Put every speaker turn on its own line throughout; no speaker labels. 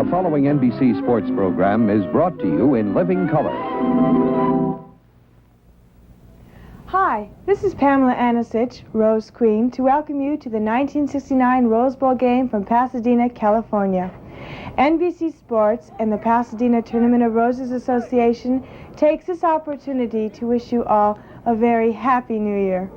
The following NBC sports program is brought to you in living color.
Hi, this is Pamela Anasich, Rose Queen, to welcome you to the 1969 Rose Bowl game from Pasadena, California. NBC Sports and the Pasadena Tournament of Roses Association takes this opportunity to wish you all a very happy New Year.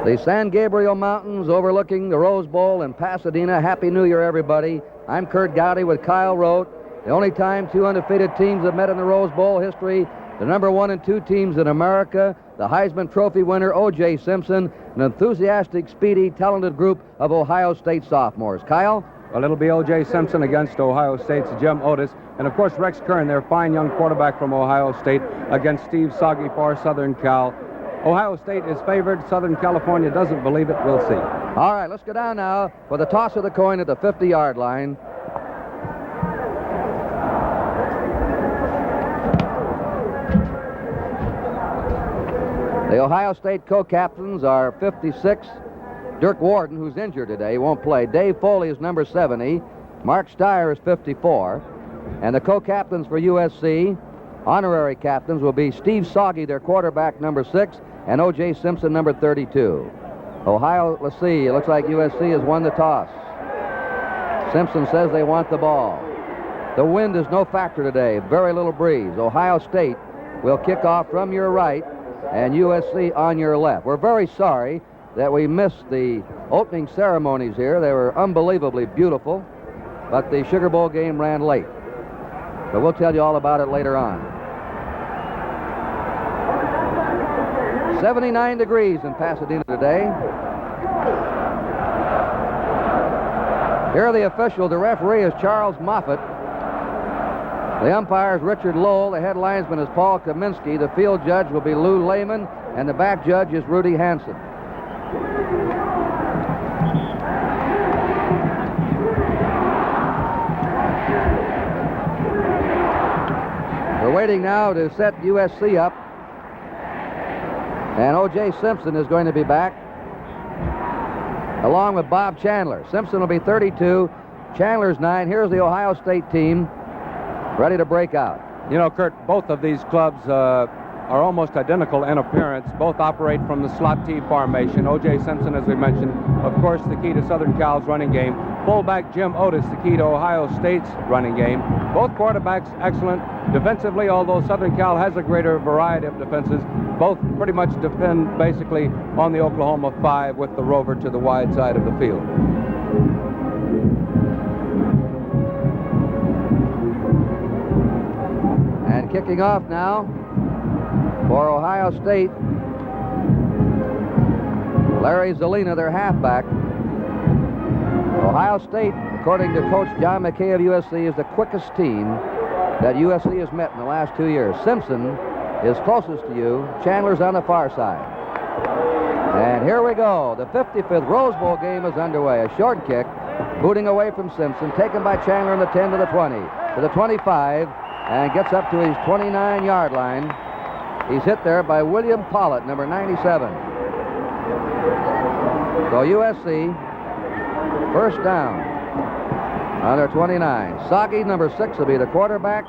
The San Gabriel Mountains overlooking the Rose Bowl in Pasadena. Happy New Year, everybody. I'm Kurt Gowdy with Kyle Rote. The only time two undefeated teams have met in the Rose Bowl history, the number 1 and 2 teams in America, the Heisman Trophy winner O.J. Simpson, an enthusiastic, speedy, talented group of Ohio State sophomores. Kyle?
Well, it'll be O.J. Simpson against Ohio State's Jim Otis. And, of course, Rex Kern, their fine young quarterback from Ohio State, against Steve Soggy for Southern Cal. Ohio State is favored. Southern California doesn't believe it. We'll see.
All right, let's go down now for the toss of the coin at the 50-yard line. The Ohio State co-captains are 56. Dirk Warden, who's injured today, won't play. Dave Foley is number 70. Mark Steyer is 54. And the co-captains for USC, honorary captains, will be Steve Soggy, their quarterback, number 6, and O.J. Simpson, number 32. Ohio, let's see, it looks like USC has won the toss. Simpson says they want the ball. The wind is no factor today, very little breeze. Ohio State will kick off from your right and USC on your left. We're very sorry that we missed the opening ceremonies here. They were unbelievably beautiful, but the Sugar Bowl game ran late. But we'll tell you all about it later on. 79 degrees in Pasadena today. Here are the officials. The referee is Charles Moffitt. The umpire is Richard Lowell. The head linesman is Paul Kaminsky. The field judge will be Lou Lehman, and the back judge is Rudy Hansen. We're waiting now to set USC up. And O.J. Simpson is going to be back, along with Bob Chandler. Simpson will be 32. Chandler's 9. Here's the Ohio State team ready to break out.
You know, Kurt, both of these clubs are almost identical in appearance. Both operate from the slot T formation. O.J. Simpson, as we mentioned, of course, the key to Southern Cal's running game. Fullback Jim Otis, the key to Ohio State's running game. Both quarterbacks excellent defensively, although Southern Cal has a greater variety of defenses. Both pretty much depend basically on the Oklahoma 5 with the rover to the wide side of the field.
And kicking off now for Ohio State, Larry Zelina, their halfback. Ohio State, according to Coach John McKay of USC, is the quickest team that USC has met in the last 2 years. Simpson is closest to you. Chandler's on the far side. And here we go. The 55th Rose Bowl game is underway. A short kick, booting away from Simpson, taken by Chandler in the 10 to the 20, to the 25, and gets up to his 29-yard line. He's hit there by William Pollitt, number 97. So USC, first down on their 29. Soggy, number 6, will be the quarterback.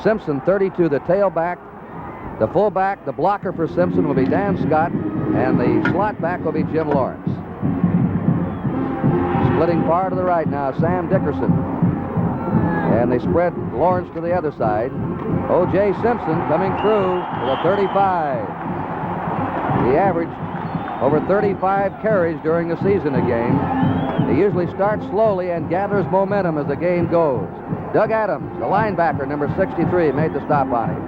Simpson, 32, the tailback. The fullback, the blocker for Simpson, will be Dan Scott, and the slot back will be Jim Lawrence. Splitting far to the right now, Sam Dickerson. And they spread Lawrence to the other side. O.J. Simpson coming through to the 35. He averaged over 35 carries during the season a game. He usually starts slowly and gathers momentum as the game goes. Doug Adams, the linebacker, number 63, made the stop on him.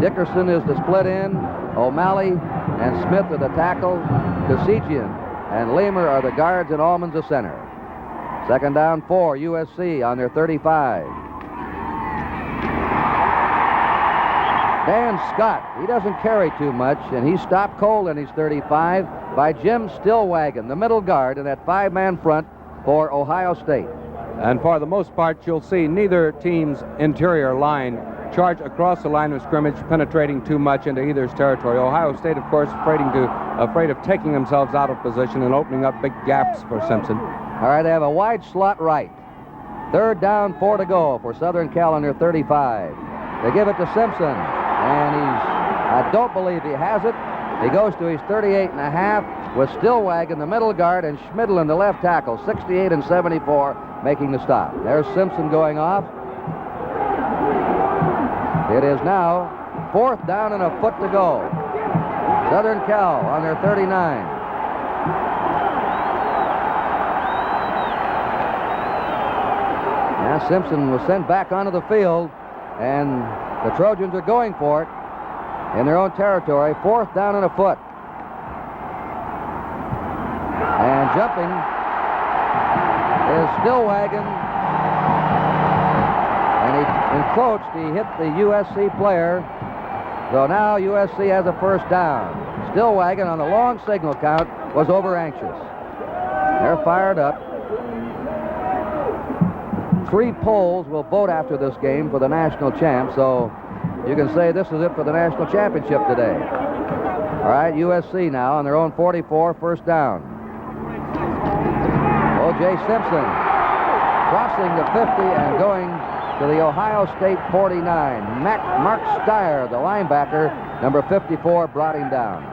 Dickerson is the split end. O'Malley and Smith are the tackle. Kasijian and Lehmer are the guards, and Allman's the center. Second down 4, USC on their 35. Dan Scott, he doesn't carry too much, and he stopped cold in his 35 by Jim Stillwagon, the middle guard in that 5-man front for Ohio State.
And for the most part, you'll see neither team's interior line charge across the line of scrimmage, penetrating too much into either's territory. Ohio State, of course, afraid of taking themselves out of position and opening up big gaps for Simpson.
All right, they have a wide slot right. 3rd down, 4 to go for Southern Cal on their 35. They give it to Simpson, and I don't believe he has it. He goes to his 38.5 with Stillwagon, the middle guard, and Schmidlin, the left tackle, 68 and 74, making the stop. There's Simpson going off. It is now 4th down and a foot to go. Southern Cal on their 39. Now Simpson was sent back onto the field, and the Trojans are going for it in their own territory. 4th down and a foot. And jumping is Stillwagon. And he encroached. He hit the USC player. So now USC has a 1st down. Stillwagon on the long signal count was over anxious. They're fired up. 3 polls will vote after this game for the national champ, so you can say this is it for the national championship today. All right, USC now on their own 44, 1st down. O.J. Simpson crossing the 50 and going to the Ohio State 49. Mark Steyer, the linebacker, number 54, brought him down.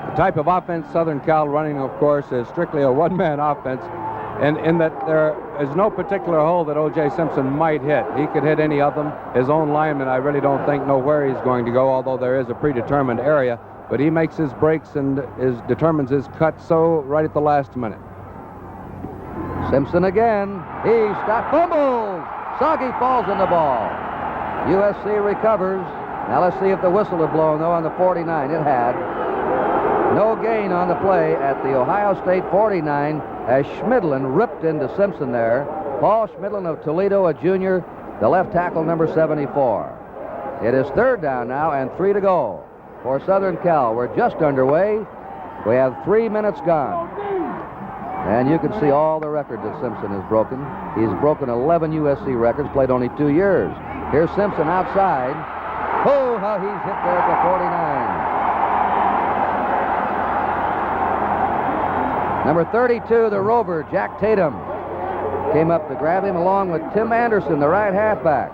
The type of offense Southern Cal running, of course, is strictly a one-man offense, and in that there is no particular hole that O.J. Simpson might hit. He could hit any of them. His own linemen, I really don't think, know where he's going to go, although there is a predetermined area. But he makes his breaks and determines his cut so right at the last minute.
Simpson again. He stopped. Fumbles. Soggy falls in the ball. USC recovers. Now let's see if the whistle had blown, though, on the 49. It had. No gain on the play at the Ohio State 49 as Schmidlin ripped into Simpson there. Paul Schmidlin of Toledo, a junior, the left tackle, number 74. It is 3rd down now and 3 to go for Southern Cal. We're just underway. We have 3 minutes gone. And you can see all the records that Simpson has broken. He's broken 11 USC records, played only 2 years. Here's Simpson outside. Oh, how he's hit there at the 49. Number 32, the Rover, Jack Tatum, came up to grab him along with Tim Anderson, the right halfback.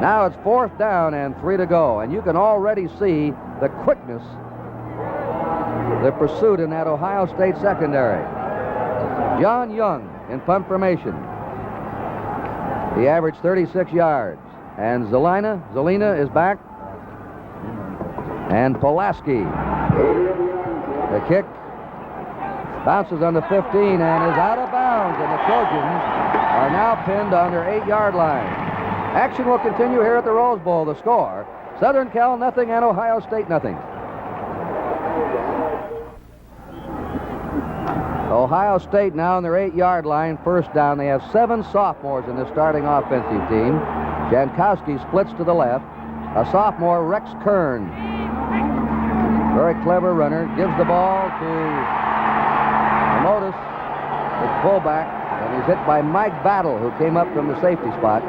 Now it's 4th down and 3 to go, and you can already see the quickness, the pursuit in that Ohio State secondary. John Young in punt formation. He averaged 36 yards. And Zelina is back. And Pulaski. The kick bounces on the 15 and is out of bounds, and the Trojans are now pinned on their 8-yard line. Action will continue here at the Rose Bowl. The score, Southern Cal nothing and Ohio State nothing. Ohio State now on their 8-yard line, 1st down. They have 7 sophomores in the starting offensive team. Jankowski splits to the left. A sophomore, Rex Kern, very clever runner, gives the ball to Motus, the fullback, and he's hit by Mike Battle, who came up from the safety spot.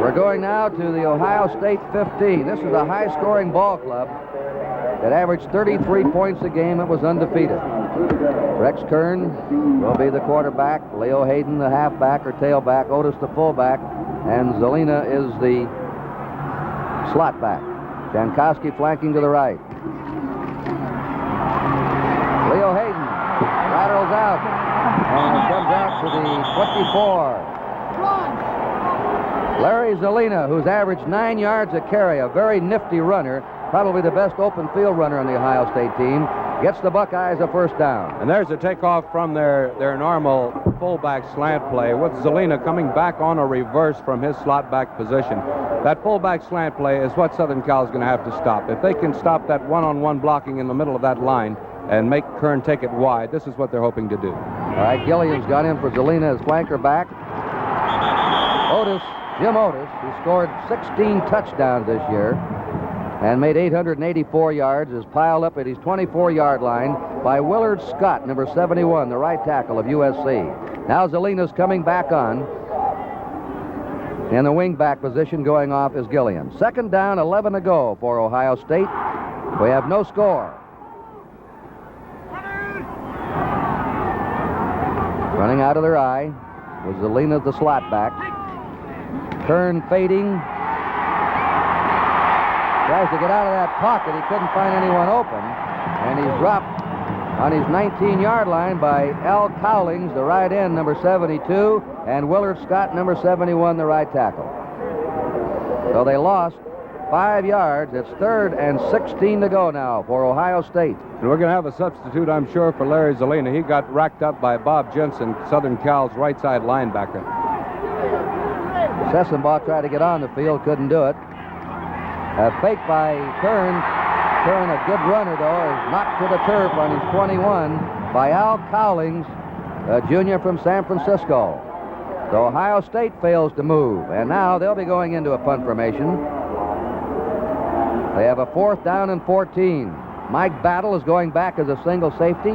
We're going now to the Ohio State 15. This is a high-scoring ball club that averaged 33 points a game. It was undefeated. Rex Kern will be the quarterback. Leo Hayden, the halfback or tailback. Otis, the fullback. And Zelina is the slot back. Jankowski flanking to the right. Leo Hayden laterals out and comes out to the 24. Larry Zelina, who's averaged 9 yards a carry, a very nifty runner, probably the best open field runner on the Ohio State team, gets the Buckeyes a 1st down.
And there's a takeoff from their normal fullback slant play with Zelina coming back on a reverse from his slot back position. That fullback slant play is what Southern Cal is going to have to stop. If they can stop that one-on-one blocking in the middle of that line and make Kern take it wide, this is what they're hoping to do.
All right, Gilliam's got in for Zelina as flanker back. Jim Otis, who scored 16 touchdowns this year and made 884 yards, is piled up at his 24-yard line by Willard Scott, number 71, the right tackle of USC. Now Zelina's coming back on. In the wingback position going off is Gillian. Second down, 11 to go for Ohio State. We have no score. Running out of their eye was Zelina, the slot back. Kern fading. Tries to get out of that pocket. He couldn't find anyone open. And he's dropped on his 19-yard line by Al Cowlings, the right end, number 72, and Willard Scott, number 71, the right tackle. So they lost 5 yards. It's 3rd and 16 to go now for Ohio State.
And we're going to have a substitute, I'm sure, for Larry Zelina. He got racked up by Bob Jensen, Southern Cal's right side linebacker.
Sessenbaugh tried to get on the field, couldn't do it. A fake by Kern. Kern, a good runner, though, is knocked to the turf on his 21 by Al Cowlings, a junior from San Francisco. So Ohio State fails to move, and now they'll be going into a punt formation. They have a 4th down and 14. Mike Battle is going back as a single safety,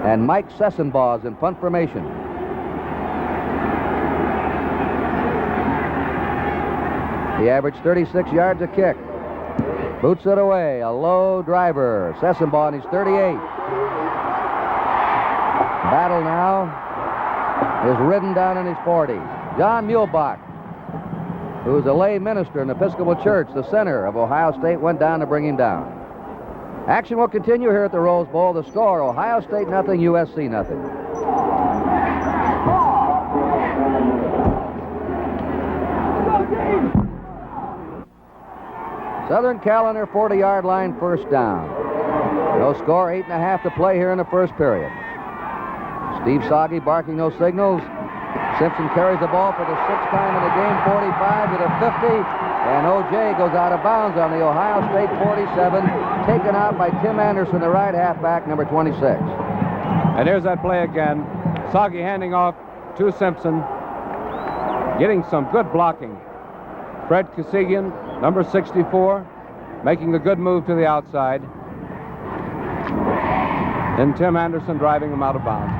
and Mike Sessenbaugh is in punt formation. He averaged 36 yards a kick. Boots it away, a low driver. Sessenbaugh on his 38. Battle now is ridden down in his 40. John Muehlbach, who's a lay minister in the Episcopal Church, the center of Ohio State, went down to bring him down. Action will continue here at the Rose Bowl. The score, Ohio State nothing, USC nothing. Southern Cal on their 40-yard line, 1st down. No score, 8.5 to play here in the first period. Steve Soggy barking those signals. Simpson carries the ball for the 6th time in the game, 45 to the 50, and O.J. goes out of bounds on the Ohio State 47, taken out by Tim Anderson, the right halfback, number 26.
And here's that play again. Soggy handing off to Simpson, getting some good blocking. Fred Kasigian, number 64, making the good move to the outside. And Tim Anderson driving him out of bounds.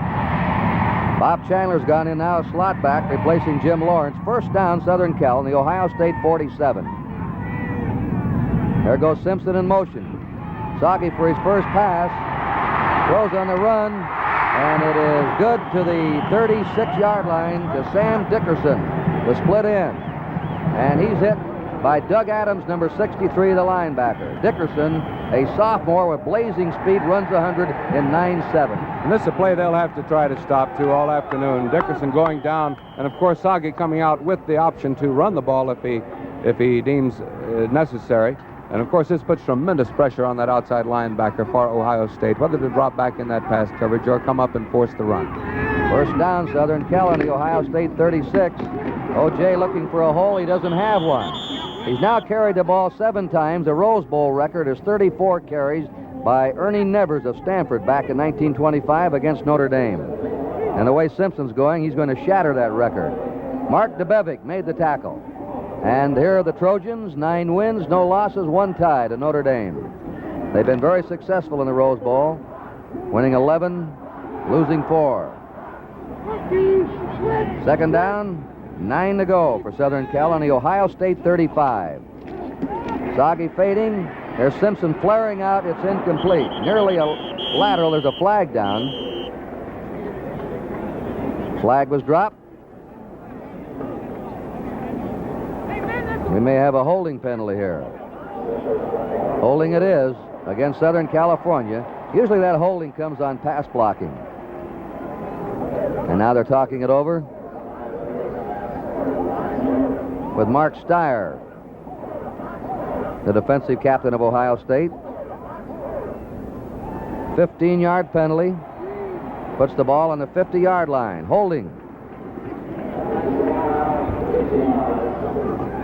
Bob Chandler's gone in now, slot back, replacing Jim Lawrence. 1st down, Southern Cal, in the Ohio State 47. There goes Simpson in motion. Soggy for his first pass. Throws on the run, and it is good to the 36-yard line to Sam Dickerson, the split end. And he's hit by Doug Adams, number 63, the linebacker. Dickerson, a sophomore with blazing speed, runs 100 in 9.7.
And this is a play they'll have to try to stop, too, all afternoon. Dickerson going down, and, of course, Soggy coming out with the option to run the ball if he deems necessary. And, of course, this puts tremendous pressure on that outside linebacker for Ohio State, whether to drop back in that pass coverage or come up and force the run.
1st down, Southern Cal on the Ohio State 36. O.J. looking for a hole. He doesn't have one. He's now carried the ball 7 times. The Rose Bowl record is 34 carries by Ernie Nevers of Stanford back in 1925 against Notre Dame. And the way Simpson's going, he's going to shatter that record. Mark DeBevick made the tackle. And here are the Trojans, 9 wins, no losses, 1 tie to Notre Dame. They've been very successful in the Rose Bowl, winning 11, losing 4. 2nd down, 9 to go for Southern Cal on the Ohio State 35. Soggy fading. There's Simpson flaring out. It's incomplete. Nearly a lateral. There's a flag down. Flag was dropped. We may have a holding penalty here. Holding it is against Southern California. Usually that holding comes on pass blocking. And now they're talking it over with Mark Steyer, the defensive captain of Ohio State. 15-yard penalty. Puts the ball on the 50-yard line. Holding.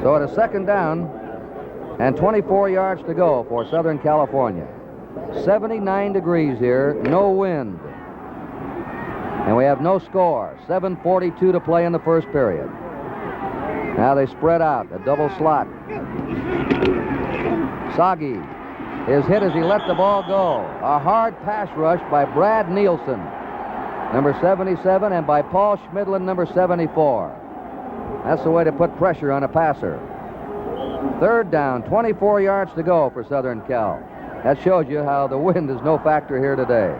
So at a 2nd down and 24 yards to go for Southern California. 79 degrees here, no wind. And we have no score. 7:42 to play in the first period. Now they spread out, a double slot. Soggy is hit as he let the ball go. A hard pass rush by Brad Nielsen, number 77, and by Paul Schmidlin, number 74. That's the way to put pressure on a passer. 3rd down, 24 yards to go for Southern Cal. That shows you how the wind is no factor here today.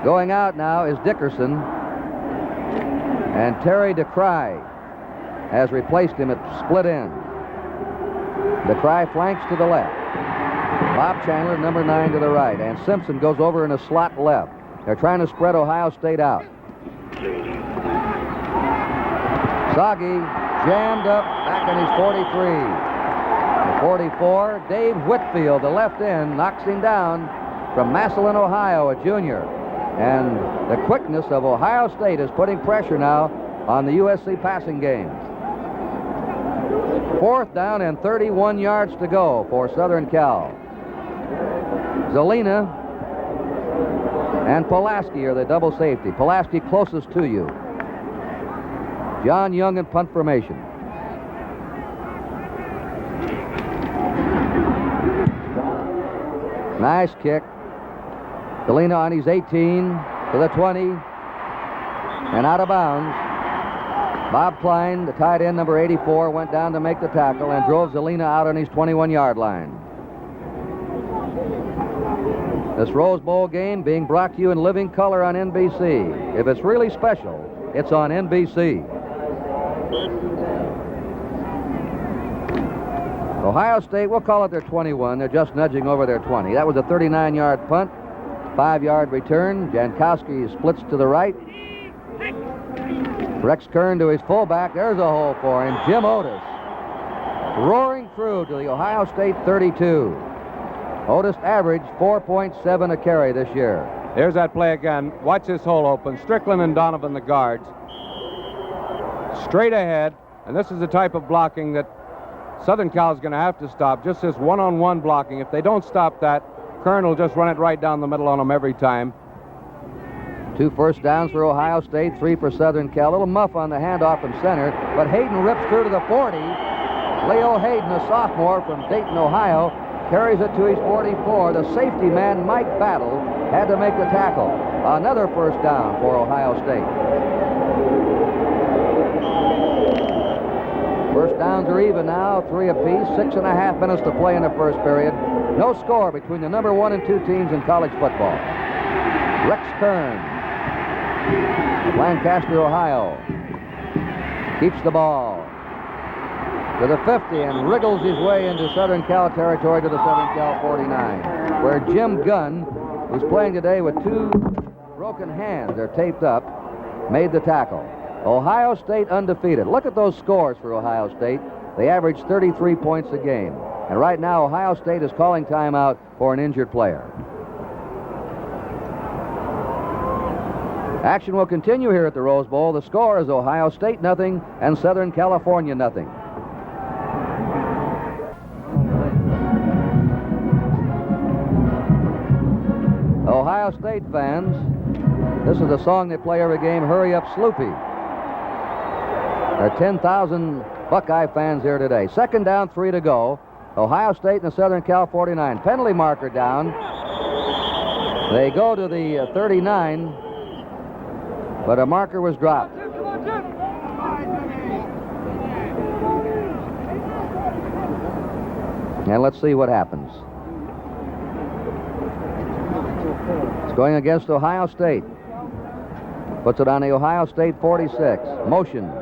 Going out now is Dickerson. And Terry DeCry has replaced him at split end. DeCry flanks to the left. Bob Chandler, number 9, to the right. And Simpson goes over in a slot left. They're trying to spread Ohio State out. Soggy jammed up back in his 43. The 44, Dave Whitfield, the left end, knocks him down from Massillon, Ohio, a junior. And the quickness of Ohio State is putting pressure now on the USC passing game. 4th down and 31 yards to go for Southern Cal. Zelina and Pulaski are the double safety. Pulaski closest to you. John Young in punt formation. Nice kick. Zelina on his 18 to the 20 and out of bounds. Bob Klein, the tight end, number 84, went down to make the tackle and drove Zelina out on his 21-yard line. This Rose Bowl game being brought to you in living color on NBC. If it's really special, it's on NBC. Ohio State, we'll call it their 21. They're just nudging over their 20. That was a 39-yard punt, 5-yard return. Jankowski splits to the right. Rex Kern to his fullback. There's a hole for him. Jim Otis roaring through to the Ohio State 32. Otis averaged 4.7 a carry this year.
There's that play again. Watch this hole open. Strickland and Donovan, the guards. Straight ahead. And this is the type of blocking that Southern Cal is going to have to stop. Just this one-on-one blocking. If they don't stop that, Kern will just run it right down the middle on them every time.
2 first downs for Ohio State, 3 for Southern Cal. A little muff on the handoff from center, but Hayden rips through to the 40. Leo Hayden, a sophomore from Dayton, Ohio, carries it to his 44. The safety man, Mike Battle, had to make the tackle. Another first down for Ohio State. First downs are even now, 3 apiece, 6.5 minutes to play in the first period. No score between the number 1 and 2 teams in college football. Rex Kern, Lancaster, Ohio, keeps the ball to the 50 and wriggles his way into Southern Cal territory to the Southern Cal 49, where Jim Gunn, who's playing today with 2 broken hands, they're taped up, made the tackle. Ohio State undefeated. Look at those scores for Ohio State. They average 33 points a game. And right now, Ohio State is calling timeout for an injured player. Action will continue here at the Rose Bowl. The score is Ohio State nothing and Southern California nothing. Ohio State fans, this is the song they play every game, Hurry Up Sloopy. There are 10,000 Buckeye fans here today. 2nd down, 3 to go. Ohio State and the Southern Cal 49. Penalty marker down. They go to the 39, but a marker was dropped. And let's see what happens. It's going against Ohio State. Puts it on the Ohio State 46. Motion.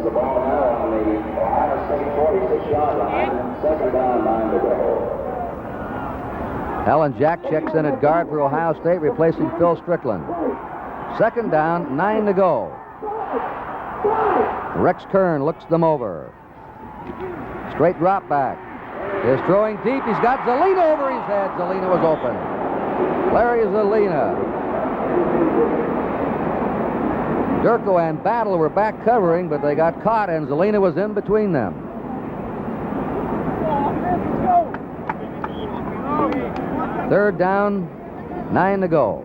The ball now on the Ohio State 46-yard line. 2nd down, 9 to go.
Alan Jack checks in at guard for Ohio State, replacing Phil Strickland. 2nd down, 9 to go. Rex Kern looks them over. Straight drop back. Is throwing deep. He's got Zelina over his head. Zelina was open. Larry Zelina. Durko and Battle were back covering, but they got caught, and Zelina was in between them. Third down, 9 to go.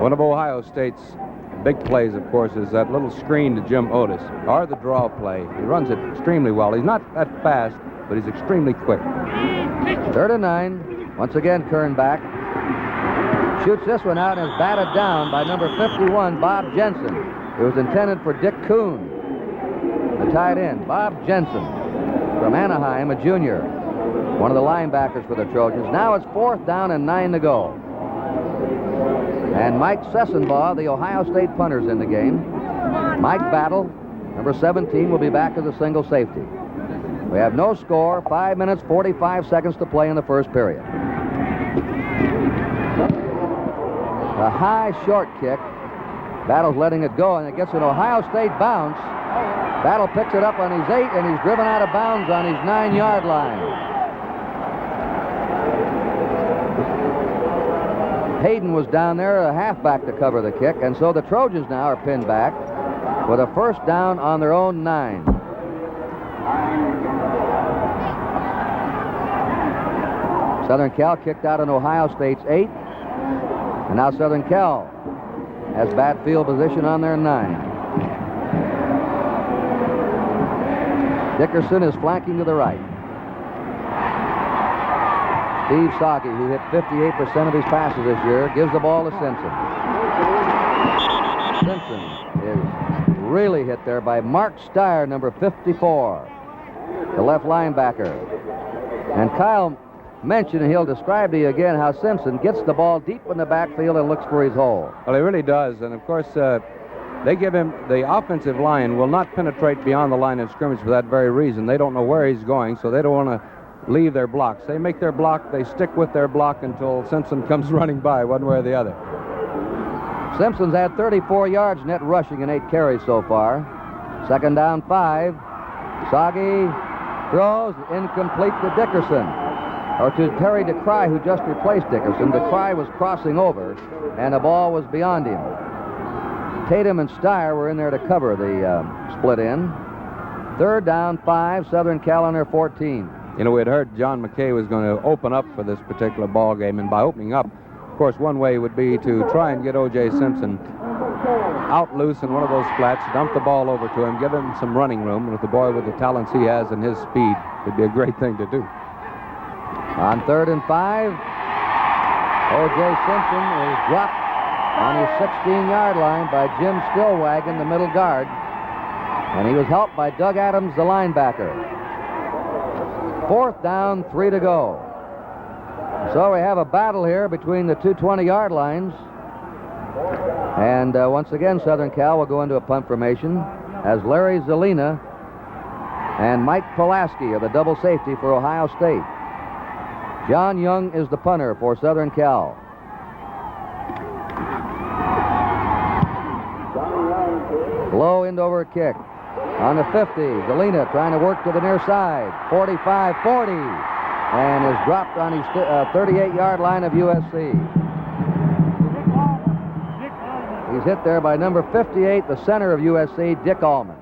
One of Ohio State's big plays, of course, is that little screen to Jim Otis, or the draw play. He runs it extremely well. He's not that fast, but he's extremely quick.
3rd and 9. Once again, Kern back. Shoots this one out and is batted down by number 51, Bob Jensen. It was intended for Dick Kuhn, the tight end. Bob Jensen from Anaheim, a junior, one of the linebackers for the Trojans. Now it's 4th down and 9 to go. And Mike Sessenbaugh, the Ohio State punter's in the game. Mike Battle, number 17, will be back as a single safety. We have no score, 5 minutes, 45 seconds to play in the first period. A high short kick. Battle's letting it go, and it gets an Ohio State bounce. Battle picks it up on his 8, and he's driven out of bounds on his 9-yard line. Hayden was down there, a halfback, to cover the kick, and so the Trojans now are pinned back with a first down on their own 9. Southern Cal kicked out on Ohio State's 8, and now Southern Cal has bad field position on their 9. Dickerson is flanking to the right. Steve Soggy, who hit 58% of his passes this year, gives the ball to Simpson. Simpson is really hit there by Mark Steyer, number 54, the left linebacker. And Kyle mentioned, and he'll describe to you again, how Simpson gets the ball deep in the backfield and looks for his hole.
Well, he really does. And, of course, they give him, the offensive line will not penetrate beyond the line of scrimmage for that very reason. They don't know where he's going, so they don't want to leave their blocks. They make their block, they stick with their block until Simpson comes running by one way or the other.
Simpson's had 34 yards net rushing in 8 carries so far. 2nd down, 5. Soggy throws, incomplete to Dickerson, or to Terry DeCry, who just replaced Dickerson. DeCry was crossing over, and the ball was beyond him. Tatum and Steyer were in there to cover the split end. 3rd down, 5, Southern Cal on their 14.
You know, we had heard John McKay was going to open up for this particular ball game, and by opening up, of course, one way would be to try and get O.J. Simpson out loose in one of those flats, dump the ball over to him, give him some running room, and with the boy with the talents he has and his speed, it'd be a great thing to do.
On 3rd and 5, O.J. Simpson is dropped on his 16-yard line by Jim Stillwagon, the middle guard, and he was helped by Doug Adams, the linebacker. 4th down, 3 to go. So we have a battle here between the two 20-yard lines. And once again, Southern Cal will go into a punt formation as Larry Zelina and Mike Pulaski are the double safety for Ohio State. John Young is the punter for Southern Cal. Low end-over kick. On the 50, Zelina trying to work to the near side. 45-40, and is dropped on his 38-yard line of USC. He's hit there by number 58, the center of USC, Dick Allman.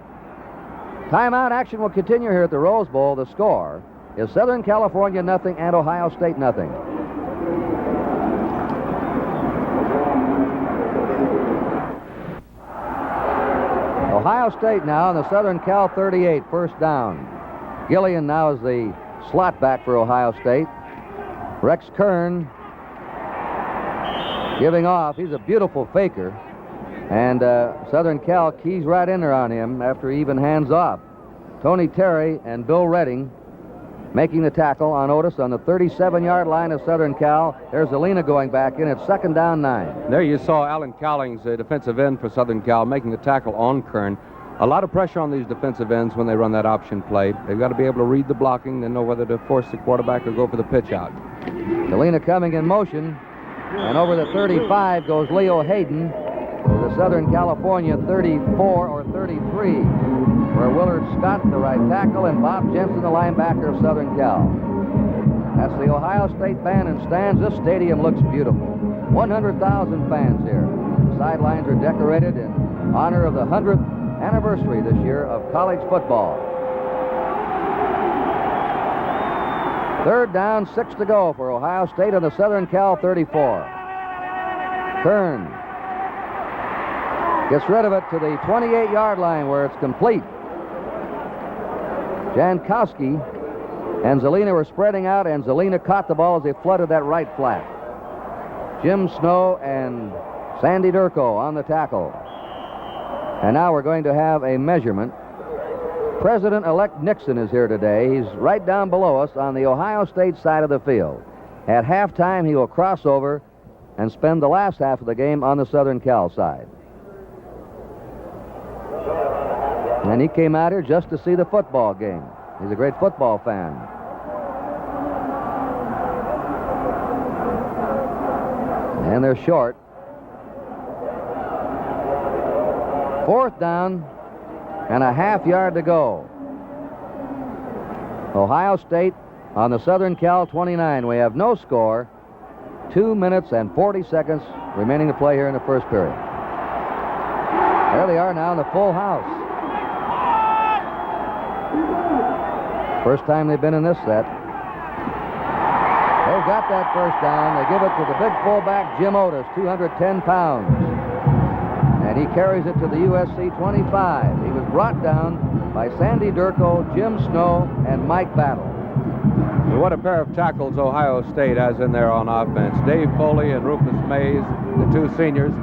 Timeout action will continue here at the Rose Bowl. The score is Southern California nothing and Ohio State nothing. Ohio State now on the Southern Cal 38, 1st down. Gillian now is the slot back for Ohio State. Rex Kern giving off. He's a beautiful faker. And Southern Cal keys right in there on him after he even hands off. Tony Terry and Bill Redding making the tackle on Otis on the 37-yard line of Southern Cal. There's Zelina going back in. It's 2nd down, 9.
There you saw Alan Cowlings, the defensive end for Southern Cal, making the tackle on Kern. A lot of pressure on these defensive ends when they run that option play. They've got to be able to read the blocking and know whether to force the quarterback or go for the pitch out.
Zelina coming in motion, and over the 35 goes Leo Hayden for the Southern California 34 or 33, where Willard Scott, the right tackle, and Bob Jensen, the linebacker of Southern Cal. That's the Ohio State band and stands. This stadium looks beautiful. 100,000 fans here. The sidelines are decorated in honor of the 100th anniversary this year of college football. 3rd down, 6 to go for Ohio State on the Southern Cal 34. Kern gets rid of it to the 28-yard line where it's complete. Jankowski and Zelina were spreading out, and Zelina caught the ball as they flooded that right flat. Jim Snow and Sandy Durko on the tackle. And now we're going to have a measurement. President-elect Nixon is here today. He's right down below us on the Ohio State side of the field. At halftime, he will cross over and spend the last half of the game on the Southern Cal side. And he came out here just to see the football game. He's a great football fan. And they're short. 4th down and a half yard to go. Ohio State on the Southern Cal 29. We have no score. 2 minutes and 40 seconds remaining to play here in the first period. There they are now in the full house. First time they've been in this set. They've got that first down. They give it to the big fullback, Jim Otis, 210 pounds. And he carries it to the USC 25. He was brought down by Sandy Durko, Jim Snow, and Mike Battle.
What a pair of tackles Ohio State has in there on offense. Dave Foley and Rufus Mays, the two seniors.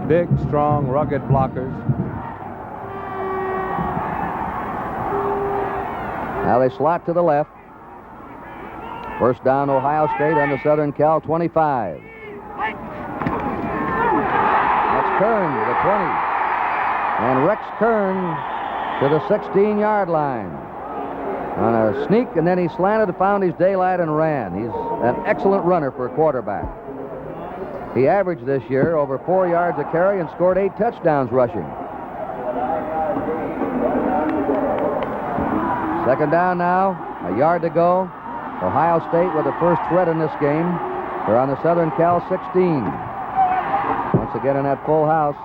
Big, strong, rugged blockers.
Now they slot to the left. First down, Ohio State on the Southern Cal 25. That's Kern to the 20. And Rex Kern to the 16-yard line. On a sneak, and then he slanted, found his daylight, and ran. He's an excellent runner for a quarterback. He averaged this year over 4 yards a carry and scored 8 touchdowns rushing. Second down now, a yard to go. Ohio State with the first threat in this game. They're on the Southern Cal 16. Once again in that full house.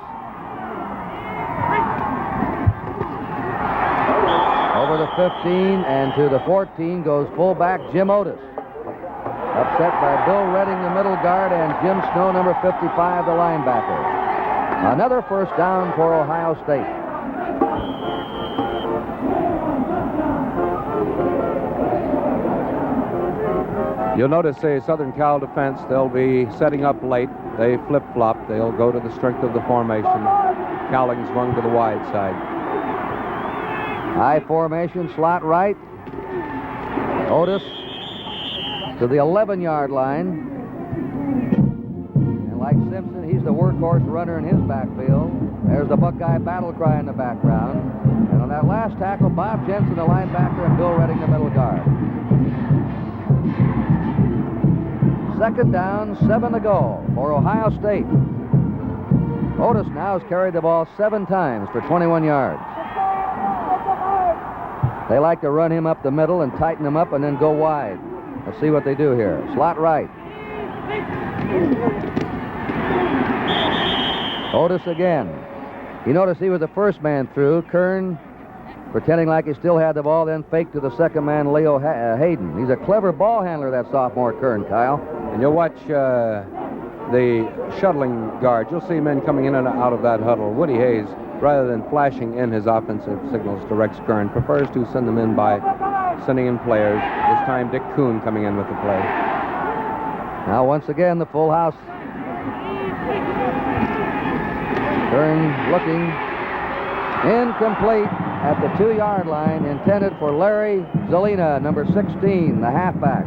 Over the 15 and to the 14 goes fullback Jim Otis. Upset by Bill Redding, the middle guard, and Jim Snow, number 55, the linebacker. Another first down for Ohio State.
You'll notice a Southern Cal defense, they'll be setting up late. They flip-flop. They'll go to the strength of the formation. Cowling swung to the wide side.
High formation, slot right. Otis to the 11-yard line. And like Simpson, he's the workhorse runner in his backfield. There's the Buckeye battle cry in the background. And on that last tackle, Bob Jensen, the linebacker, and Bill Redding, the middle guard. Second down, 7 to go for Ohio State. Otis now has carried the ball 7 times for 21 yards. They like to run him up the middle and tighten him up and then go wide. Let's see what they do here. Slot right. Otis again. You notice he was the first man through. Kern pretending like he still had the ball, then fake to the second man, Leo Hayden. He's a clever ball handler, that sophomore Kern, Kyle.
And you'll watch the shuttling guard. You'll see men coming in and out of that huddle. Woody Hayes, rather than flashing in his offensive signals to Rex Kern, prefers to send them in by sending in players. This time, Dick Kuhn coming in with the play.
Now, once again, the full house. Kern looking. Incomplete at the 2-yard line, intended for Larry Zelina, number 16, the halfback.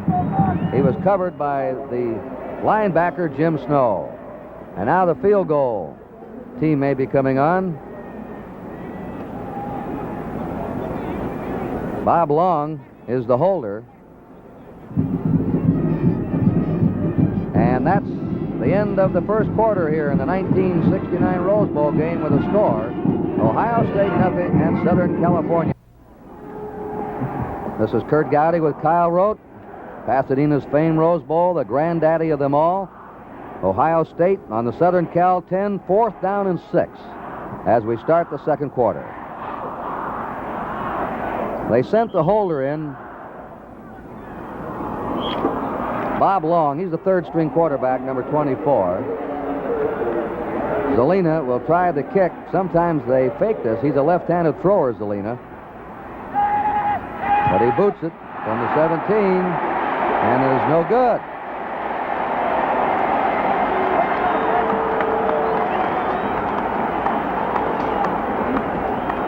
He was covered by the linebacker, Jim Snow. And now the field goal team may be coming on. Bob Long is the holder. And that's the end of the first quarter here in the 1969 Rose Bowl game with a score. Ohio State nothing and Southern California. This is Kurt Gowdy with Kyle Rote. Pasadena's famed Rose Bowl, the granddaddy of them all. Ohio State on the Southern Cal 10, 4th down and 6 as we start the second quarter. They sent the holder in. Bob Long, he's the third-string quarterback, number 24. Zelina will try the kick. Sometimes they fake this. He's a left-handed thrower, Zelina. But he boots it from the 17, and it is no good.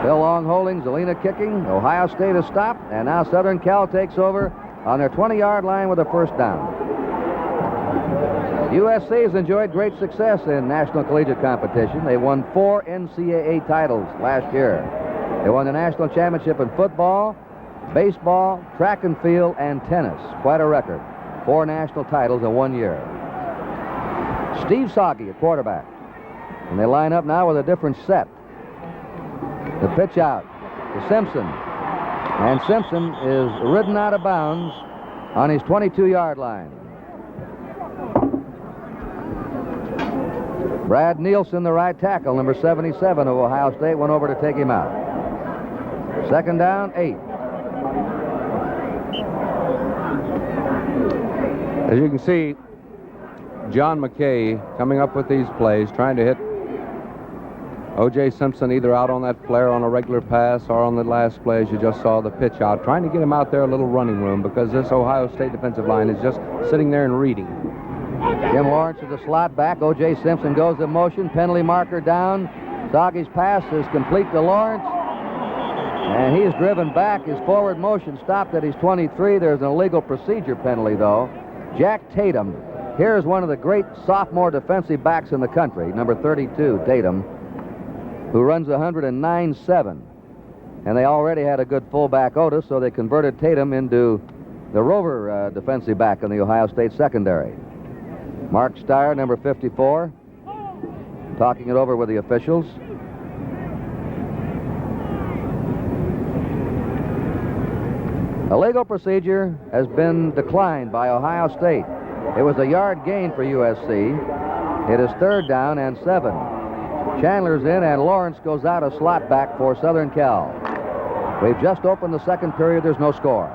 Phil Long holding, Zelina kicking. Ohio State has stopped, and now Southern Cal takes over on their 20-yard line with a first down. USC has enjoyed great success in national collegiate competition. They won 4 NCAA titles last year. They won the national championship in football, baseball, track and field, and tennis. Quite a record. 4 national titles in 1 year. Steve Soggy at quarterback. And they line up now with a different set. The pitch out to Simpson. And Simpson is ridden out of bounds on his 22-yard line. Brad Nielsen, the right tackle, number 77 of Ohio State, went over to take him out. Second down, 8.
As you can see, John McKay coming up with these plays, trying to hit O.J. Simpson either out on that flare on a regular pass or on the last play, as you just saw, the pitch out, trying to get him out there a little running room because this Ohio State defensive line is just sitting there and reading.
Jim Lawrence is the slot back. O.J. Simpson goes in motion. Penalty marker down. Soggy's pass is complete to Lawrence. And he's driven back. His forward motion stopped at his 23. There's an illegal procedure penalty, though. Jack Tatum. Here's one of the great sophomore defensive backs in the country, number 32, Tatum, who runs 109.7. And they already had a good fullback, Otis, so they converted Tatum into the rover defensive back in the Ohio State secondary. Mark Steyer, number 54, talking it over with the officials. A legal procedure has been declined by Ohio State. It was a yard gain for USC. It is third down and 7. Chandler's in, and Lawrence goes out a slot back for Southern Cal. We've just opened the second period. There's no score.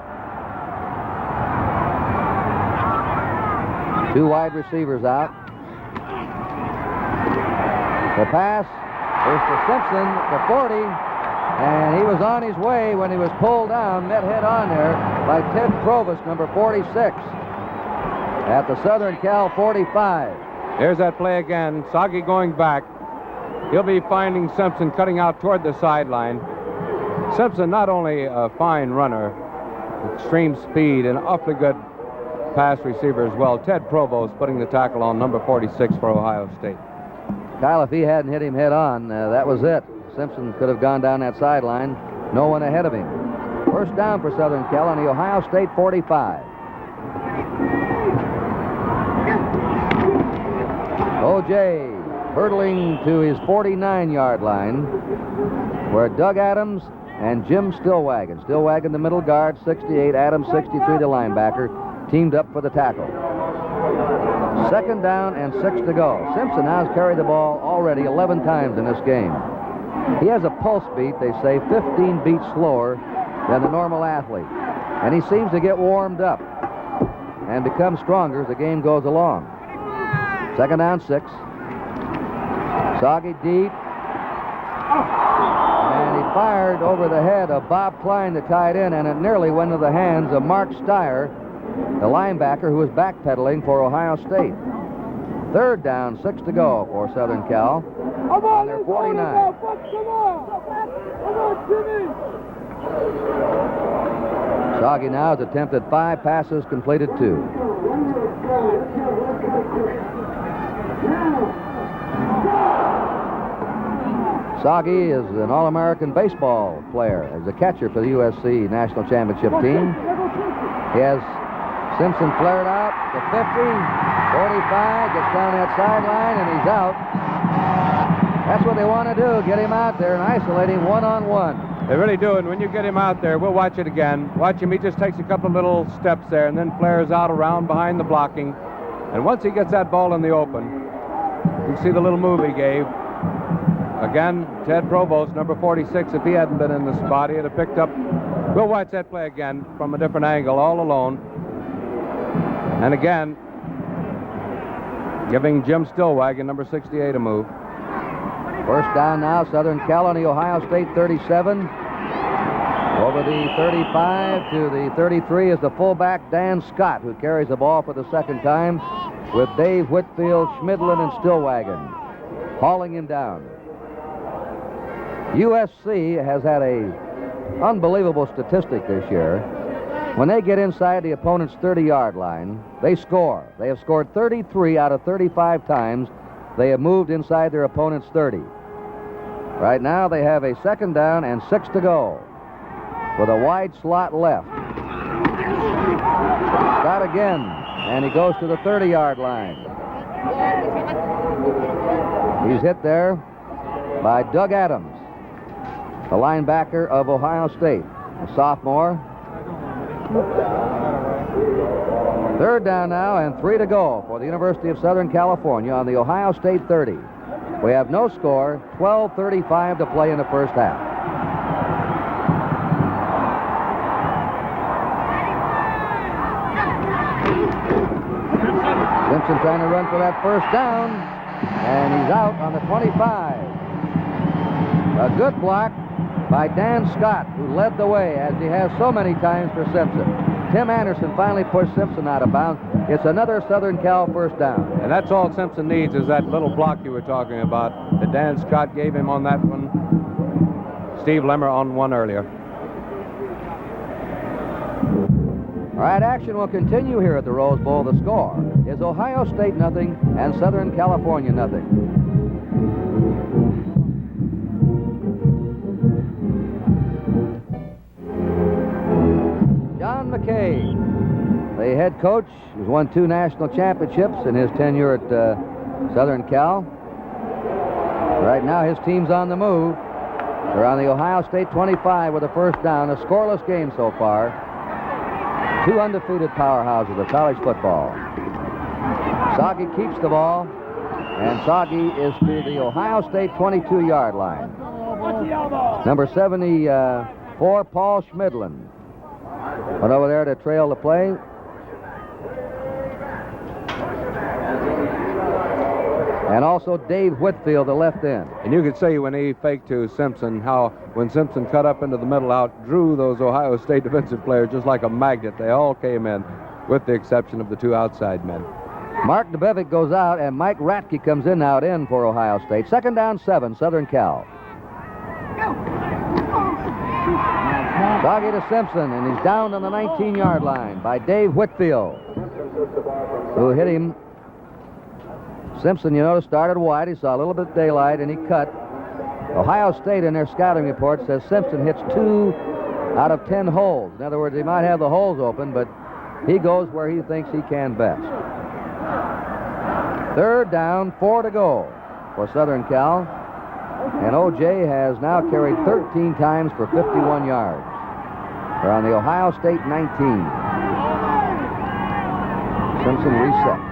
2 wide receivers out. The pass is to Simpson, the 40, and he was on his way when he was pulled down, met head on there by Ted Provost, number 46, at the Southern Cal 45.
There's that play again. Soggy going back. He'll be finding Simpson cutting out toward the sideline. Simpson, not only a fine runner, extreme speed, and awfully good pass receiver as well. Ted Provost putting the tackle on number 46 for Ohio State.
Kyle, if he hadn't hit him head on, that was it. Simpson could have gone down that sideline. No one ahead of him. First down for Southern Cal on the Ohio State 45. O.J. hurtling to his 49-yard line, where Doug Adams and Jim Stillwagon. Stillwagon, the middle guard, 68. Adams, 63, the linebacker, teamed up for the tackle. Second down and 6 to go. Simpson now has carried the ball already 11 times in this game. He has a pulse beat, they say, 15 beats slower than the normal athlete. And he seems to get warmed up and become stronger as the game goes along. Second down, 6. Soggy deep. And he fired over the head of Bob Klein, the tight end, and it nearly went into the hands of Mark Steyer, the linebacker, who was backpedaling for Ohio State. Third down, 6 to go for Southern Cal. On their 49. Soggy now has attempted 5 passes, completed 2. Soggy is an All-American baseball player as a catcher for the USC national championship team. He has Simpson flared out to 50, 45, gets down that sideline, and he's out. That's what they want to do, get him out there and isolate him one-on-one.
They really do, and when you get him out there, we'll watch it again. Watch him, he just takes a couple of little steps there and then flares out around behind the blocking. And once he gets that ball in the open, you can see the little move he gave. Again, Ted Provost, number 46, if he hadn't been in the spot, he'd have picked up. We'll watch that play again from a different angle, all alone. And again, giving Jim Stillwagon, number 68, a move.
First down now, Southern Cal on the Ohio State 37. Over the 35 to the 33 is the fullback, Dan Scott, who carries the ball for the second time with Dave Whitfield, Schmidlin, and Stillwagon hauling him down. USC has had a unbelievable statistic this year. When they get inside the opponent's 30-yard line, they score. They have scored 33 out of 35 times they have moved inside their opponent's 30. Right now they have a 2nd down and 6 to go with a wide slot left. Shot again, and he goes to the 30-yard line. He's hit there by Doug Adams, the linebacker of Ohio State, a sophomore. 3rd down now and 3 to go for the University of Southern California on the Ohio State 30. We have no score, 12:35 to play in the first half. Simpson trying to run for that first down, and he's out on the 25. A good block by Dan Scott, who led the way, as he has so many times for Simpson. Tim Anderson finally pushed Simpson out of bounds. It's another Southern Cal first down.
And that's all Simpson needs, is that little block you were talking about that Dan Scott gave him on that one. Steve Lemmer on one earlier.
All right, action will continue here at the Rose Bowl. The score is Ohio State nothing and Southern California nothing. John McKay, the head coach, has won 2 national championships in his tenure at Southern Cal. Right now his team's on the move. They're on the Ohio State 25 with a first down. A scoreless game so far. 2 undefeated powerhouses of college football. Soggy keeps the ball, and Soggy is to the Ohio State 22-yard line. Number 74, Paul Schmidlin, went over there to trail the play. And also Dave Whitfield, the left end.
And you could see when he faked to Simpson how when Simpson cut up into the middle, outdrew those Ohio State defensive players just like a magnet. They all came in, with the exception of the 2 outside men.
Mark DeBevick goes out, and Mike Ratke comes in out in for Ohio State. 2nd down, 7, Southern Cal. Soggy to Simpson, and he's down on the 19-yard line by Dave Whitfield, who hit him. Simpson, you notice, started wide. He saw a little bit of daylight, and he cut. Ohio State, in their scouting report, says Simpson hits 2 out of 10 holes. In other words, he might have the holes open, but he goes where he thinks he can best. 3rd down, 4 to go for Southern Cal. And O.J. has now carried 13 times for 51 yards. They're on the Ohio State 19. Simpson resets.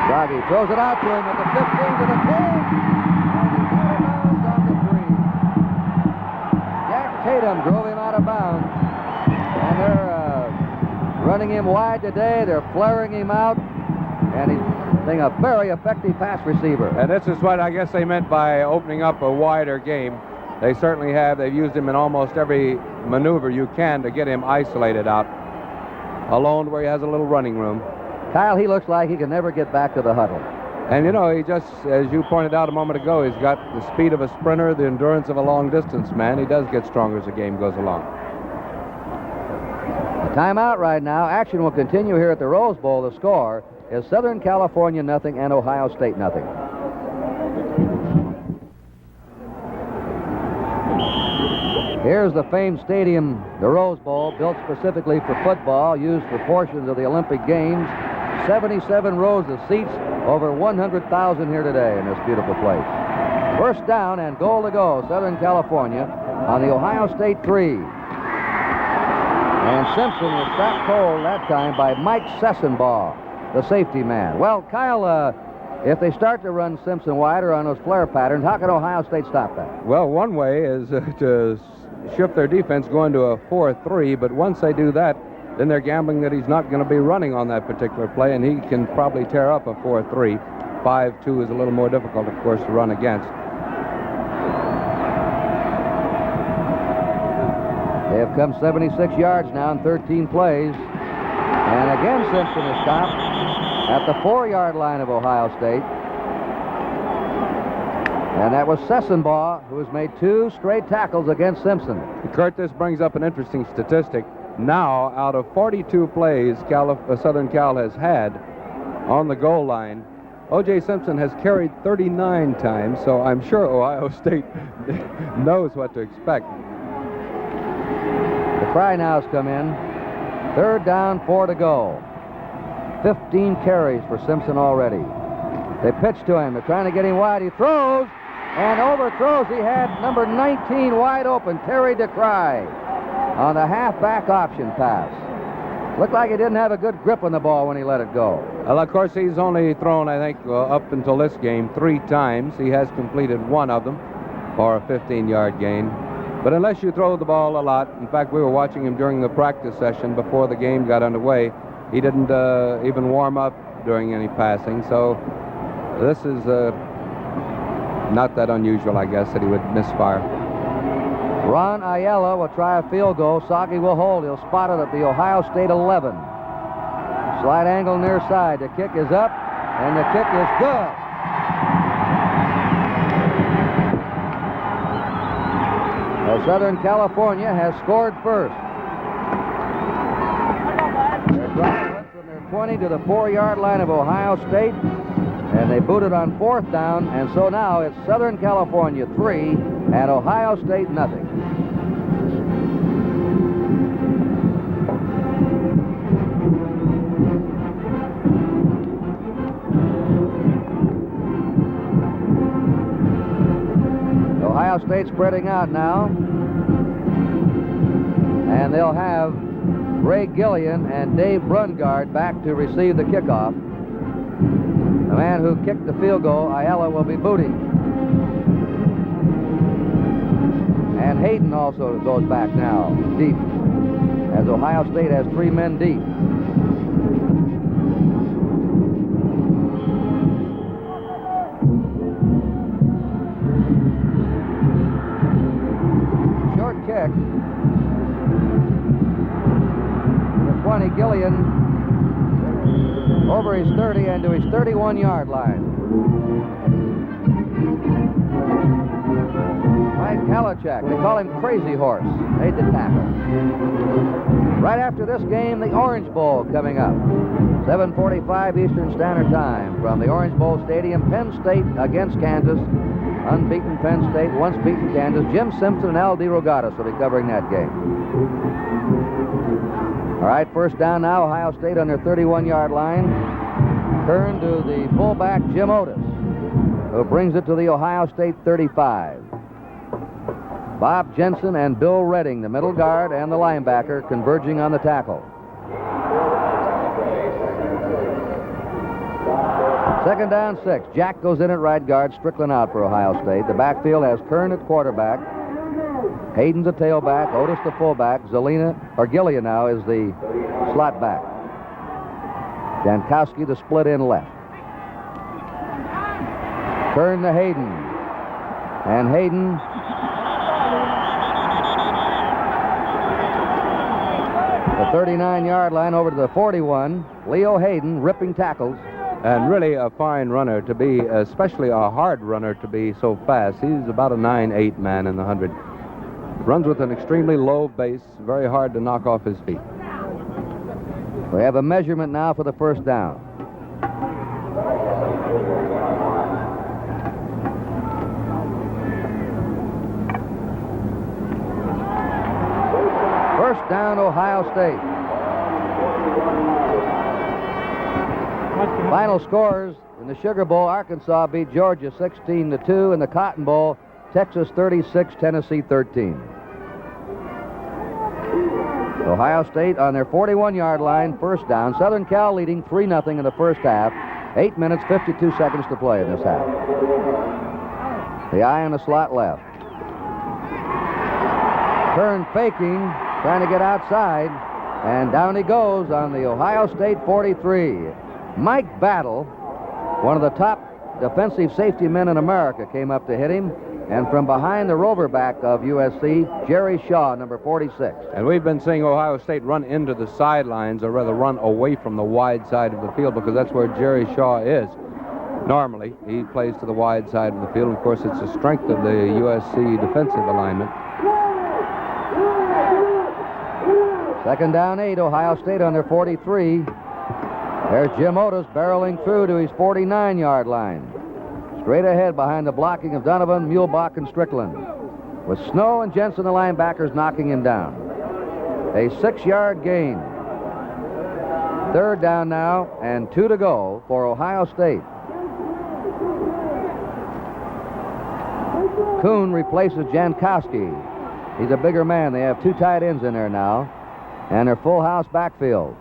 Soggy throws it out to him at the 15 to the 10. And he's out of bounds on the 3. Jack Tatum drove him out of bounds. And they're running him wide today. They're flaring him out. And he's being a very effective pass receiver.
And this is what I guess they meant by opening up a wider game. They certainly have. They've used him in almost every maneuver you can to get him isolated out. Alone where he has a little running room.
Kyle, he looks like he can never get back to the huddle.
And, you know, he just, as you pointed out a moment ago, he's got the speed of a sprinter, the endurance of a long-distance man. He does get stronger as the game goes along.
A timeout right now. Action will continue here at the Rose Bowl. The score is Southern California nothing and Ohio State nothing. Here's the famed stadium, the Rose Bowl, built specifically for football, used for portions of the Olympic Games. 77 rows of seats, over 100,000 here today in this beautiful place. First down and goal to go, Southern California on the Ohio State 3. And Simpson was stopped cold that time by Mike Sessenbaugh, the safety man. Well, Kyle, if they start to run Simpson wider on those flare patterns, how can Ohio State stop that?
Well, one way is to shift their defense going to a 4-3, but once they do that, then they're gambling that he's not going to be running on that particular play, and he can probably tear up a 4-3. 5-2 is a little more difficult, of course, to run against.
They have come 76 yards now in 13 plays. And again, Simpson is stopped at the 4-yard line of Ohio State. And that was Sessenbaugh, who has made 2 straight tackles against Simpson.
Kurt, this brings up an interesting statistic. Now, out of 42 plays Southern Cal has had on the goal line, O.J. Simpson has carried 39 times, so I'm sure Ohio State knows what to expect.
The Cry nows come in. 3rd down, 4 to go. 15 carries for Simpson already. They pitch to him. They're trying to get him wide. He throws and overthrows. He had number 19 wide open, Terry DeCry, on the halfback option pass. Looked like he didn't have a good grip on the ball when he let it go.
Well, of course, he's only thrown, I think, up until this game 3 times. He has completed 1 of them for a 15-yard gain. But unless you throw the ball a lot, in fact, we were watching him during the practice session before the game got underway. He didn't even warm up during any passing. So this is not that unusual, I guess, that he would misfire.
Ron Ayala will try a field goal. Sagi will hold. He'll spot it at the Ohio State 11. Slight angle near side. The kick is up, and the kick is good. Well, Southern California has scored first. Their drive went from their 20 to the 4-yard line of Ohio State, and they booted on 4th down, and so now it's Southern California 3 and Ohio State nothing. Ohio State spreading out now, and they'll have Ray Gillian and Dave Brungard back to receive the kickoff. The man who kicked the field goal, Ayala, will be booting. And Hayden also goes back now, deep, as Ohio State has 3 men deep. Short kick. The 20, Gillian over his 30 and to his 31-yard line. Mike Kalachak, they call him Crazy Horse, made the tackle. Right after this game, the Orange Bowl coming up. 7:45 Eastern Standard Time from the Orange Bowl Stadium. Penn State against Kansas. Unbeaten Penn State, once beaten Kansas. Jim Simpson and Al DeRogatis will be covering that game. All right, 1st down now, Ohio State on their 31-yard line. Turn to the fullback, Jim Otis, who brings it to the Ohio State 35. Bob Jensen and Bill Redding, the middle guard and the linebacker, converging on the tackle. 2nd down, 6. Jack goes in at right guard, Strickland out for Ohio State. The backfield has Kern at quarterback. Hayden's the tailback, Otis the fullback, Gillian now is the slot back. Jankowski the split in left. Kern to Hayden. And Hayden the 39-yard line over to the 41. Leo Hayden ripping tackles.
And really a fine runner to be, especially a hard runner to be so fast. He's about a 9'8" man in the 100. Runs with an extremely low base, very hard to knock off his feet.
We have a measurement now for the 1st down. First down, Ohio State. Final scores in the Sugar Bowl: Arkansas beat Georgia 16-2. In the Cotton Bowl, Texas 36, Tennessee 13. Ohio State on their 41-yard line, 1st down. Southern Cal leading 3-0 in the 1st half. 8 minutes, 52 seconds to play in this half. The eye on the slot left. Kern faking, trying to get outside, and down he goes on the Ohio State 43. Mike Battle, one of the top defensive safety men in America, came up to hit him. And from behind the rover back of USC, Jerry Shaw, number 46.
And we've been seeing Ohio State run into the sidelines, or rather run away from the wide side of the field, because that's where Jerry Shaw is. Normally, he plays to the wide side of the field. Of course, it's the strength of the USC defensive alignment.
Second down 8, Ohio State on their 43. There's Jim Otis barreling through to his 49-yard line. Straight ahead behind the blocking of Donovan, Muehlbach, and Strickland. With Snow and Jensen, the linebackers, knocking him down. A 6-yard gain. Third down now, and 2 to go for Ohio State. Kuhn replaces Jankowski. He's a bigger man. They have 2 tight ends in there now, and their full house backfield.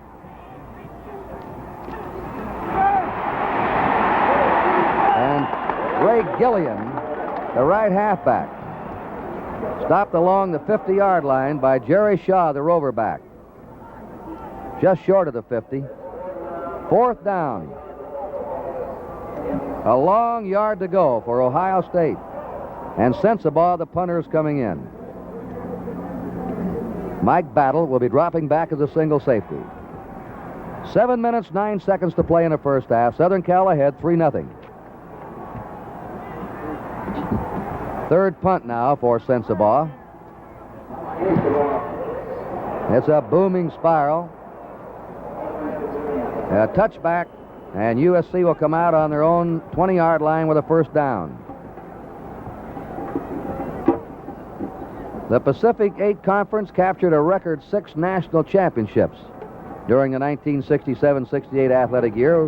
And Ray Gillian, the right halfback, stopped along the 50-yard line by Jerry Shaw, the rover back. Just short of the 50. Fourth down. A long yard to go for Ohio State. And Sensabaugh, the punter, is coming in. Mike Battle will be dropping back as a single safety. 7 minutes, 9 seconds to play in the first half. Southern Cal ahead, 3-0. Third punt now for Sensabaugh. It's a booming spiral. A touchback, and USC will come out on their own 20-yard line with a first down. The Pacific 8 Conference captured a record 6 national championships during the 1967-68 athletic year,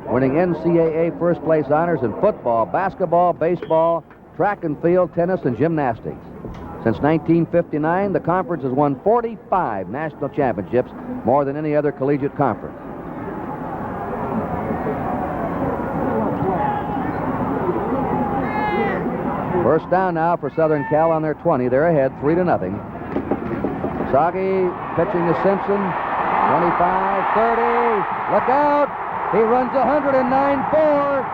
winning NCAA first-place honors in football, basketball, baseball, track and field, tennis, and gymnastics. Since 1959, the conference has won 45 national championships, more than any other collegiate conference. First down now for Southern Cal on their 20. They're ahead 3-0. Sagi pitching to Simpson. 25, 30. Look out! He runs 109.4.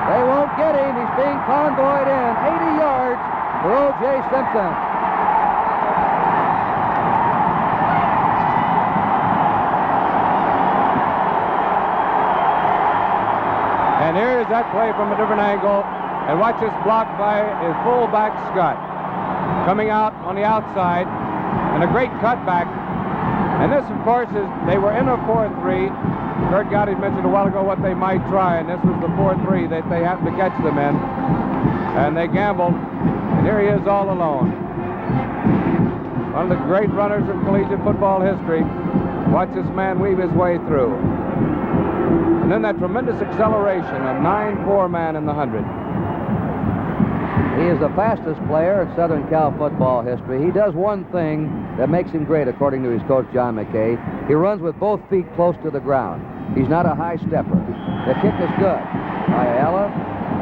They won't get him. He's being convoyed in. 80 yards for O.J. Simpson.
And here's that play from a different angle. And watch this block by his fullback, Scott. Coming out on the outside. And a great cutback. And this, of course, is they were in a 4-3. Kurt Gowdy mentioned a while ago what they might try, and this was the 4-3 that they happened to catch them in. And they gambled, and here he is all alone. One of the great runners of collegiate football history. Watch this man weave his way through. And then that tremendous acceleration, a 9-4 man in the 100.
He is the fastest player in Southern Cal football history. He does one thing that makes him great, according to his coach, John McKay. He runs with both feet close to the ground. He's not a high stepper. The kick is good by Ayala.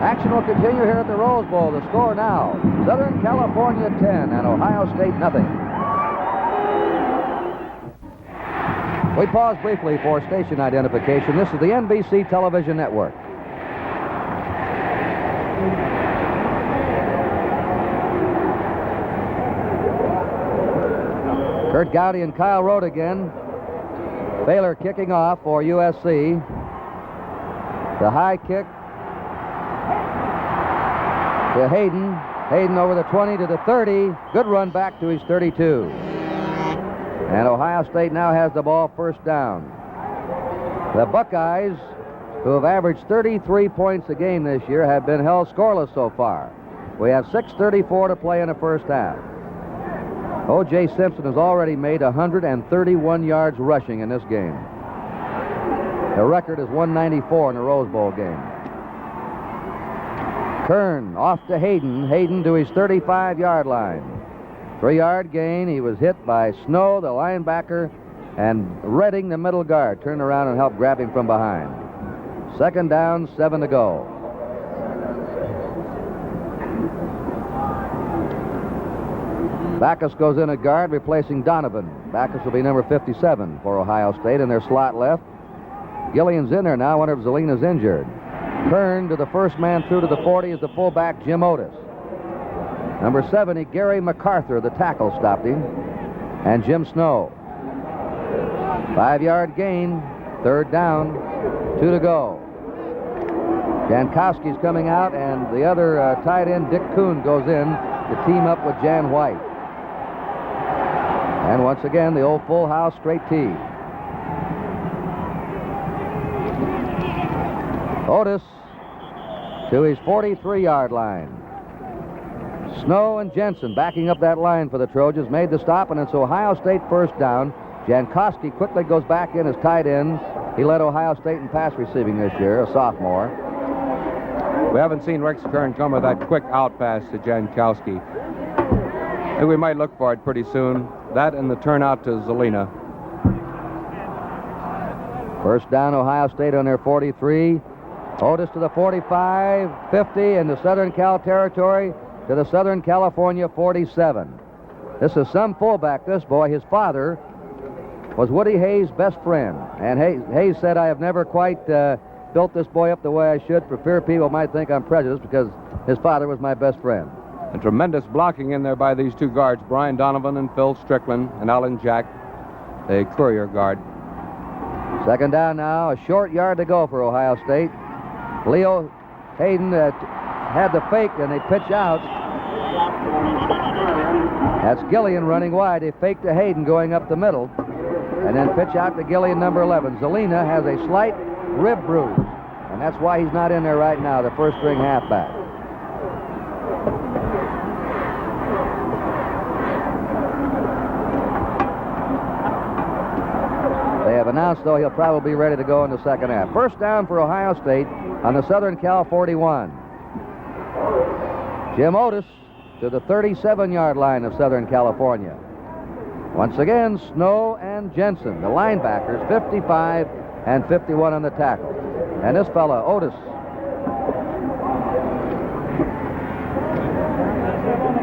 Action will continue here at the Rose Bowl. The score now, Southern California 10 and Ohio State 0. We pause briefly for station identification. This is the NBC Television Network. Kurt Gowdy and Kyle Rote again. Baylor kicking off for USC. The high kick to Hayden. Hayden over the 20 to the 30. Good run back to his 32. And Ohio State now has the ball first down. The Buckeyes, who have averaged 33 points a game this year, have been held scoreless so far. We have 6:34 to play in the first half. O.J. Simpson has already made 131 yards rushing in this game. The record is 194 in the Rose Bowl game. Kern off to Hayden. Hayden to his 35-yard line. 3-yard gain. He was hit by Snow, the linebacker, and Redding, the middle guard, turned around and helped grab him from behind. Second down, 7 to go. Backus goes in at guard, replacing Donovan. Backus will be number 57 for Ohio State in their slot left. Gillian's in there now. One of Zelina's injured. Kern to the first man through to the 40 is the fullback, Jim Otis. Number 70, Gary MacArthur, the tackle, stopped him. And Jim Snow. 5-yard gain. Third down. 2 to go. Jankowski's coming out, and the other tight end, Dick Kuhn, goes in to team up with Jan White. And once again, the old full house straight tee. Otis to his 43-yard line. Snow and Jensen backing up that line for the Trojans, made the stop, and it's Ohio State first down. Jankowski quickly goes back in as tight end. He led Ohio State in pass receiving this year, a sophomore.
We haven't seen Rex Kern come with that quick out pass to Jankowski. I think we might look for it pretty soon. That and the turnout to Zelina.
First down, Ohio State on their 43. Otis to the 45, 50 into Southern Cal territory to the Southern California 47. This is some fullback, this boy. His father was Woody Hayes' best friend. And Hayes said, I have never quite built this boy up the way I should for fear people might think I'm prejudiced because his father was my best friend.
And tremendous blocking in there by these two guards, Brian Donovan and Phil Strickland, and Alan Jack, a Courier guard.
Second down now, a short yard to go for Ohio State. Leo Hayden had the fake, and they pitch out. That's Gillian running wide. They fake to Hayden going up the middle, and then pitch out to Gillian, number 11. Zelina has a slight rib bruise, and that's why he's not in there right now, the first-string halfback. They have announced, though, he'll probably be ready to go in the second half. First down for Ohio State on the Southern Cal 41. Jim Otis to the 37-yard line of Southern California. Once again, Snow and Jensen, the linebackers, 55 and 51 on the tackle. And this fella, Otis,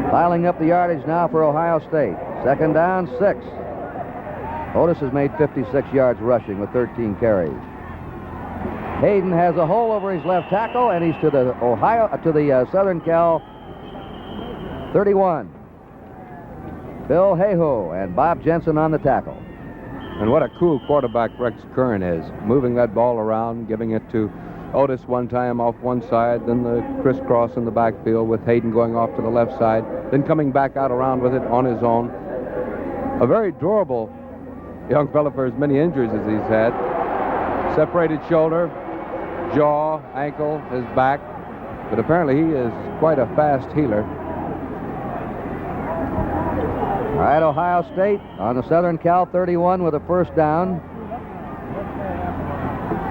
piling up the yardage now for Ohio State. Second down, 6. Otis has made 56 yards rushing with 13 carries. Hayden has a hole over his left tackle, and he's to the Southern Cal 31. Bill Hayhoe and Bob Jensen on the tackle.
And what a cool quarterback Rex Kern is, moving that ball around, giving it to Otis one time off one side, then the crisscross in the backfield with Hayden going off to the left side, then coming back out around with it on his own. A very durable young fella for as many injuries as he's had. Separated shoulder, jaw, ankle, his back, but apparently he is quite a fast healer.
All right, Ohio State on the Southern Cal 31 with a first down.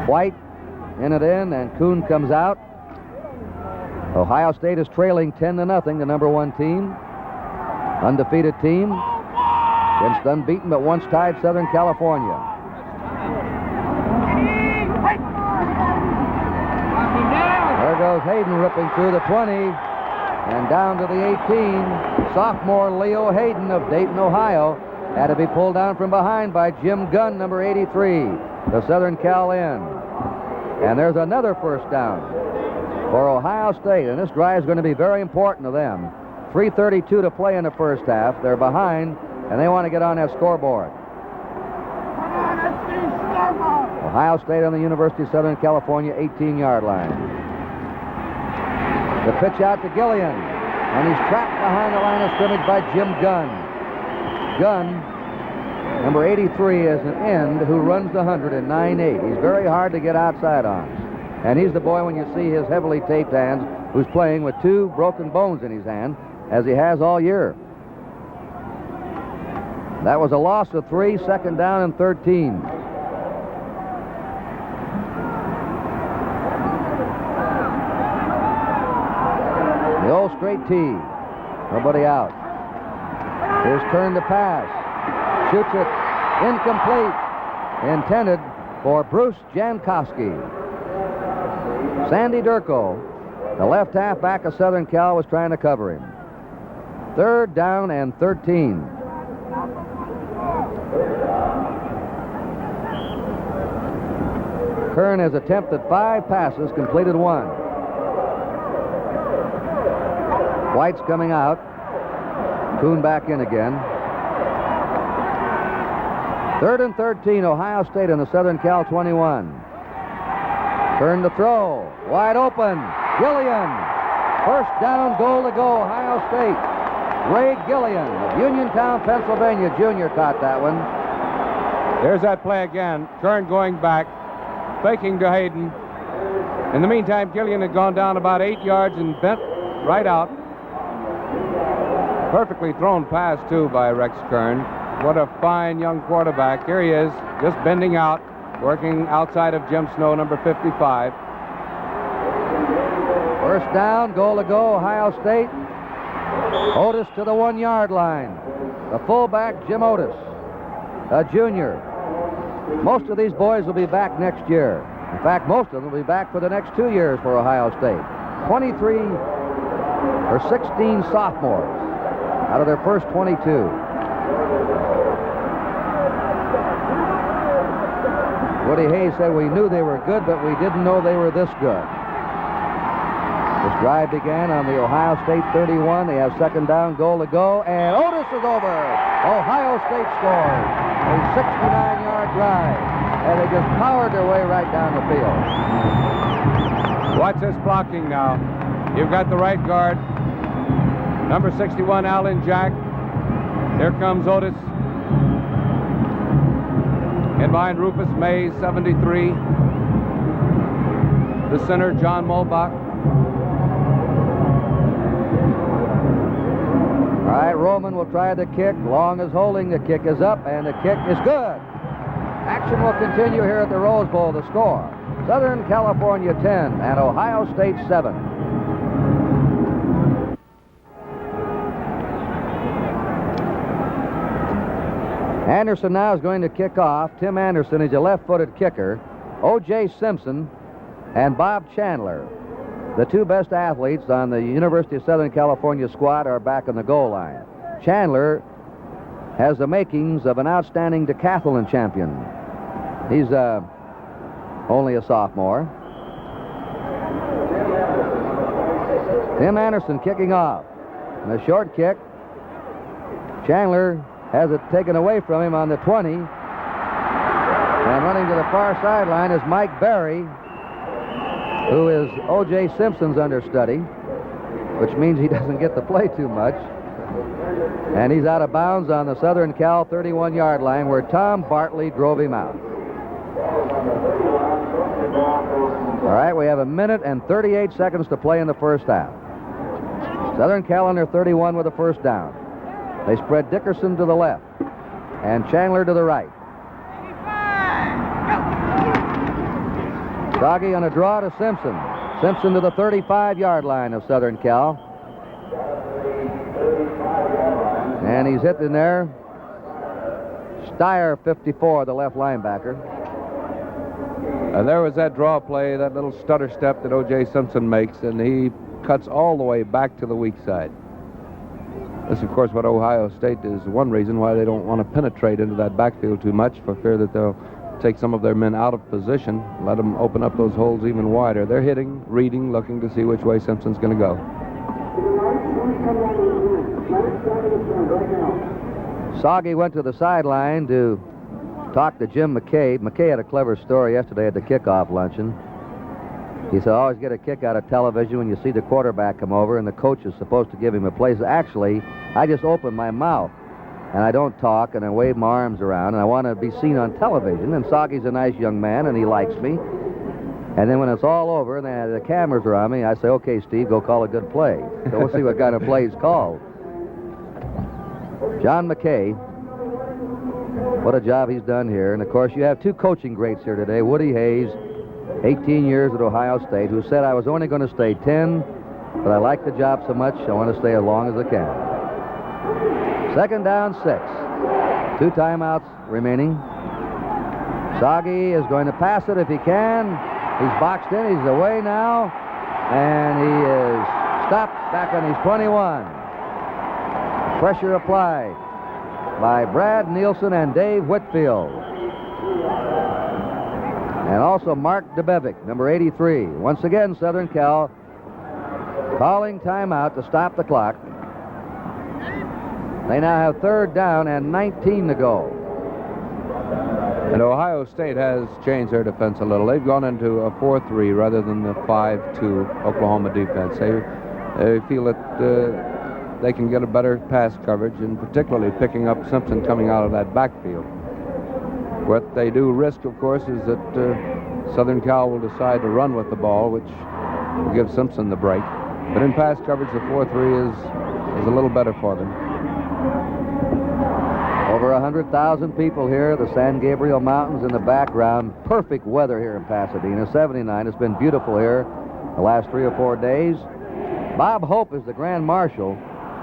White in it in, and Kuhn comes out. Ohio State is trailing 10-0, the number 1 team. Undefeated team against unbeaten but once tied Southern California. There goes Hayden ripping through the 20 and down to the 18. Sophomore Leo Hayden of Dayton, Ohio, had to be pulled down from behind by Jim Gunn, number 83, the Southern Cal end. And there's another first down for Ohio State, and this drive is going to be very important to them. 3:32 to play in the first half. They're behind, and they want to get on that scoreboard. Ohio State on the University of Southern California 18-yard line. The pitch out to Gillian, and he's trapped behind the line of scrimmage by Jim Gunn. Gunn, number 83, is an end who runs the 100 in 9.8. He's very hard to get outside on. And he's the boy, when you see his heavily taped hands, who's playing with 2 broken bones in his hand, as he has all year. That was a loss of 3, second down and 13. The old straight tee. Nobody out. Here's Kern to pass. Shoots it. Incomplete. Intended for Bruce Jankowski. Sandy Durko, the left halfback of Southern Cal, was trying to cover him. Third down and 13. Kern has attempted 5 passes, completed 1. White's coming out. Kuhn back in again. 3rd and 13, Ohio State on the Southern Cal 21. Turn to throw. Wide open. Gillian. First down, goal to go, Ohio State. Ray Gillian of Uniontown, Pennsylvania, junior caught that one.
There's that play again. Kern going back, faking to Hayden. In the meantime, Gillian had gone down about 8 yards and bent right out. Perfectly thrown pass, too, by Rex Kern. What a fine young quarterback. Here he is, just bending out, working outside of Jim Snow, number 55.
First down, goal to go, Ohio State. Otis to the 1-yard line. The fullback, Jim Otis, a junior. Most of these boys will be back next year. In fact, most of them will be back for the next 2 years for Ohio State. 23 or 16 sophomores out of their first 22. Woody Hayes said we knew they were good, but we didn't know they were this good. This drive began on the Ohio State 31. They have second down, goal to go, and Otis is over. Ohio State scores a 69-yard drive, and they just powered their way right down the field.
Watch this blocking now. You've got the right guard, number 61, Alan Jack. Here comes Otis. In behind Rufus Mays, 73. The center, John Mulbach.
All right, Roman will try the kick. Long is holding. The kick is up, and the kick is good. Action will continue here at the Rose Bowl. The score, Southern California 10 and Ohio State 7. Anderson now is going to kick off. Tim Anderson is a left-footed kicker. O.J. Simpson and Bob Chandler, the two best athletes on the University of Southern California squad, are back on the goal line. Chandler has the makings of an outstanding decathlon champion. He's only a sophomore. Tim Anderson kicking off. And a short kick. Chandler has it taken away from him on the 20. And running to the far sideline is Mike Berry, who is O.J. Simpson's understudy, which means he doesn't get to play too much. And he's out of bounds on the Southern Cal 31-yard line where Tom Bartley drove him out. All right, we have 1 minute and 38 seconds to play in the first half. Southern Cal under 31 with a first down. They spread Dickerson to the left and Chandler to the right. Doggy on a draw to Simpson. Simpson to the 35-yard line of Southern Cal. And he's hit in there. Steyer, 54, the left linebacker.
And there was that draw play, that little stutter step that O.J. Simpson makes, and he cuts all the way back to the weak side. This, of course, what Ohio State is one reason why they don't want to penetrate into that backfield too much, for fear that they'll take some of their men out of position, let them open up those holes even wider. They're hitting, reading, looking to see which way Simpson's going to go.
Soggy went to the sideline to talk to Jim McKay. McKay had a clever story yesterday at the kickoff luncheon. He said, I always get a kick out of television when you see the quarterback come over and the coach is supposed to give him a play. Actually, I just open my mouth and I don't talk and I wave my arms around and I want to be seen on television. And Soggy's a nice young man and he likes me. And then when it's all over and the cameras are on me, I say, okay, Steve, go call a good play. So we'll see what kind of play he's called. John McKay, what a job he's done here. And, of course, you have two coaching greats here today. Woody Hayes, 18 years at Ohio State, who said, I was only going to stay 10, but I like the job so much, I want to stay as long as I can. Second down, 6. 2 timeouts remaining. Soggy is going to pass it if he can. He's boxed in. He's away now. And he is stopped back on his 21. Pressure applied by Brad Nielsen and Dave Whitfield. And also Mark DeBevick, number 83. Once again, Southern Cal calling timeout to stop the clock. They now have third down and 19 to go.
And Ohio State has changed their defense a little. They've gone into a 4-3 rather than the 5-2 Oklahoma defense. They feel that they can get a better pass coverage, and particularly picking up Simpson coming out of that backfield. What they do risk, of course, is that Southern Cal will decide to run with the ball, which will give Simpson the break. But in pass coverage, the 4-3 is a little better for them.
Over 100,000 people here, the San Gabriel Mountains in the background. Perfect weather here in Pasadena, 79. It's been beautiful here the last 3 or 4 days. Bob Hope is the Grand Marshal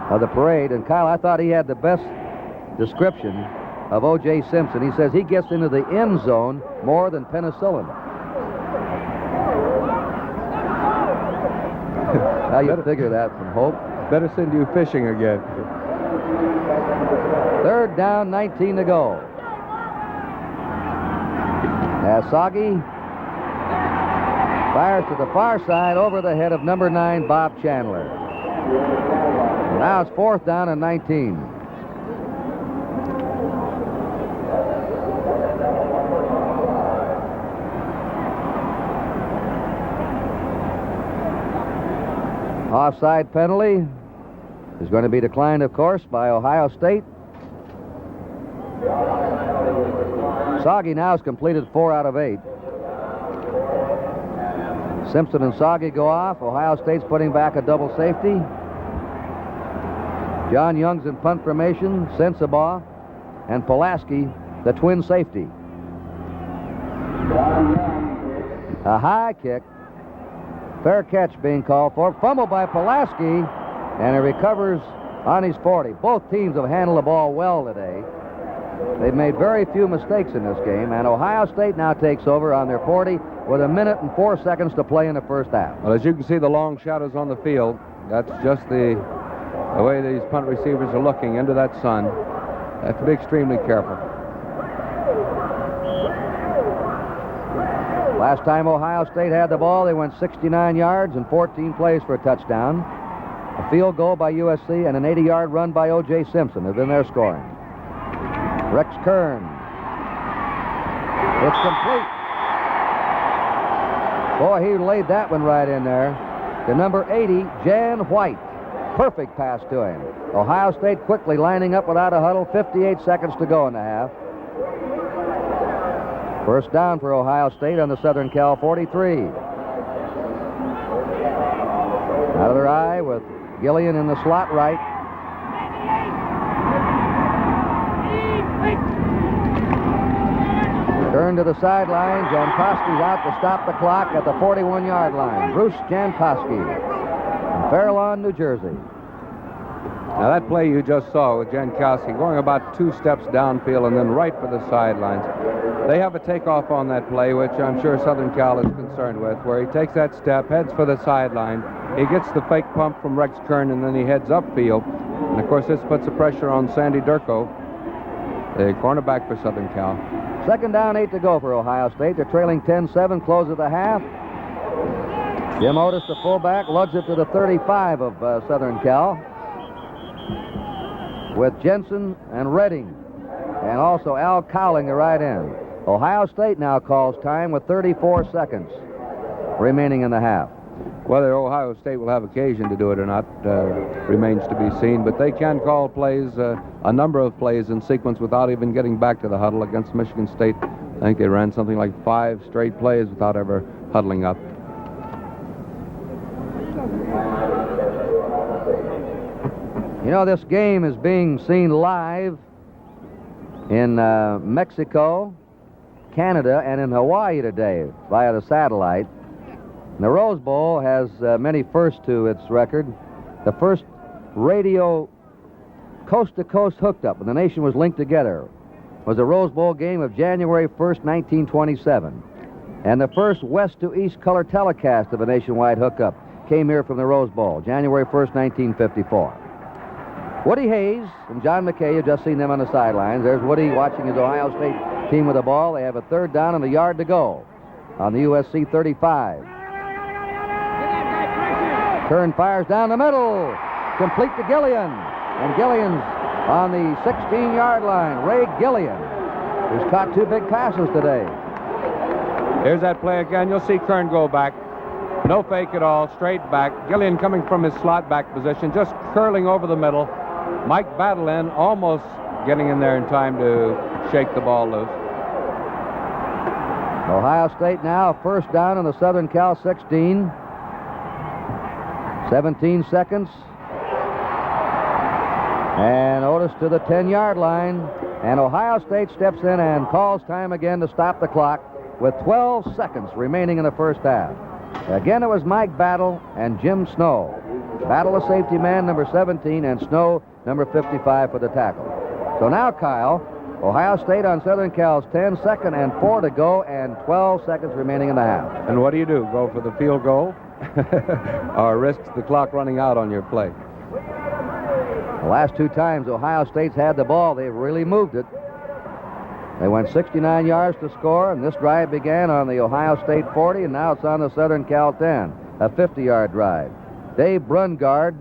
of the parade, and Kyle, I thought he had the best description of O.J. Simpson. He says he gets into the end zone more than penicillin. How you figure that from Hope?
Better send you fishing again.
3rd down, 19 to go. Asagi fires to the far side over the head of number 9, Bob Chandler. Now it's 4th down and 19. Offside penalty is going to be declined, of course, by Ohio State. Sagi now has completed 4 out of 8. Simpson and Sagi go off. Ohio State's putting back a double safety. John Young's in punt formation. Sensabaugh and Pulaski, the twin safety. A high kick. Fair catch being called for. Fumble by Pulaski, and he recovers on his 40. Both teams have handled the ball well today. They've made very few mistakes in this game, and Ohio State now takes over on their 40 with 1 minute and 4 seconds to play in the first half.
Well, as you can see, the long shadows on the field, that's just the way these punt receivers are looking into that sun. They have to be extremely careful.
Last time Ohio State had the ball, they went 69 yards and 14 plays for a touchdown. A field goal by USC and an 80-yard run by O.J. Simpson have been their scoring. Rex Kern. It's complete. Boy, he laid that one right in there. To number 80, Jan White. Perfect pass to him. Ohio State quickly lining up without a huddle. 58 seconds to go in the half. First down for Ohio State on the Southern Cal 43. Out of their eye with Gillian in the slot right. Turn to the sideline. Jankowski's out to stop the clock at the 41-yard line. Bruce Jankowski from Fairlawn, New Jersey.
Now that play you just saw with Jankowski going about 2 steps downfield and then right for the sidelines. They have a takeoff on that play, which I'm sure Southern Cal is concerned with, where he takes that step, heads for the sideline. He gets the fake pump from Rex Kern, and then he heads upfield. And, of course, this puts the pressure on Sandy Durko, the cornerback for Southern Cal.
2nd down, 8 to go for Ohio State. They're trailing 10-7, close of the half. Jim Otis, the fullback, lugs it to the 35 of Southern Cal, with Jensen and Redding, and also Al Cowling, the right end. Ohio State now calls time with 34 seconds remaining in the half.
Whether Ohio State will have occasion to do it or not remains to be seen, but they can call plays, a number of plays in sequence without even getting back to the huddle. Against Michigan State, I think they ran something like 5 straight plays without ever huddling up.
You know, this game is being seen live in Mexico, Canada, and in Hawaii today via the satellite. And the Rose Bowl has many firsts to its record. The first radio coast-to-coast hooked up when the nation was linked together was the Rose Bowl game of January 1st, 1927. And the first west-to-east color telecast of a nationwide hookup came here from the Rose Bowl, January 1st, 1954. Woody Hayes and John McKay, you've just seen them on the sidelines. There's Woody watching his Ohio State team with the ball. They have a 3rd down and a yard to go on the USC 35. Kern fires down the middle, complete to Gillian. And Gillian's on the 16-yard line. Ray Gillian who's caught 2 big passes today.
Here's that play again. You'll see Kern go back. No fake at all, straight back. Gillian coming from his slot back position, just curling over the middle. Mike Battle in, almost getting in there in time to shake the ball loose.
Ohio State now first down on the Southern Cal 16. 17 seconds. And Otis to the 10-yard line. And Ohio State steps in and calls time again to stop the clock with 12 seconds remaining in the first half. Again, it was Mike Battle and Jim Snow. Battle, a safety man, number 17, and Snow, number 55, for the tackle. So now, Kyle, Ohio State on Southern Cal's 10, second and 4 to go, and 12 seconds remaining in the half.
And what do? Go for the field goal? Or risk the clock running out on your play?
The last 2 times Ohio State's had the ball, they've really moved it. They went 69 yards to score, and this drive began on the Ohio State 40, and now it's on the Southern Cal 10, a 50-yard drive. Dave Brungard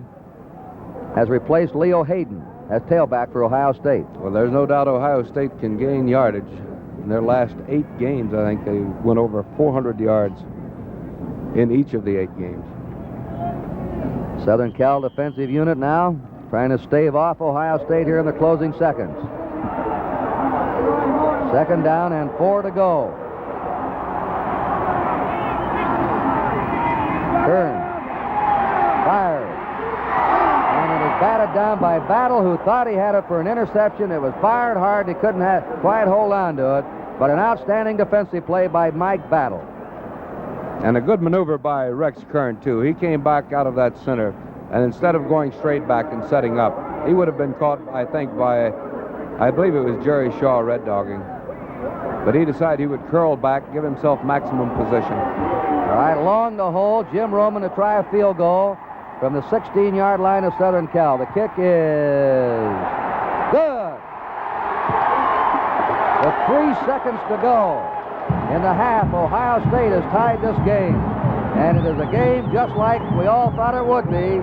has replaced Leo Hayden as tailback for Ohio State.
Well, there's no doubt Ohio State can gain yardage. In their last 8 games, I think they went over 400 yards in each of the 8 games.
Southern Cal defensive unit now trying to stave off Ohio State here in the closing seconds. Second down and 4 to go. Kern fires. And it is batted down by Battle, who thought he had it for an interception. It was fired hard. He couldn't quite hold on to it. But an outstanding defensive play by Mike Battle.
And a good maneuver by Rex Kern, too. He came back out of that center, and instead of going straight back and setting up, he would have been caught, I think, by, I believe it was Jerry Shaw red dogging. But he decided he would curl back, give himself maximum position.
All right, along the hole, Jim Roman to try a field goal from the 16-yard line of Southern Cal. The kick is good. With 3 seconds to go in the half, Ohio State has tied this game. And it is a game just like we all thought it would be.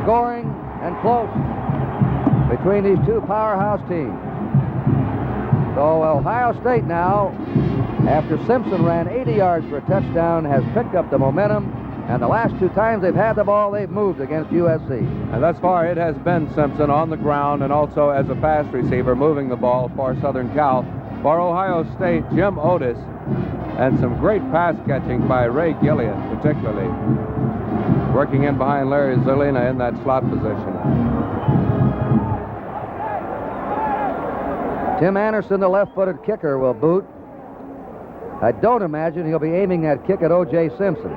Scoring and close between these 2 powerhouse teams. So Ohio State now, after Simpson ran 80 yards for a touchdown, has picked up the momentum. And the last 2 times they've had the ball, they've moved against USC.
And thus far, it has been Simpson on the ground and also as a pass receiver moving the ball for Southern Cal. For Ohio State, Jim Otis, and some great pass catching by Ray Gillian, particularly. Working in behind Larry Zerlina in that slot position.
Tim Anderson, the left-footed kicker, will boot. I don't imagine he'll be aiming that kick at O.J. Simpson,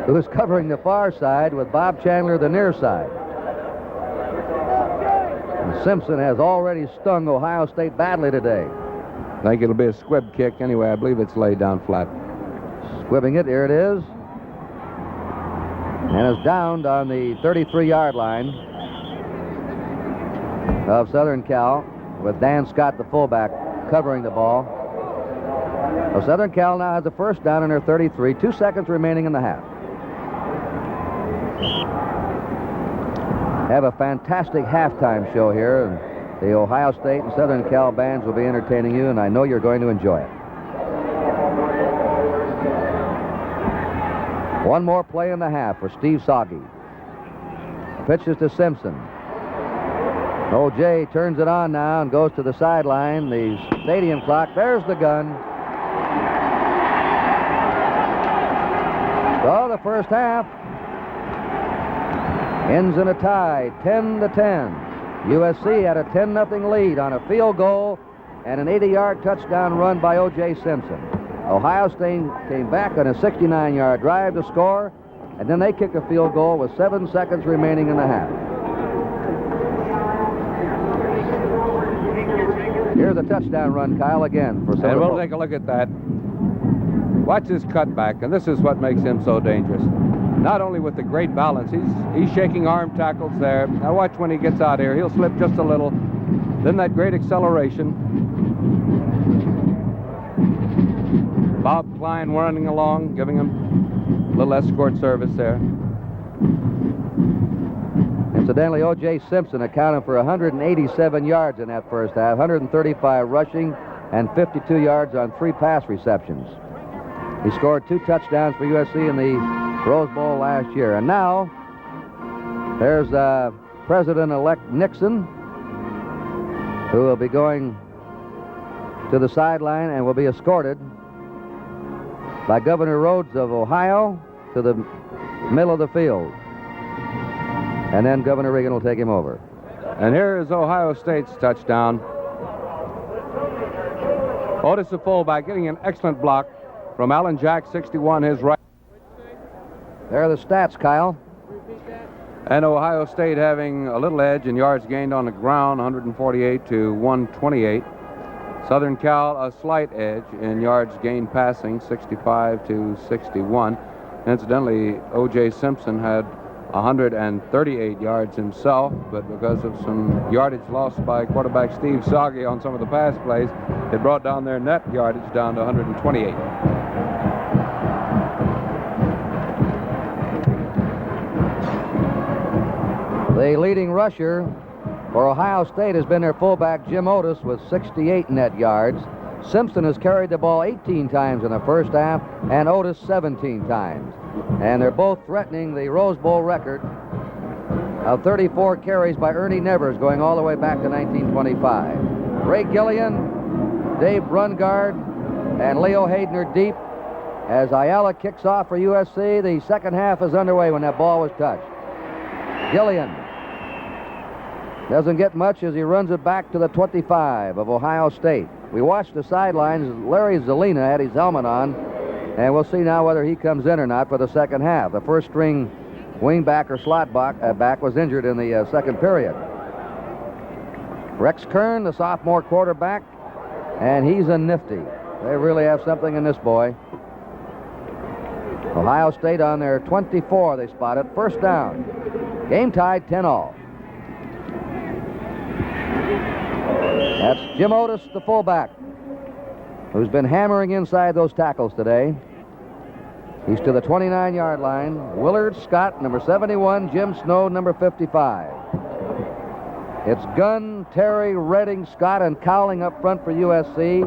who is covering the far side with Bob Chandler the near side. And Simpson has already stung Ohio State badly today.
I think it'll be a squib kick anyway. I believe it's laid down flat.
Squibbing it, here it is. And it's downed on the 33-yard line of Southern Cal, with Dan Scott, the fullback, covering the ball. So Southern Cal now has a first down in their 33, 2 seconds remaining in the half. Have a fantastic halftime show here, and the Ohio State and Southern Cal bands will be entertaining you, and I know you're going to enjoy it. One more play in the half for Steve Soggy. Pitches to Simpson. O.J. turns it on now and goes to the sideline. The stadium clock, there's the gun. So the first half ends in a tie, 10-10. USC had a 10-0 lead on a field goal and an 80-yard touchdown run by O.J. Simpson. Ohio State came back on a 69-yard drive to score, and then they kicked a field goal with 7 seconds remaining in the half. Here's a touchdown run, Kyle, again for Southern.
And we'll take a look at that. Watch his cutback, and this is what makes him so dangerous. Not only with the great balance, he's shaking arm tackles there. Now watch when he gets out here. He'll slip just a little. Then that great acceleration. Bob Klein running along, giving him a little escort service there.
And Incidentally, O.J. Simpson accounted for 187 yards in that first half, 135 rushing, and 52 yards on 3 pass receptions. He scored 2 touchdowns for USC in the Rose Bowl last year. And now, there's President-elect Nixon, who will be going to the sideline and will be escorted by Governor Rhodes of Ohio to the middle of the field. And then Governor Reagan will take him over.
And here is Ohio State's touchdown. Otis, the fullback, getting an excellent block from Alan Jack, 61, his right.
There are the stats, Kyle.
And Ohio State having a little edge in yards gained on the ground, 148 to 128. Southern Cal a slight edge in yards gained passing, 65 to 61. Incidentally, O.J. Simpson had 138 yards himself, but because of some yardage lost by quarterback Steve Soggy on some of the pass plays, it brought down their net yardage down to 128.
The leading rusher for Ohio State has been their fullback Jim Otis with 68 net yards. Simpson has carried the ball 18 times in the first half and Otis 17 times. And they're both threatening the Rose Bowl record of 34 carries by Ernie Nevers going all the way back to 1925. Ray Gillian, Dave Brungard, and Leo Hayden are deep as Ayala kicks off for USC. The second half is underway when that ball was touched. Gillian doesn't get much as he runs it back to the 25 of Ohio State. We watched the sidelines. Larry Zelina had his helmet on, and we'll see now whether he comes in or not for the second half. The first string wingback or slot back was injured in the second period. Rex Kern, the sophomore quarterback, and he's a nifty. They really have something in this boy. Ohio State on their 24, they spot it. First down. Game tied 10-all. That's Jim Otis, the fullback, who's been hammering inside those tackles today. He's to the 29-yard line. Willard Scott, number 71. Jim Snow, number 55. It's Gunn, Terry, Redding, Scott, and Cowling up front for USC.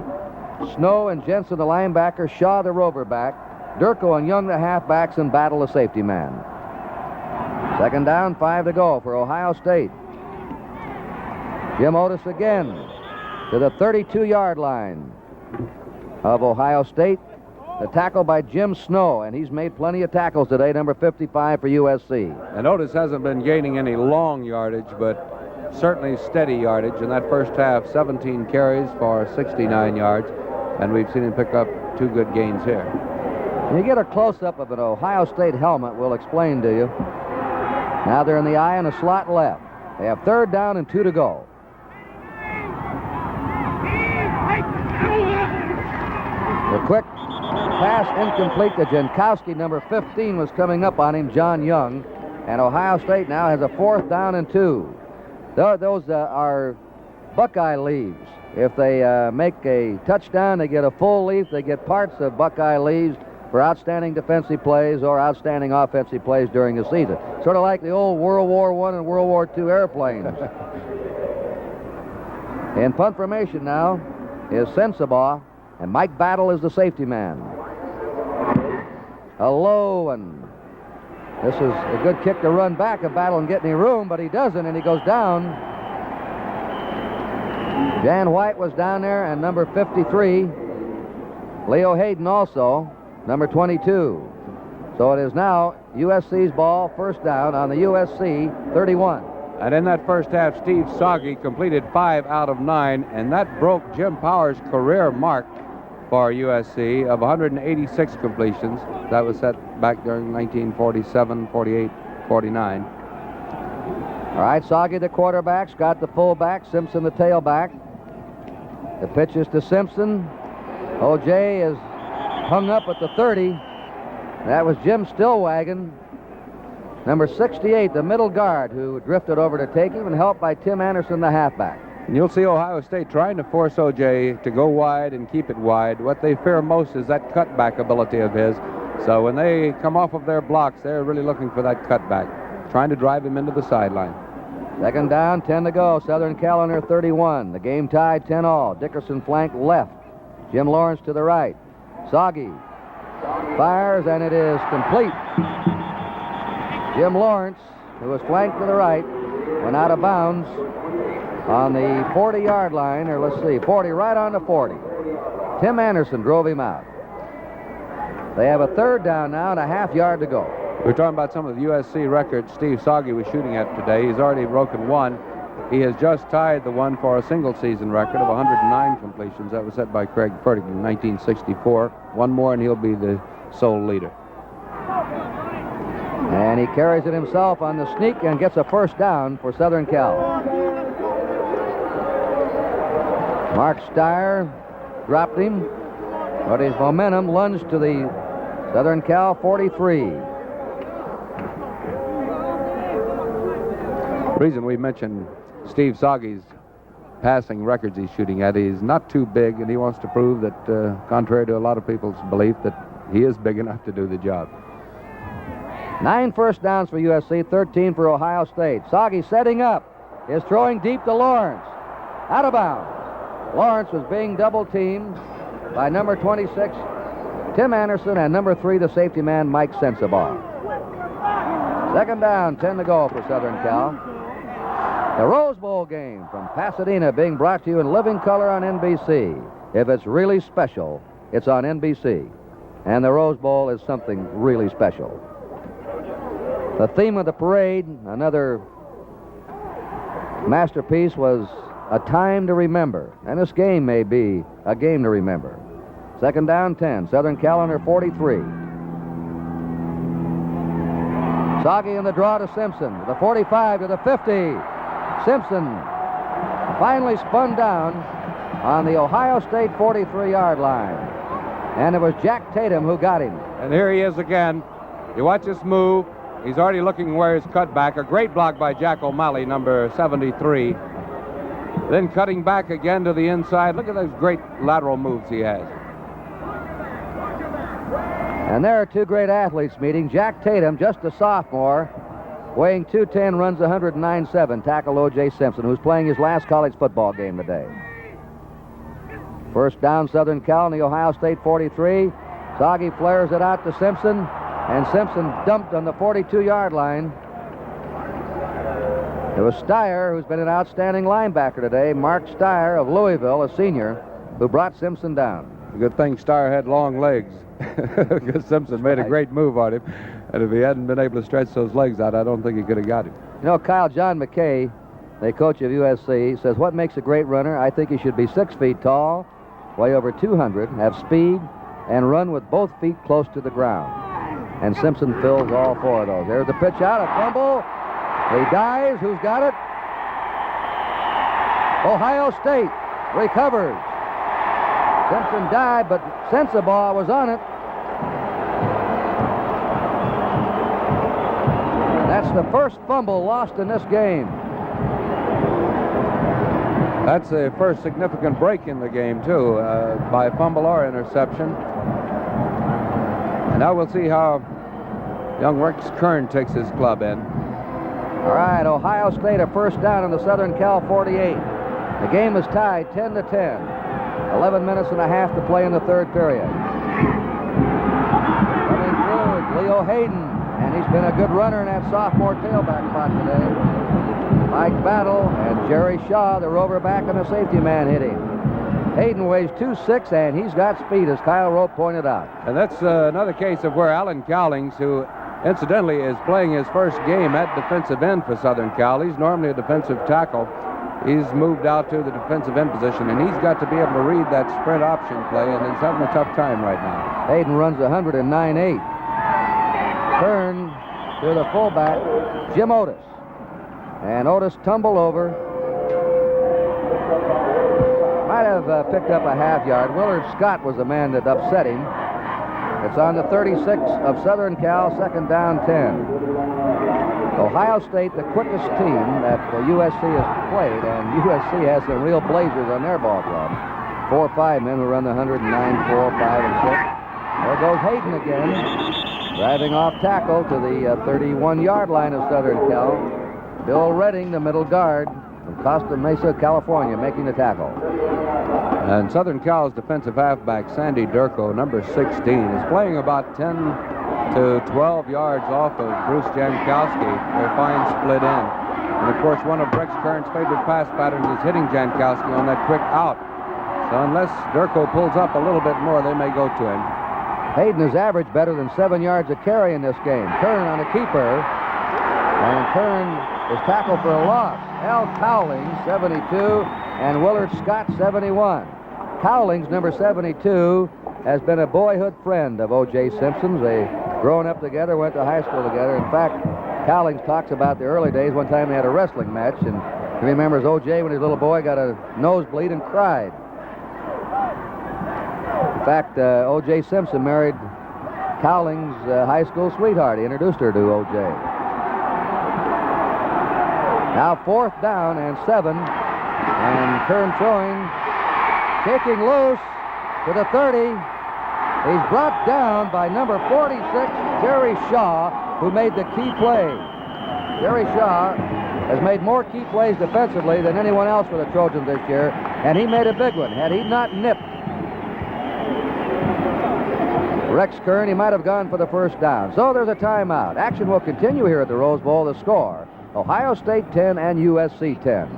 Snow and Jensen, the linebacker. Shaw, the rover back. Durko and Young, the halfbacks, and Battle, the safety man. Second down, 5 to go for Ohio State. Jim Otis again to the 32-yard line of Ohio State. The tackle by Jim Snow, and he's made plenty of tackles today, number 55 for USC.
And Otis hasn't been gaining any long yardage, but certainly steady yardage. In that first half, 17 carries for 69 yards, and we've seen him pick up 2 good gains here.
When you get a close-up of an Ohio State helmet, we'll explain to you. Now they're in the eye on the slot left. They have third down and 2 to go. The quick pass incomplete to Jankowski. Number 15 was coming up on him, John Young. And Ohio State now has a 4th down and 2. Those are Buckeye leaves. If they make a touchdown, they get a full leaf. They get parts of Buckeye leaves for outstanding defensive plays or outstanding offensive plays during the season. Sort of like the old World War I and World War II airplanes. In punt formation now is Sensabaugh, and Mike Battle is the safety man. A low, and this is a good kick to run back if Battle and get any room, but he doesn't, and he goes down. Jan White was down there, and number 53. Leo Hayden also, number 22. So it is now USC's ball, first down on the USC 31.
And in that first half, Steve Soggy completed 5 out of 9, and that broke Jim Powers' career mark for USC of 186 completions. That was set back during 1947, 48, 49.
All right, Soggy the quarterback, Scott the fullback, Simpson the tailback. The pitch is to Simpson. O.J. is hung up at the 30. That was Jim Stillwagon, number 68, the middle guard, who drifted over to take him and helped by Tim Anderson, the halfback.
And you'll see Ohio State trying to force O.J. to go wide and keep it wide. What they fear most is that cutback ability of his. So when they come off of their blocks, they're really looking for that cutback, trying to drive him into the sideline.
Second down, 10 to go. Southern Cal on their 31. The game tied 10-all. Dickerson flank left. Jim Lawrence to the right. Soggy fires, and it is complete. Jim Lawrence, who was flanked to the right, went out of bounds on the 40-yard line, or let's see, 40, right on the 40. Tim Anderson drove him out. They have a third down now and a half-yard to go.
We're talking about some of the USC records Steve Soggy was shooting at today. He's already broken one. He has just tied the one for a single-season record of 109 completions. That was set by Craig Furtick in 1964. One more, and he'll be the sole leader.
And he carries it himself on the sneak and gets a first down for Southern Cal. Mark Steyer dropped him, but his momentum lunged to the Southern Cal 43.
The reason we mentioned Steve Soggy's passing records he's shooting at, he's not too big, and he wants to prove that, contrary to a lot of people's belief, that he is big enough to do the job.
9 first downs for USC, 13 for Ohio State. Soggy setting up, is throwing deep to Lawrence. Out of bounds. Lawrence was being double-teamed by number 26, Tim Anderson, and number 3, the safety man, Mike Sensabaugh. Second down, 10 to go for Southern Cal. The Rose Bowl game from Pasadena being brought to you in living color on NBC. If it's really special, it's on NBC. And the Rose Bowl is something really special. The theme of the parade, another masterpiece, was a time to remember. And this game may be a game to remember. Second down, 10. Southern Cal on their 43. Soggy in the draw to Simpson. The 45 to the 50. Simpson finally spun down on the Ohio State 43-yard line. And it was Jack Tatum who got him.
And here he is again. You watch this move. He's already looking where he's cut back. A great block by Jack O'Malley, number 73. Then cutting back again to the inside. Look at those great lateral moves he has.
And there are two great athletes meeting. Jack Tatum, just a sophomore, weighing 210, runs 109.7, tackled O.J. Simpson, who's playing his last college football game today. First down, Southern Cal in the Ohio State 43. Soggy flares it out to Simpson, and Simpson dumped on the 42-yard line. It was Steyer, who's been an outstanding linebacker today, Mark Steyer of Louisville, a senior, who brought Simpson down.
Good thing Steyer had long legs, because Simpson made a great move on him. And if he hadn't been able to stretch those legs out, I don't think he could have got him.
You know, Kyle, John McKay, the coach of USC, says, what makes a great runner? I think he should be 6 feet tall, weigh over 200, have speed, and run with both feet close to the ground. And Simpson fills all 4 of those. There's the pitch out, a fumble. He dives. Who's got it? Ohio State recovers. Simpson dived, but Sensabaugh was on it. That's the first fumble lost in this game.
That's the first significant break in the game, too, by fumble or interception. And now we'll see how young Rex Kern takes his club in.
All right, Ohio State a first down in the Southern Cal 48. The game is tied 10 to 10. 11 minutes and a half to play in the third period. Coming through is Leo Hayden, and he's been a good runner in that sophomore tailback spot today. Mike Battle and Jerry Shaw, the rover back, and the safety man hit him. Hayden weighs 2'6", and he's got speed, as Kyle Rope pointed out.
And that's another case of where Alan Cowlings, who incidentally is playing his first game at defensive end for Southern Cal. He's normally a defensive tackle. He's moved out to the defensive end position, and he's got to be able to read that sprint option play, and he's having a tough time right now.
Hayden runs 109.8. Turn to the fullback, Jim Otis. And Otis tumbled over. Might have picked up a half yard. Willard Scott was the man that upset him. It's on the 36 of Southern Cal, second down 10. Ohio State, the quickest team that USC has played, and USC has some real blazers on their ball club. 4 or 5 men who run the 109, 4, 5, and 6. There goes Hayden again, driving off tackle to the 31-yard line of Southern Cal. Bill Redding, the middle guard from Costa Mesa, California, making the tackle.
And Southern Cal's defensive halfback, Sandy Durko, number 16, is playing about 10 to 12 yards off of Bruce Jankowski. Their fine split in. And, of course, one of Rex Kern's favorite pass patterns is hitting Jankowski on that quick out. So unless Durko pulls up a little bit more, they may go to him.
Hayden has averaged better than 7 yards a carry in this game. Kern on a keeper. And Kern is tackled for a loss. Al Cowling, 72, and Willard Scott, 71. Cowling's number 72 has been a boyhood friend of O.J. Simpson's. They grown up together, went to high school together. In fact, Cowling talks about the early days. One time they had a wrestling match, and he remembers O.J. when he was a little boy got a nosebleed and cried. In fact, O.J. Simpson married Cowling's high school sweetheart. He introduced her to O.J. Now 4th down and 7, and Kern throwing, kicking loose to the 30. He's brought down by number 46, Jerry Shaw, who made the key play. Jerry Shaw has made more key plays defensively than anyone else for the Trojans this year, and he made a big one. Had he not nipped Rex Kern, he might have gone for the first down. So there's a timeout. Action will continue here at the Rose Bowl. The score, Ohio State 10 and USC 10.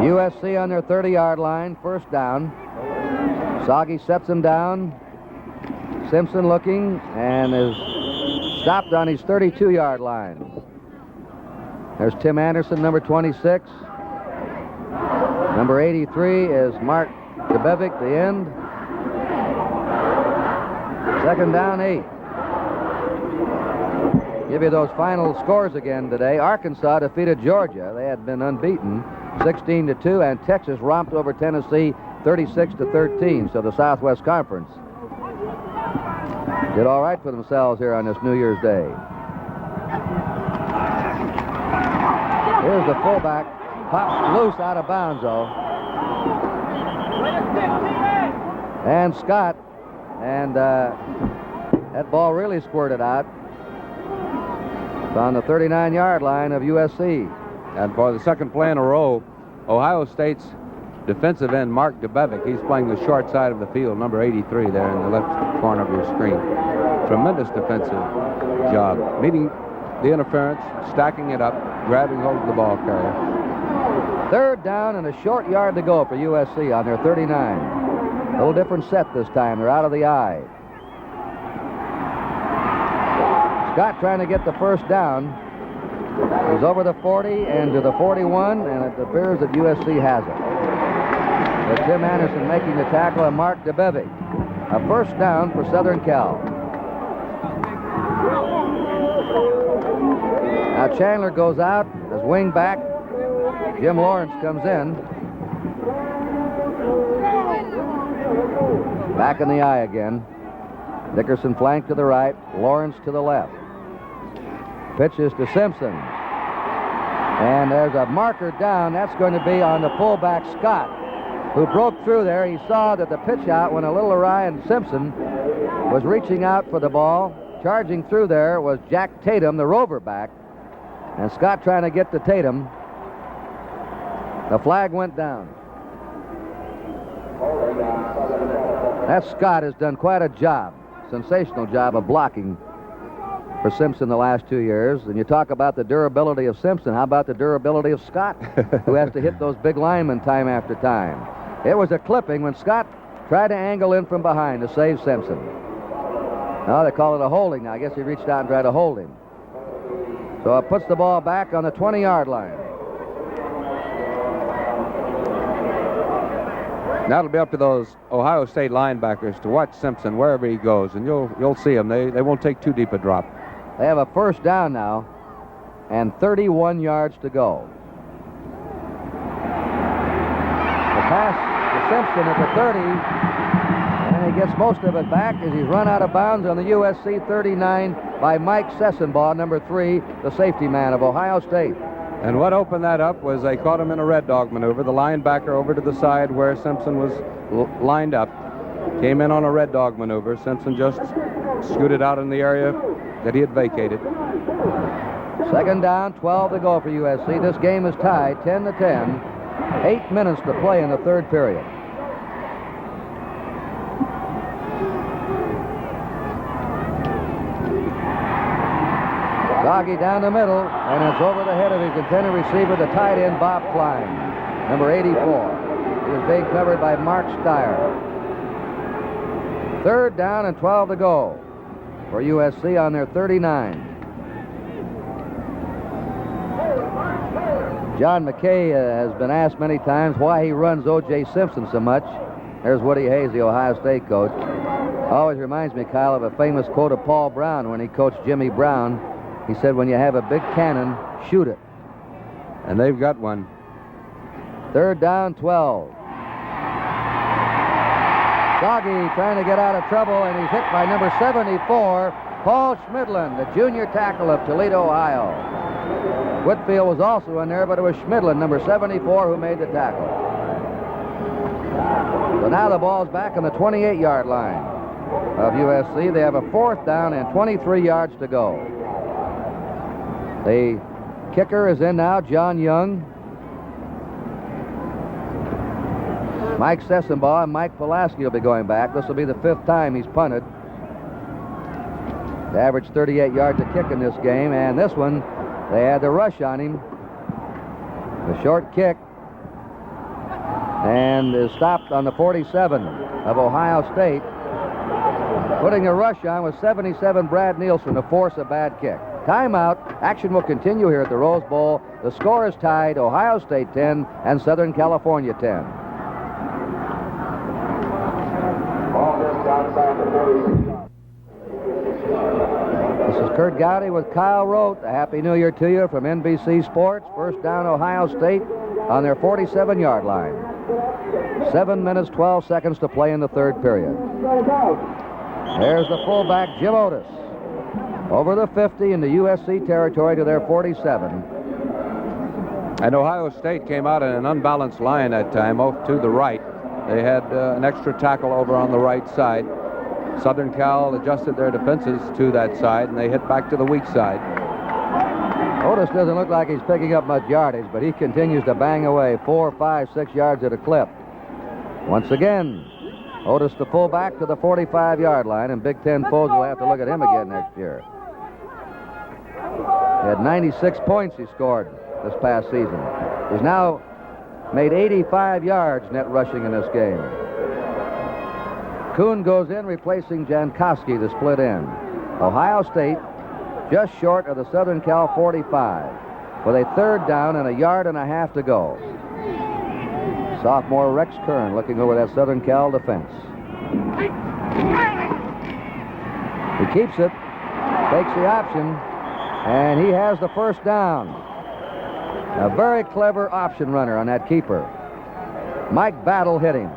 USC on their 30-yard line, first down. Soggy sets him down. Simpson looking and is stopped on his 32-yard line. There's Tim Anderson, number 26. Number 83 is Mark Debevic, the end. Second down, 8. Give you those final scores again today. Arkansas defeated Georgia. They had been unbeaten, 16-2, and Texas romped over Tennessee, 36-13. So the Southwest Conference did all right for themselves here on this New Year's Day. Here's the fullback, pops loose out of bounds, though. And Scott, and that ball really squirted out. It's on the 39-yard line of USC.
And for the second play in a row, Ohio State's defensive end, Mark Debevic, he's playing the short side of the field, number 83 there in the left corner of your screen. Tremendous defensive job, meeting the interference, stacking it up, grabbing hold of the ball carrier.
Third down and a short yard to go for USC on their 39. A little different set this time. They're out of the eye. Scott trying to get the first down. He's over the 40 and to the 41, and it appears that USC has it. With Tim Anderson making the tackle and Mark Debevic. A first down for Southern Cal. Now Chandler goes out as wing back. Jim Lawrence comes in. Back in the eye again. Dickerson flank to the right, Lawrence to the left. Pitches to Simpson. And there's a marker down. That's going to be on the fullback, Scott, who broke through there. He saw that the pitch out went a little awry, and Simpson was reaching out for the ball. Charging through there was Jack Tatum, the rover back. And Scott trying to get to Tatum. The flag went down. That Scott has done quite a job, sensational job of blocking for Simpson the last 2 years. And you talk about the durability of Simpson. How about the durability of Scott, who has to hit those big linemen time after time? It was a clipping when Scott tried to angle in from behind to save Simpson. Now they call it a holding now. I guess he reached out and tried to hold him. So it puts the ball back on the 20-yard line.
Now it'll be up to those Ohio State linebackers to watch Simpson wherever he goes, and you'll see him. They won't take too deep a drop.
They have a first down now and 31 yards to go. The pass to Simpson at the 30, and he gets most of it back as he's run out of bounds on the USC 39 by Mike Sessenbaugh, number 3, the safety man of Ohio State.
And what opened that up was they caught him in a red dog maneuver. The linebacker over to the side where Simpson was lined up. Came in on a red dog maneuver. Simpson just scooted out in the area that he had vacated.
Second down, 12 to go for USC. This game is tied 10-10. 8 minutes to play in the third period. Doggy down the middle, and it's over the head of his intended receiver, the tight end, Bob Klein, number 84. He was being covered by Mark Steyer. Third down and 12 to go for USC on their 39. John McKay has been asked many times why he runs O.J. Simpson so much. There's Woody Hayes, the Ohio State coach. Always reminds me, Kyle, of a famous quote of Paul Brown when he coached Jimmy Brown. He said, when you have a big cannon, shoot it.
And they've got one.
Third down, 12. Doggy trying to get out of trouble, and he's hit by number 74, Paul Schmidlin, the junior tackle of Toledo, Ohio. Whitfield was also in there, but it was Schmidlin, number 74, who made the tackle. So now the ball's back on the 28-yard line of USC. They have a fourth down and 23 yards to go. The kicker is in now, John Young. Mike Sessenbaugh and Mike Pulaski will be going back. This will be the 5th time he's punted. They averaged 38 yards a kick in this game, and this one, they had the rush on him. The short kick, and is stopped on the 47 of Ohio State. Putting a rush on was 77 Brad Nielsen to force a bad kick. Timeout. Action will continue here at the Rose Bowl. The score is tied, Ohio State 10 and Southern California 10. This is Kurt Gowdy with Kyle Rote. A Happy New Year to you from NBC Sports. First down, Ohio State on their 47-yard line. 7 minutes, 12 seconds to play in the third period. There's the fullback, Jim Otis. Over the 50 in the USC territory to their 47.
And Ohio State came out in an unbalanced line that time, off to the right. They had an extra tackle over on the right side. Southern Cal adjusted their defenses to that side, and they hit back to the weak side.
Otis doesn't look like he's picking up much yardage, but he continues to bang away 4, 5, 6 yards at a clip. Once again, Otis, the fullback, to the 45-yard line, and Big Ten foes will have to look at him again next year. He had 96 points he scored this past season. He's now made 85 yards net rushing in this game. Kuhn goes in, replacing Jankowski, the split end. Ohio State just short of the Southern Cal 45 with a third down and a yard and a half to go. Sophomore Rex Kern looking over that Southern Cal defense. He keeps it, takes the option, and he has the first down. A very clever option runner on that keeper. Mike Battle hit him.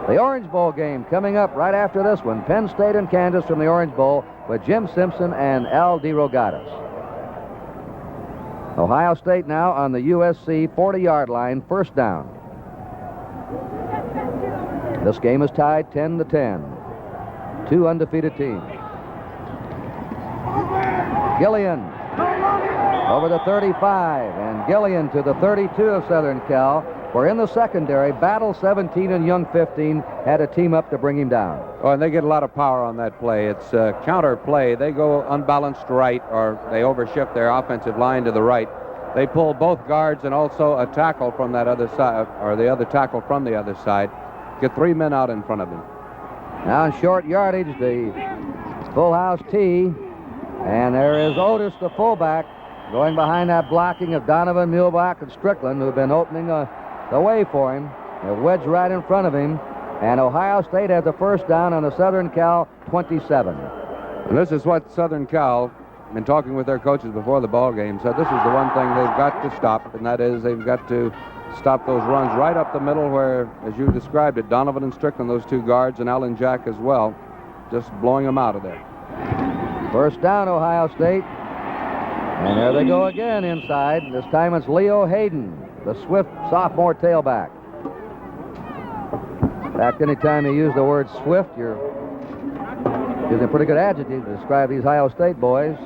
The Orange Bowl game coming up right after this one. Penn State and Kansas from the Orange Bowl with Jim Simpson and Al DeRogatis. Ohio State now on the USC 40-yard line, first down. This game is tied 10-10. Two undefeated teams. Gillian over the 35, and Gillian to the 32 of Southern Cal, where in the secondary, Battle 17 and Young 15 had a team up to bring him down.
Oh, and they get a lot of power on that play. It's a counter play. They go unbalanced right, or they overshift their offensive line to the right. They pull both guards and also a tackle from that other side, or the other tackle from the other side. Get 3 men out in front of him.
Now in short yardage, the full house tee, and there is Otis, the fullback, going behind that blocking of Donovan, Muehlbach, and Strickland, who have been opening the way for him. They're wedged right in front of him, and Ohio State has the first down on the Southern Cal 27.
And this is what Southern Cal, in talking with their coaches before the ball game, said this is the one thing they've got to stop, and that is they've got to stop those runs right up the middle where, as you described it, Donovan and Strickland, those two guards, and Alan Jack as well, just blowing them out of there.
First down, Ohio State. And there they go again inside. This time it's Leo Hayden, the swift sophomore tailback. fact, anytime you use the word swift, you're using a pretty good adjective to describe these Ohio State boys.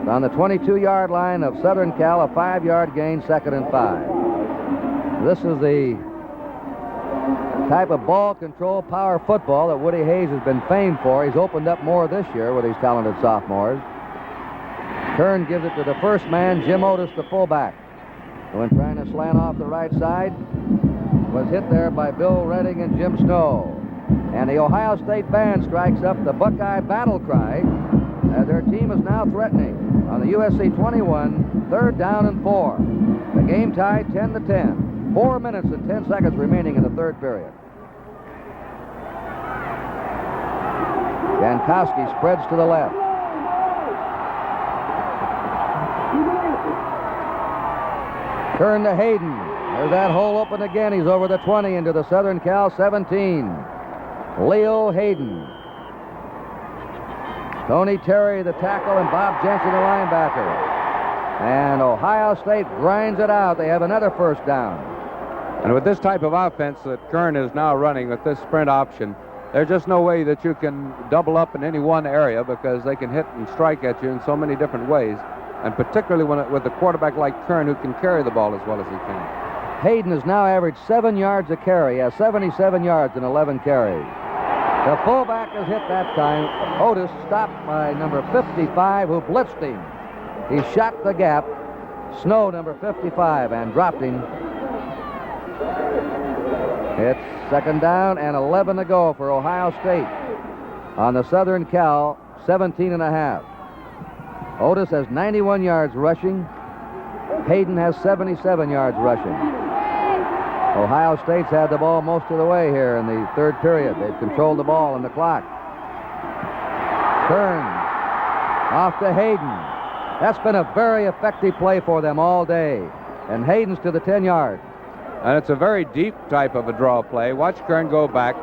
On the 22-yard line of Southern Cal, a 5-yard gain, 2nd and 5. This is the type of ball control power football that Woody Hayes has been famed for. He's opened up more this year with these talented sophomores. Kern gives it to the first man, Jim Otis, the fullback, who, when trying to slant off the right side, was hit there by Bill Redding and Jim Snow. And the Ohio State band strikes up the Buckeye battle cry as their team is now threatening on the USC 21, 3rd down and 4. The game tied 10-10. 4 minutes and 10 seconds remaining in the 3rd period. Jankowski spreads to the left. Turn to Hayden. There's that hole open again. He's over the 20 into the Southern Cal 17. Leo Hayden. Tony Terry, the tackle, and Bob Jensen, the linebacker. And Ohio State grinds it out. They have another 1st down.
And with this type of offense that Kern is now running with this sprint option, there's just no way that you can double up in any one area because they can hit and strike at you in so many different ways, and particularly with a quarterback like Kern who can carry the ball as well as he can.
Hayden has now averaged 7 yards a carry. He has 77 yards in 11 carries. The fullback is hit that time. Otis stopped by number 55 who blitzed him. He shot the gap. Snow, number 55, and dropped him. It's 2nd down and 11 to go for Ohio State on the Southern Cal 17.5. Otis has 91 yards rushing. Hayden has 77 yards rushing. Ohio State's had the ball most of the way here in the 3rd period. They've controlled the ball and the clock. Kern off to Hayden. That's been a very effective play for them all day. And Hayden's to the 10-yard.
And it's a very deep type of a draw play. Watch Kern go back.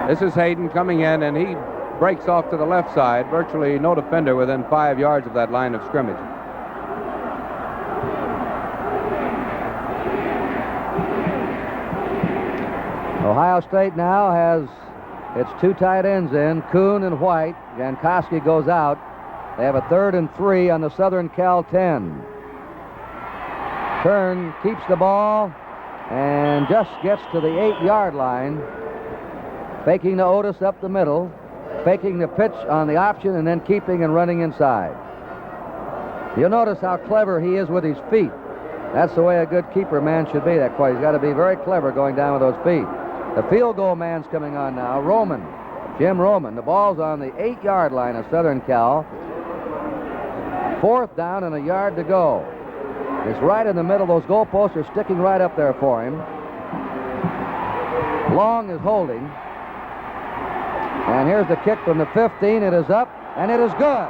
This is Hayden coming in, and he breaks off to the left side. Virtually no defender within 5 yards of that line of scrimmage.
Ohio State now has its 2 tight ends in, Kuhn and White. Jankowski goes out. They have a 3rd and 3 on the Southern Cal 10. Kern keeps the ball and just gets to the 8-yard line, faking to Otis up the middle, faking the pitch on the option, and then keeping and running inside. You'll notice how clever he is with his feet. That's the way a good keeper man should be. That quite. He's got to be very clever going down with those feet. The field goal man's coming on now. Jim Roman. The ball's on the 8-yard line of Southern Cal. 4th down and a yard to go. It's right in the middle. Those goalposts are sticking right up there for him. Long is holding. And here's the kick from the 15. It is up, and it is good.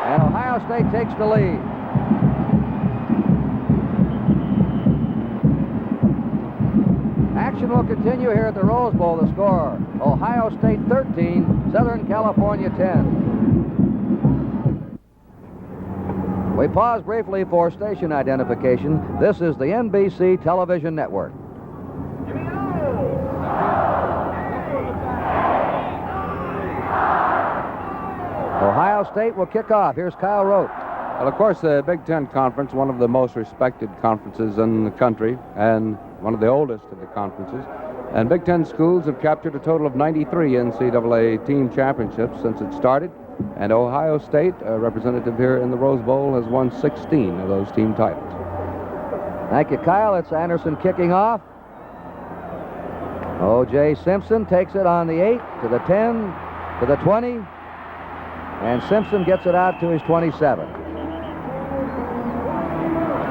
And Ohio State takes the lead. Action will continue here at the Rose Bowl. The score, Ohio State 13, Southern California 10. We pause briefly for station identification. This is the NBC Television Network. Ohio State will kick off. Here's Kyle Rote.
Well, of course, the Big Ten Conference, one of the most respected conferences in the country and one of the oldest of the conferences. And Big Ten schools have captured a total of 93 NCAA team championships since it started. And Ohio State, a representative here in the Rose Bowl, has won 16 of those team titles.
Thank you, Kyle. It's Anderson kicking off. O.J. Simpson takes it on the 8 to the 10 to the 20. And Simpson gets it out to his 27.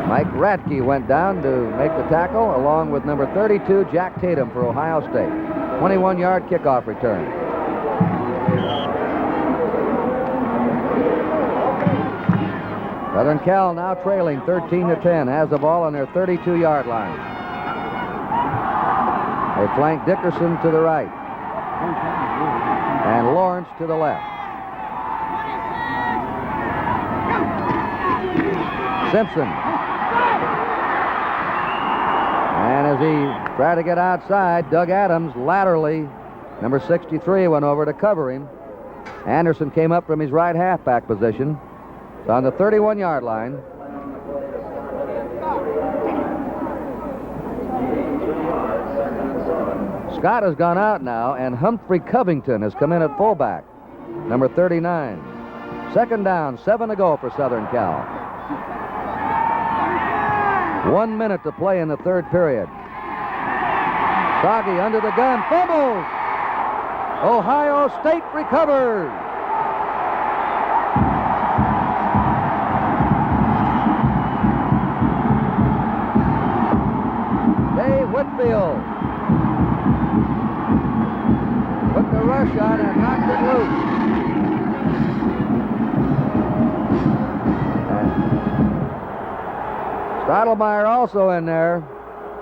Mike Radke went down to make the tackle, along with number 32, Jack Tatum, for Ohio State. 21-yard kickoff return. Southern Cal now trailing 13-10, has the ball on their 32-yard line. They flank Dickerson to the right and Lawrence to the left. Simpson. As he tried to get outside, Doug Adams laterally, number 63, went over to cover him. Anderson came up from his right halfback position. It's on the 31-yard line. Scott has gone out now, and Humphrey Covington has come in at fullback, number 39. Second down, 7 to go for Southern Cal. 1 minute to play in the third period. Soggy under the gun, fumbles! Ohio State recovers! Dave Whitfield put the rush on and knocked it loose. Stottlemyre also in there.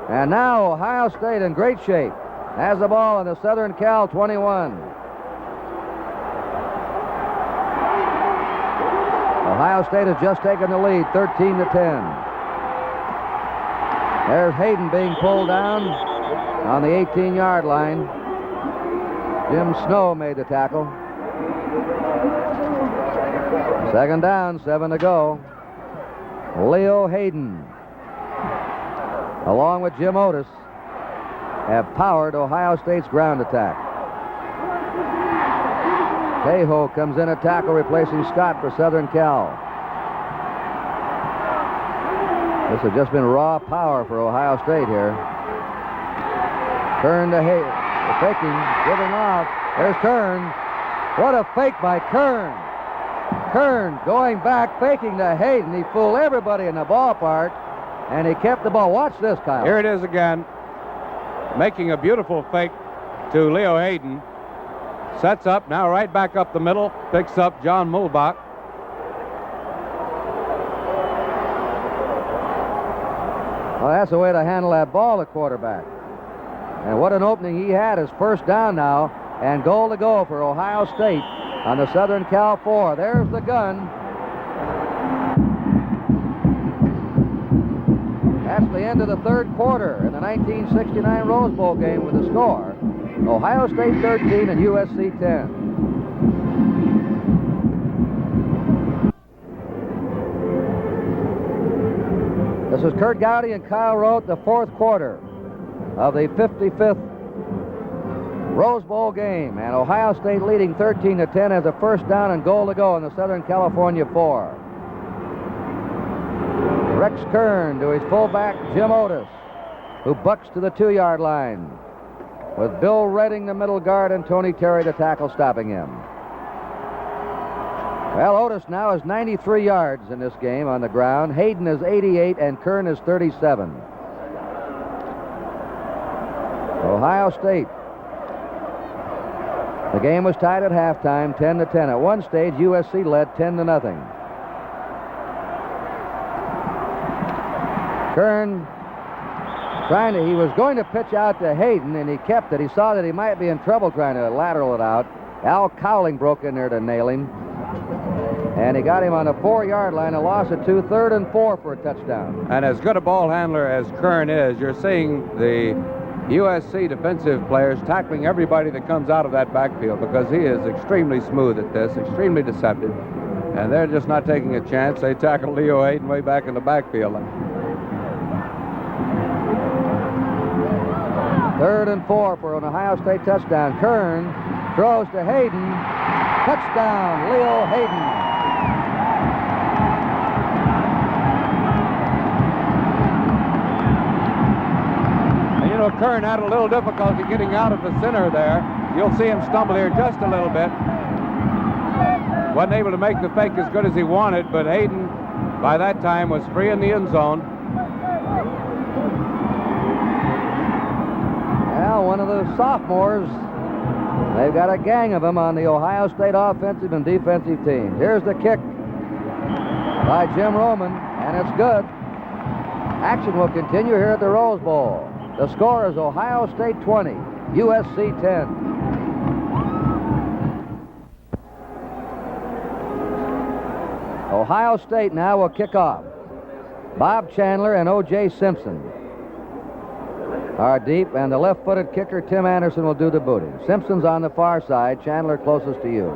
And now Ohio State in great shape. Has the ball in the Southern Cal 21. Ohio State has just taken the lead, 13 to 10. There's Hayden being pulled down on the 18-yard line. Jim Snow made the tackle. Second down, 7 to go. Leo Hayden, along with Jim Otis, have powered Ohio State's ground attack. Cahill comes in at tackle, replacing Scott for Southern Cal. This has just been raw power for Ohio State here. Kern to Hayden. Faking, giving off. There's Kern. What a fake by Kern. Kern going back, faking to Hayden. He fooled everybody in the ballpark, and he kept the ball. Watch this, Kyle.
Here it is again. Making a beautiful fake to Leo Hayden. Sets up, now right back up the middle. Picks up John Mulbach.
Well, that's the way to handle that ball, the quarterback. And what an opening he had. His first down now, and goal to go for Ohio State on the Southern Cal 4. There's the gun. That's the end of the third quarter in the 1969 Rose Bowl game with the score: Ohio State 13 and USC 10. This is Kurt Gowdy and Kyle Rote, the fourth quarter of the 55th Rose Bowl game, and Ohio State leading 13 to 10 as a first down and goal to go in the Southern California 4. Rex Kern to his fullback Jim Otis, who bucks to the 2-yard line, with Bill Redding, the middle guard, and Tony Terry, the tackle, stopping him. Well, Otis now is 93 yards in this game on the ground. Hayden is 88, and Kern is 37. Ohio State. The game was tied at halftime, 10 to 10. At one stage, USC led 10 to nothing. Kern he was going to pitch out to Hayden, and he kept it. He saw that he might be in trouble trying to lateral it out. Al Cowling broke in there to nail him, and he got him on the 4-yard line, a loss of 2, 3rd and 4 for a touchdown.
And as good a ball handler as Kern is, you're seeing the USC defensive players tackling everybody that comes out of that backfield, because he is extremely smooth at this, extremely deceptive, and they're just not taking a chance. They tackle Leo Hayden way back in the backfield.
3rd and 4 for an Ohio State touchdown. Kern throws to Hayden. Touchdown, Leo Hayden.
And you know, Kern had a little difficulty getting out of the center there. You'll see him stumble here just a little bit. Wasn't able to make the fake as good as he wanted, but Hayden, by that time, was free in the end zone.
Well, one of the sophomores. They've got a gang of them on the Ohio State offensive and defensive team. Here's the kick by Jim Roman, and it's good. Action will continue here at the Rose Bowl. The score is Ohio State 20, USC 10. Ohio State now will kick off. Bob Chandler and O.J. Simpson. are deep, and the left-footed kicker, Tim Anderson, will do the booting. Simpson's on the far side. Chandler closest to you.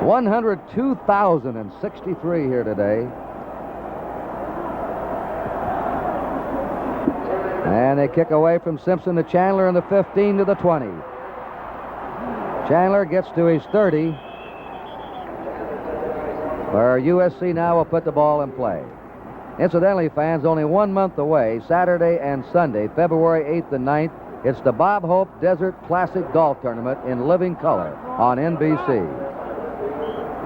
$102,063 here today. And they kick away from Simpson to Chandler in the 15 to the 20. Chandler gets to his 30, where USC now will put the ball in play. Incidentally, fans, only 1 month away, Saturday and Sunday, February 8th and 9th, it's the Bob Hope Desert Classic Golf Tournament in living color on NBC.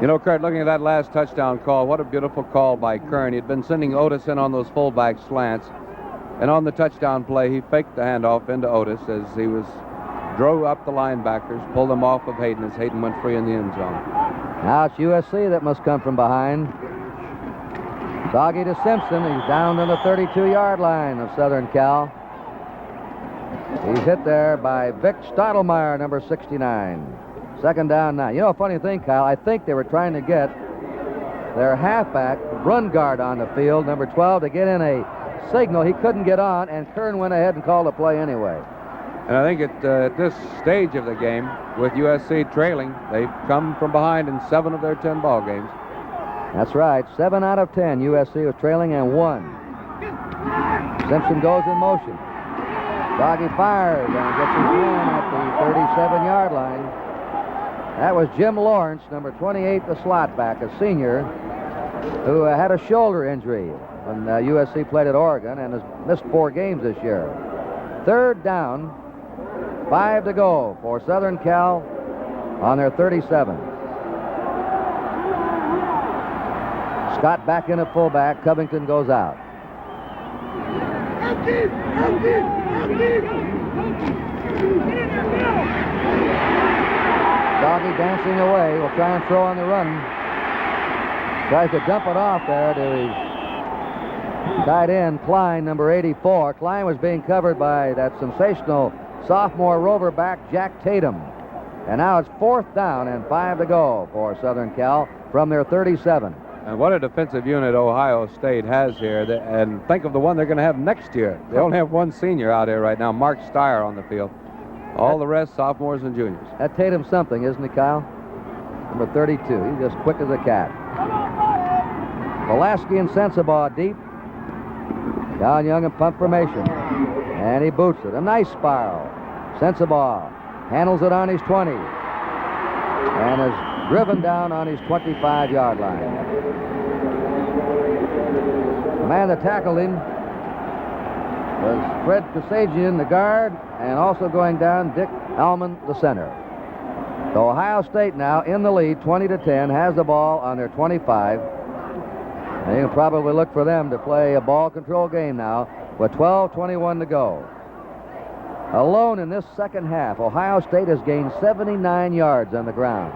You know, Kurt, looking at that last touchdown call, what a beautiful call by Kern. He'd been sending Otis in on those fullback slants. And on the touchdown play, he faked the handoff into Otis as he drove up the linebackers, pulled them off of Hayden as Hayden went free in the end zone.
Now it's USC that must come from behind. Doggy to Simpson. He's down to the 32-yard line of Southern Cal. He's hit there by Vic Stottlemyre, number 69. Second down now. You know, a funny thing, Kyle, I think they were trying to get their halfback run guard on the field, number 12, to get in a signal. He couldn't get on, and Kern went ahead and called the play anyway.
And I think at this stage of the game, with USC trailing, they've come from behind in 7 of their 10 ball games.
That's right. 7 out of 10. USC was trailing and won. Simpson goes in motion. Doggy fires and gets his man at the 37-yard line. That was Jim Lawrence, number 28, the slot back, a senior, who had a shoulder injury when USC played at Oregon and has missed 4 games this year. Third down, 5 to go for Southern Cal on their 37. Scott back in at fullback. Covington goes out. Doggy dancing away. Will try and throw on the run. Tries to dump it off there to his tight end, Klein, number 84. Klein was being covered by that sensational sophomore rover back, Jack Tatum. And now it's 4th down and 5 to go for Southern Cal from their 37.
And what a defensive unit Ohio State has here. And think of the one they're going to have next year. They only have one senior out here right now, Mark Steyer, on the field. All the rest, sophomores and juniors.
That Tatum's something, isn't he, Kyle? Number 32. He's just quick as a cat. Pulaski and Sensabaugh deep. Down Young in punt formation. And he boots it. A nice spiral. Sensabaugh handles it on his 20. And is driven down on his 25-yard line. The man that tackled him was Fred Kasajian, the guard, and also going down, Dick Allman, the center. So Ohio State now in the lead, 20-10, has the ball on their 25. And you can probably look for them to play a ball control game now with 12:21 to go. Alone in this second half, Ohio State has gained 79 yards on the ground.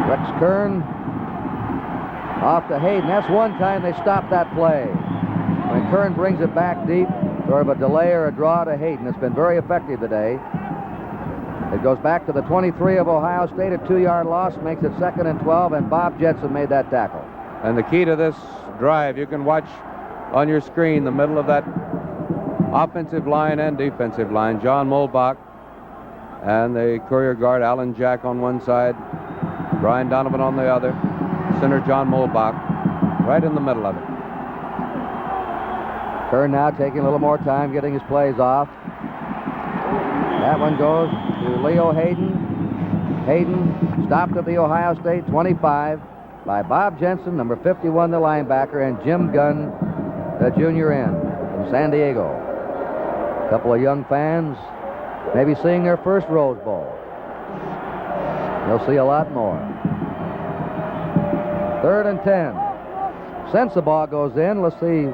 Rex Kern off to Hayden. That's one time they stopped that play. When Kern brings it back deep, sort of a delay or a draw to Hayden. It's been very effective today. It goes back to the 23 of Ohio State, a 2-yard loss, makes it 2nd and 12, and Bob Jetson made that tackle.
And the key to this drive, you can watch on your screen the middle of that offensive line and defensive line. John Mulbach and the Courier guard, Alan Jack, on one side, Brian Donovan on the other, center John Mulbach, right in the middle of it.
Kern now taking a little more time getting his plays off. That one goes to Leo Hayden. Hayden stopped at the Ohio State 25 by Bob Jensen, number 51, the linebacker, and Jim Gunn, the junior end from San Diego. A couple of young fans maybe seeing their first Rose Bowl. They'll see a lot more. 3rd and 10. Sensabaugh goes in. Let's see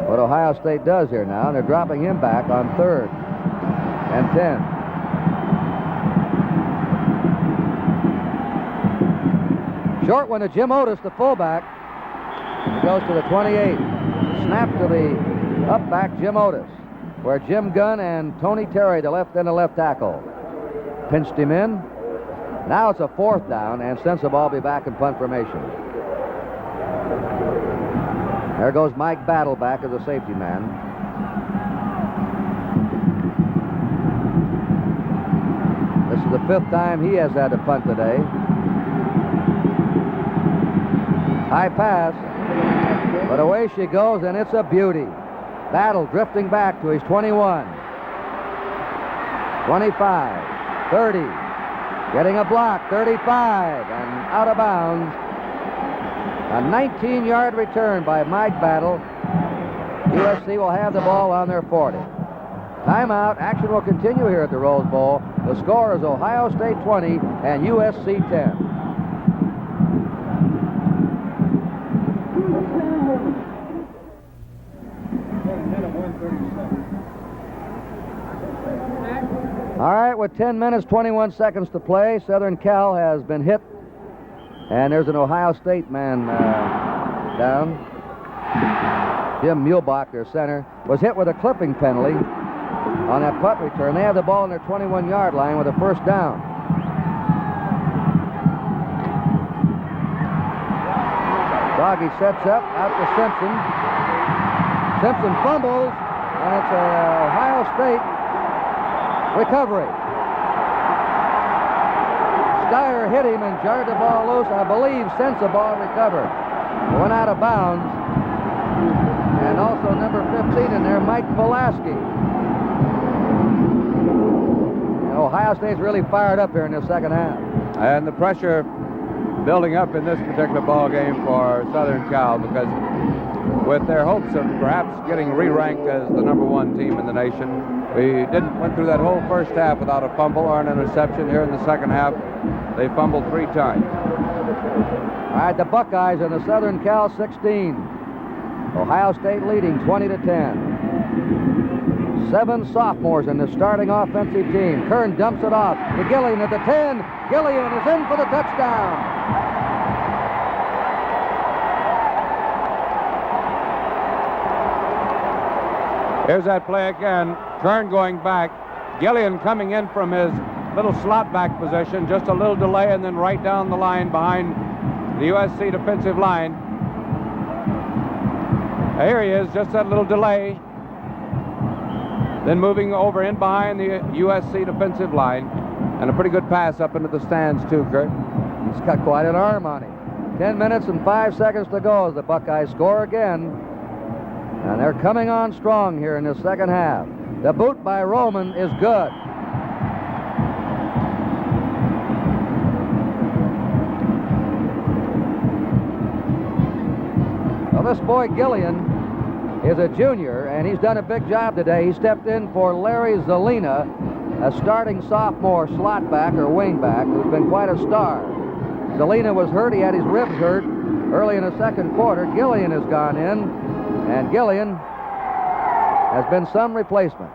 what Ohio State does here now. And they're dropping him back on 3rd and 10. Short one to Jim Otis, the fullback. He goes to the 28. Snap to the up back Jim Otis, where Jim Gunn and Tony Terry, the left end and left tackle. pinched him in. Now it's a 4th down, and Sensabaugh will be back in punt formation. There goes Mike Battle back as a safety man. This is the 5th time he has had to punt today. High pass, but away she goes, and it's a beauty. Battle drifting back to his 21, 25, 30, getting a block, 35, and out of bounds. A 19-yard return by Mike Battle. USC will have the ball on their 40. Timeout. Action will continue here at the Rose Bowl. The score is Ohio State 20 and USC 10. All right, with 10 minutes, 21 seconds to play, Southern Cal has been hit. And there's an Ohio State man down. Jim Muehlbach, their center, was hit with a clipping penalty on that punt return. They have the ball on their 21-yard line with a 1st down. Doggy sets up, out to Simpson. Simpson fumbles, and it's an Ohio State recovery. Steyer hit him and jarred the ball loose. I believe Sensabaugh recovered. It went out of bounds. And also number 15 in there, Mike Pulaski. And Ohio State's really fired up here in the 2nd half.
And the pressure building up in this particular ball game for Southern Cal, because with their hopes of perhaps getting re-ranked as the #1 team in the nation, we went through that whole 1st half without a fumble or an interception. Here in the 2nd half, they fumbled 3 times.
All right, the Buckeyes in the Southern Cal 16. Ohio State leading 20-10. 7 sophomores in the starting offensive team. Kern dumps it off to Gillian at the 10. Gillian is in for the touchdown.
Here's that play again. Kern going back. Gillian coming in from his little slot back position. Just a little delay, and then right down the line behind the USC defensive line. Here he is, just that little delay. Then moving over in behind the USC defensive line. And a pretty good pass up into the stands, too, Kurt.
He's got quite an arm on him. 10 minutes and 5 seconds to go as the Buckeyes score again. And they're coming on strong here in the 2nd half. The boot by Roman is good. Well, this boy Gillian is a junior, and he's done a big job today. He stepped in for Larry Zelina, a starting sophomore slot back or wing back who's been quite a star. Zelina was hurt. He had his ribs hurt early in the 2nd quarter. Gillian has gone in, and Gillian has been some replacement.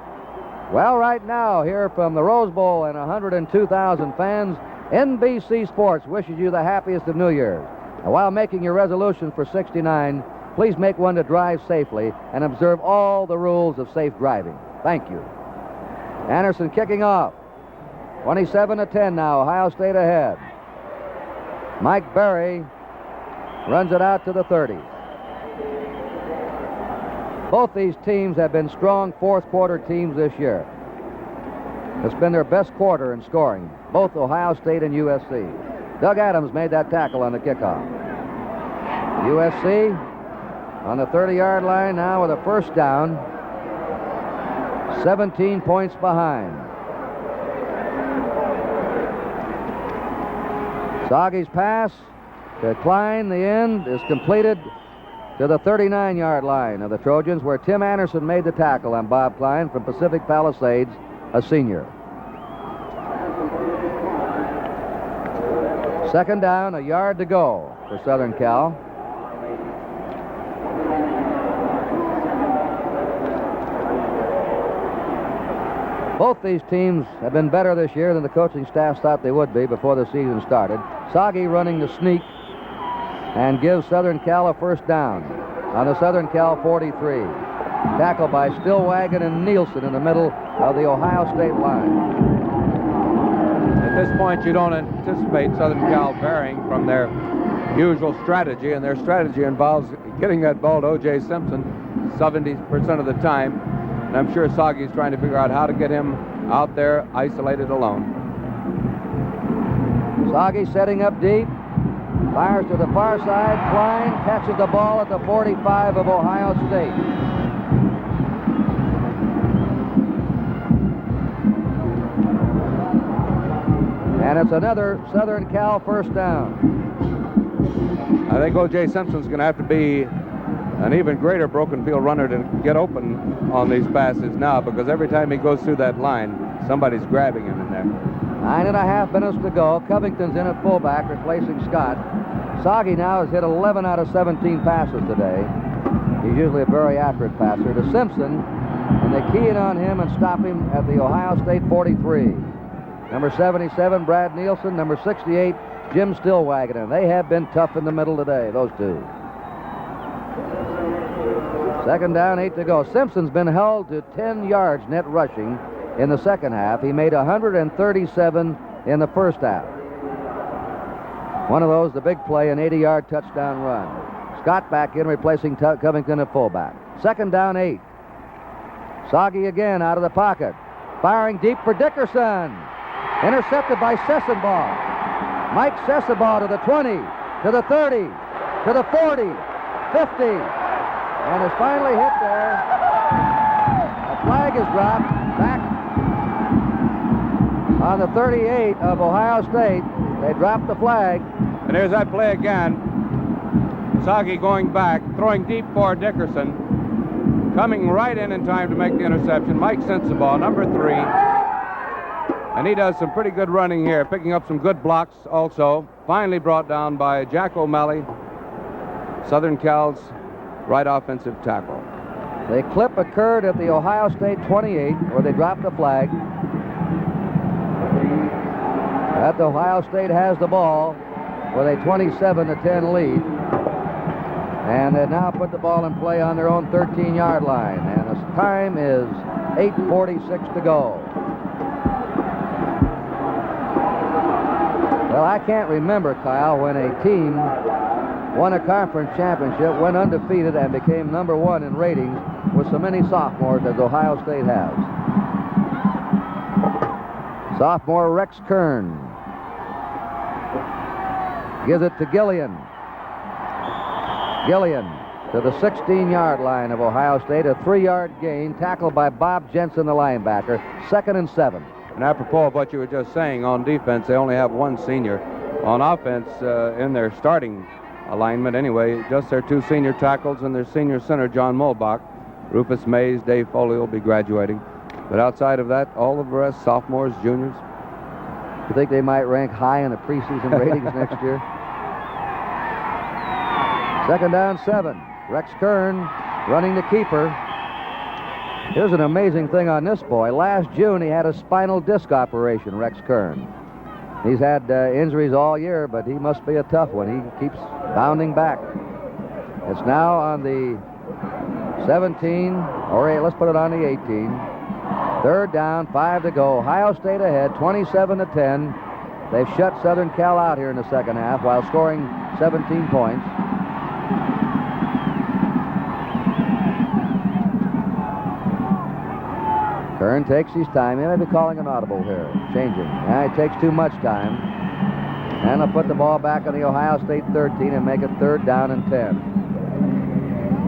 Well, right now, here from the Rose Bowl and 102,000 fans, NBC Sports wishes you the happiest of New Year's. And while making your resolution for 69, please make one to drive safely and observe all the rules of safe driving. Thank you. Anderson kicking off. 27-10 now, Ohio State ahead. Mike Berry runs it out to the 30. Both these teams have been strong 4th quarter teams this year. It's been their best quarter in scoring, both Ohio State and USC. Doug Adams made that tackle on the kickoff. USC on the 30-yard line now with a 1st down. 17 points behind. Soggy's pass to Klein, the end, is completed to the 39-yard line of the Trojans, where Tim Anderson made the tackle on Bob Klein from Pacific Palisades, a senior. 2nd down, a yard to go for Southern Cal. Both these teams have been better this year than the coaching staff thought they would be before the season started. Soggy running the sneak and gives Southern Cal a 1st down on the Southern Cal 43. Tackled by Stillwagon and Nielsen in the middle of the Ohio State line.
this point, you don't anticipate Southern Cal varying from their usual strategy, and their strategy involves getting that ball to O.J. Simpson 70% of the time. And I'm sure Soggy's trying to figure out how to get him out there isolated alone.
Soggy setting up deep. Fires to the far side. Klein catches the ball at the 45 of Ohio State. And it's another Southern Cal first down.
I think O.J. Simpson's going to have to be an even greater broken field runner to get open on these passes now, because every time he goes through that line, somebody's grabbing him in there.
9.5 minutes to go. Covington's in at fullback, replacing Scott. Soggy now has hit 11 out of 17 passes today. He's usually a very accurate passer. To Simpson, and they key in on him and stop him at the Ohio State 43. Number 77, Brad Nielsen. Number 68, Jim Stillwagon. And they have been tough in the middle today, those two. Second down, 8 to go. Simpson's been held to 10 yards net rushing in the second half. He made 137 in the first half. One of those, the big play, an 80-yard touchdown run. Scott back in, replacing Covington at fullback. Second down, 8. Soggy again out of the pocket. Firing deep for Dickerson. Intercepted by Sessenbaugh. Mike Sessenbaugh to the 20, to the 30, to the 40, 50, and is finally hit there. A flag is dropped back on the 38 of Ohio State. They dropped the flag.
And here's that play again. Soggy going back, throwing deep for Dickerson. Coming right in time to make the interception. Mike Sensabaugh, number 3. And he does some pretty good running here, picking up some good blocks also. Finally brought down by Jack O'Malley, Southern Cal's right offensive tackle.
The clip occurred at the Ohio State 28, where they dropped the flag. That Ohio State has the ball with a 27-10 lead. And they now put the ball in play on their own 13-yard line. And the time is 8:46 to go. Well, I can't remember, Kyle, when a team won a conference championship, went undefeated, and became number 1 in ratings with so many sophomores as Ohio State has. Sophomore Rex Kern gives it to Gillian. Gillian to the 16-yard line of Ohio State, a 3-yard gain, tackled by Bob Jensen, the linebacker. 2nd and 7.
And apropos of what you were just saying, on defense, they only have 1 senior. On offense, in their starting alignment anyway, just their 2 senior tackles and their senior center, John Mulbach. Rufus Mays, Dave Foley will be graduating. But outside of that, all of the rest, sophomores, juniors.
You think they might rank high in the preseason ratings next year? 2nd down, 7. Rex Kern running the keeper. Here's an amazing thing on this boy. Last June, he had a spinal disc operation, Rex Kern. He's had injuries all year, but he must be a tough one. He keeps bounding back. It's now on the 17, or let's put it on the 18. 3rd down, 5 to go. Ohio State ahead, 27-10. They've shut Southern Cal out here in the second half while scoring 17 points. Kern takes his time. He may be calling an audible here. Changing. Yeah, it takes too much time. And they'll put the ball back on the Ohio State 13 and make it 3rd down and 10.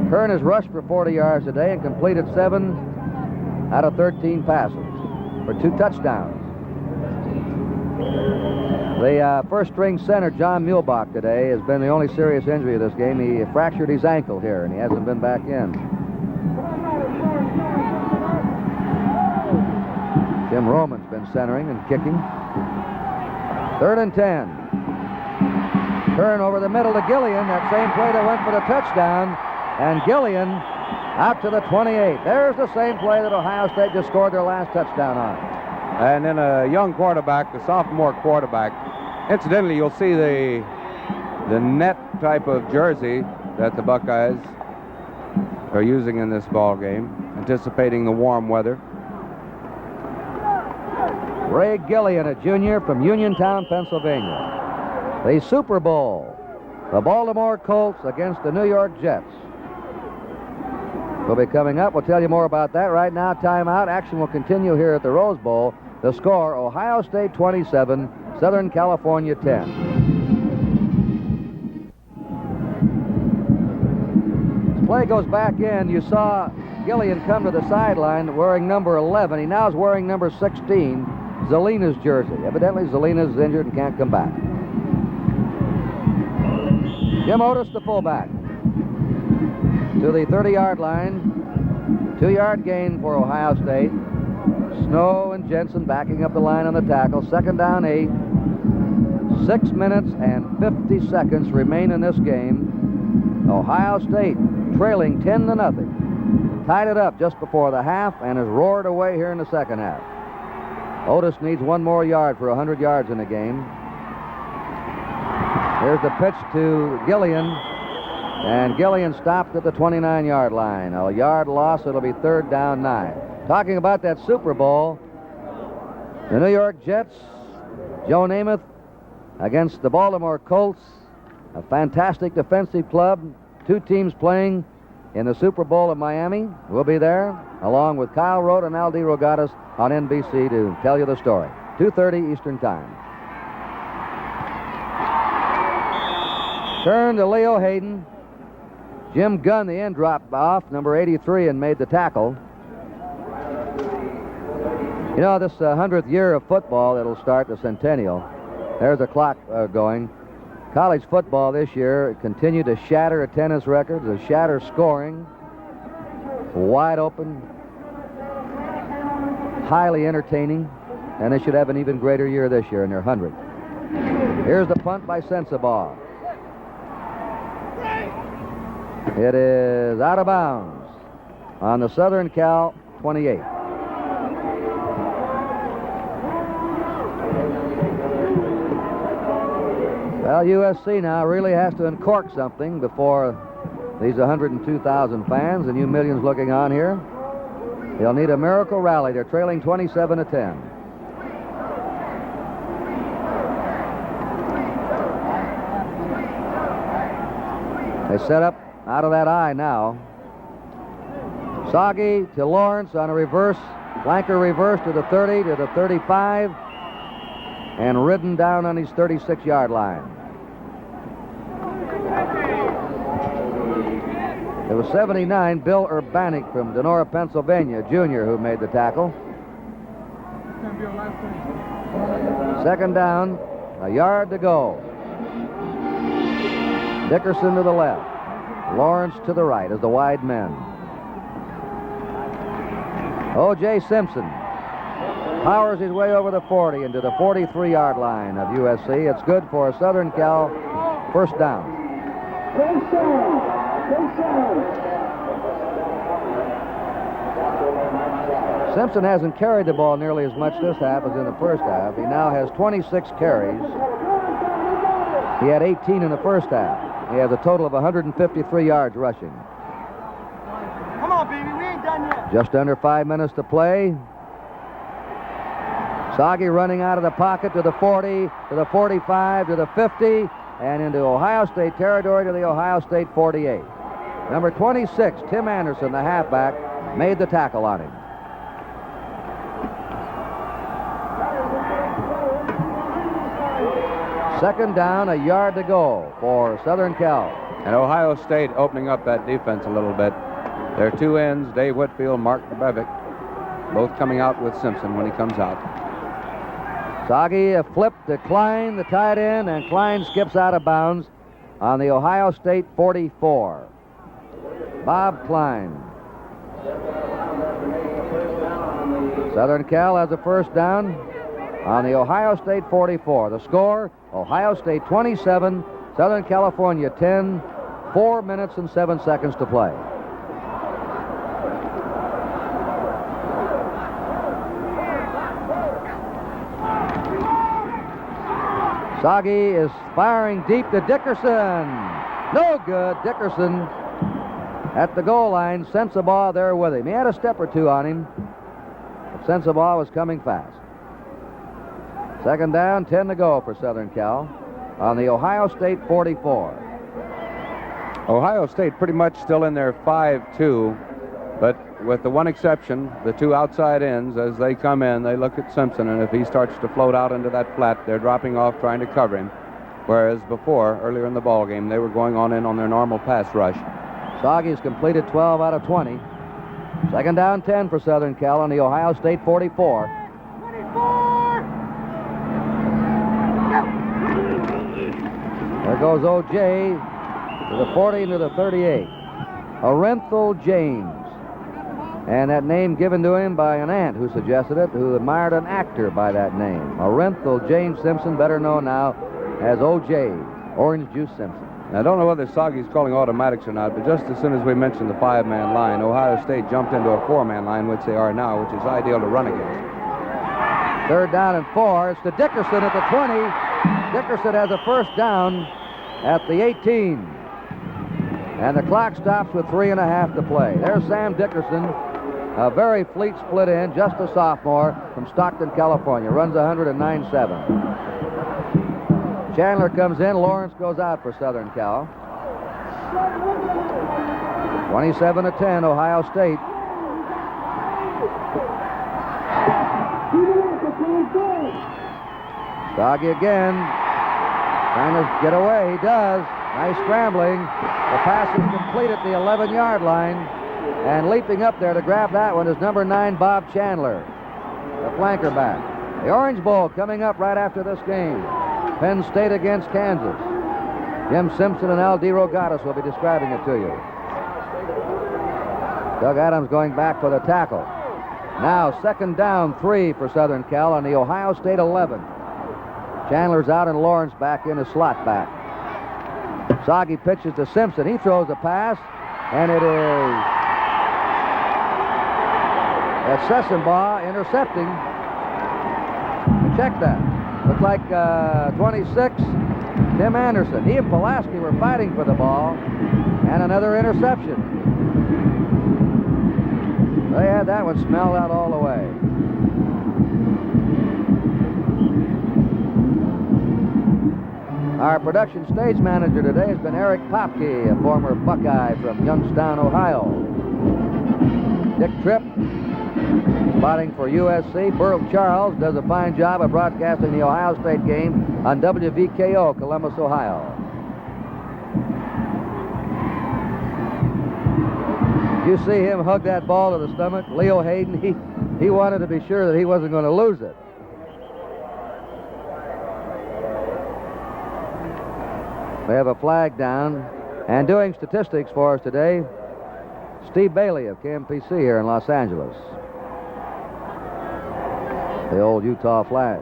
Kern has rushed for 40 yards today and completed 7 out of 13 passes for 2 touchdowns. The first-string center, John Mulbach, today has been the only serious injury of this game. He fractured his ankle here, and he hasn't been back in. Jim Roman's been centering and kicking. 3rd and 10. Kern over the middle to Gillian. That same play that went for the touchdown. And Gillian out to the 28. There's the same play that Ohio State just scored their last touchdown on.
And then a young quarterback, the sophomore quarterback. Incidentally, you'll see the net type of jersey that the Buckeyes are using in this ball game, anticipating the warm weather.
Ray Gillian, a junior from Uniontown, Pennsylvania. The Super Bowl, the Baltimore Colts against the New York Jets. Will be coming up. We'll tell you more about that. Right now, timeout. Action will continue here at the Rose Bowl. The score, Ohio State 27, Southern California 10. As play goes back in, you saw Gillian come to the sideline wearing number 11. He now is wearing number 16, Zelina's jersey. Evidently, Zelina's injured and can't come back. Jim Otis, the fullback, to the 30-yard line. 2-yard gain for Ohio State. Snow and Jensen backing up the line on the tackle. Second down, 8. 6 minutes and 50 seconds remain in this game. Ohio State trailing 10-0. Tied it up just before the half and has roared away here in the second half. Otis needs one more yard for 100 yards in the game. Here's the pitch to Gillian, and Gillian stopped at the 29-yard line. A yard loss, it'll be 3rd down 9. Talking about that Super Bowl, the New York Jets, Joe Namath against the Baltimore Colts, a fantastic defensive club. 2 teams playing in the Super Bowl of Miami. We'll be there, along with Kyle Rote and Al DeRogatis on NBC to tell you the story. 2:30 Eastern Time. Turn to Leo Hayden. Jim Gunn, the end, dropped off, number 83, and made the tackle. You know, this 100th year of football, it'll start the centennial. There's a clock going. College football this year continued to shatter attendance records, to shatter scoring. Wide open, highly entertaining, and they should have an even greater year this year in their 100th. Here's the punt by Sensabaugh. It is out of bounds on the Southern Cal 28. Well, USC now really has to uncork something before these 102,000 fans and you millions looking on here. They'll need a miracle rally. They're trailing 27-10. They set up out of that eye now. Soggy to Lawrence on a reverse, flanker reverse to the 30, to the 35, and ridden down on his 36-yard line. It was 79, Bill Urbanic from Donora, Pennsylvania, junior, who made the tackle. Second down, a yard to go. Dickerson to the left. Lawrence to the right as the wide men. O.J. Simpson powers his way over the 40 into the 43-yard line of USC. It's good for a Southern Cal first down. Simpson hasn't carried the ball nearly as much this half as in the first half. He now has 26 carries. He had 18 in the first half. He has a total of 153 yards rushing.
Come on, baby, we ain't done yet.
Just under 5 minutes to play. Soggy running out of the pocket to the 40, to the 45, to the 50, and into Ohio State territory to the Ohio State 48. Number 26, Tim Anderson, the halfback, made the tackle on him. Second down, a yard to go for Southern Cal.
And Ohio State opening up that defense a little bit. Their 2 ends, Dave Whitfield, Mark Brevic, both coming out with Simpson when he comes out.
Soggy, a flip to Klein, the tight end, and Klein skips out of bounds on the Ohio State 44. Bob Klein. Southern Cal has a first down on the Ohio State 44. The score, Ohio State 27, Southern California 10, 4 minutes and 7 seconds to play. Soggy is firing deep to Dickerson. No good. Dickerson at the goal line. Sensabaugh there with him. He had a step or two on him, but Sensabaugh was coming fast. Second down, 10 to go for Southern Cal on the Ohio State 44.
Ohio State pretty much still in their 5-2, but with the one exception, the two outside ends, as they come in, they look at Simpson, and if he starts to float out into that flat, they're dropping off trying to cover him. Whereas before, earlier in the ball game, they were going on in on their normal pass rush.
Soggy's completed 12 out of 20. Second down, 10 for Southern Cal on the Ohio State 44. There goes O.J. to the 40 and to the 38. Orenthal James. And that name given to him by an aunt who suggested it, who admired an actor by that name. Orenthal James Simpson, better known now as O.J., Orange Juice Simpson.
I don't know whether Soggy's calling automatics or not, but just as soon as we mentioned the 5-man line, Ohio State jumped into a 4-man line, which they are now, which is ideal to run against.
Third down and 4. It's to Dickerson at the 20. Dickerson has a first down at the 18. And the clock stops with 3.5 to play. There's Sam Dickerson, a very fleet split end, just a sophomore from Stockton, California. Runs 109.7. Chandler comes in. Lawrence goes out for Southern Cal. 27-10, Ohio State. Stoggy again. Trying to get away. He does. Nice scrambling. The pass is complete at the 11-yard line. And leaping up there to grab that one is number 9, Bob Chandler, the flanker back. The Orange Bowl coming up right after this game. Penn State against Kansas. Jim Simpson and Al DeRogatis will be describing it to you. Doug Adams going back for the tackle. Now second down, 3 for Southern Cal on the Ohio State 11. Chandler's out and Lawrence back in a slot back. Soggy pitches to Simpson. He throws a pass, and it is Sessenbaugh intercepting. Check that. Looks like 26, Tim Anderson. He and Pulaski were fighting for the ball, and another interception. They had that one smelled out all the way. Our production stage manager today has been Eric Popke, a former Buckeye from Youngstown, Ohio. Dick Tripp, spotting for USC. Burl Charles does a fine job of broadcasting the Ohio State game on WVKO, Columbus, Ohio. You see him hug that ball to the stomach. Leo Hayden, he wanted to be sure that he wasn't going to lose it. We have a flag down. And doing statistics for us today, Steve Bailey of KMPC here in Los Angeles. The old Utah flag.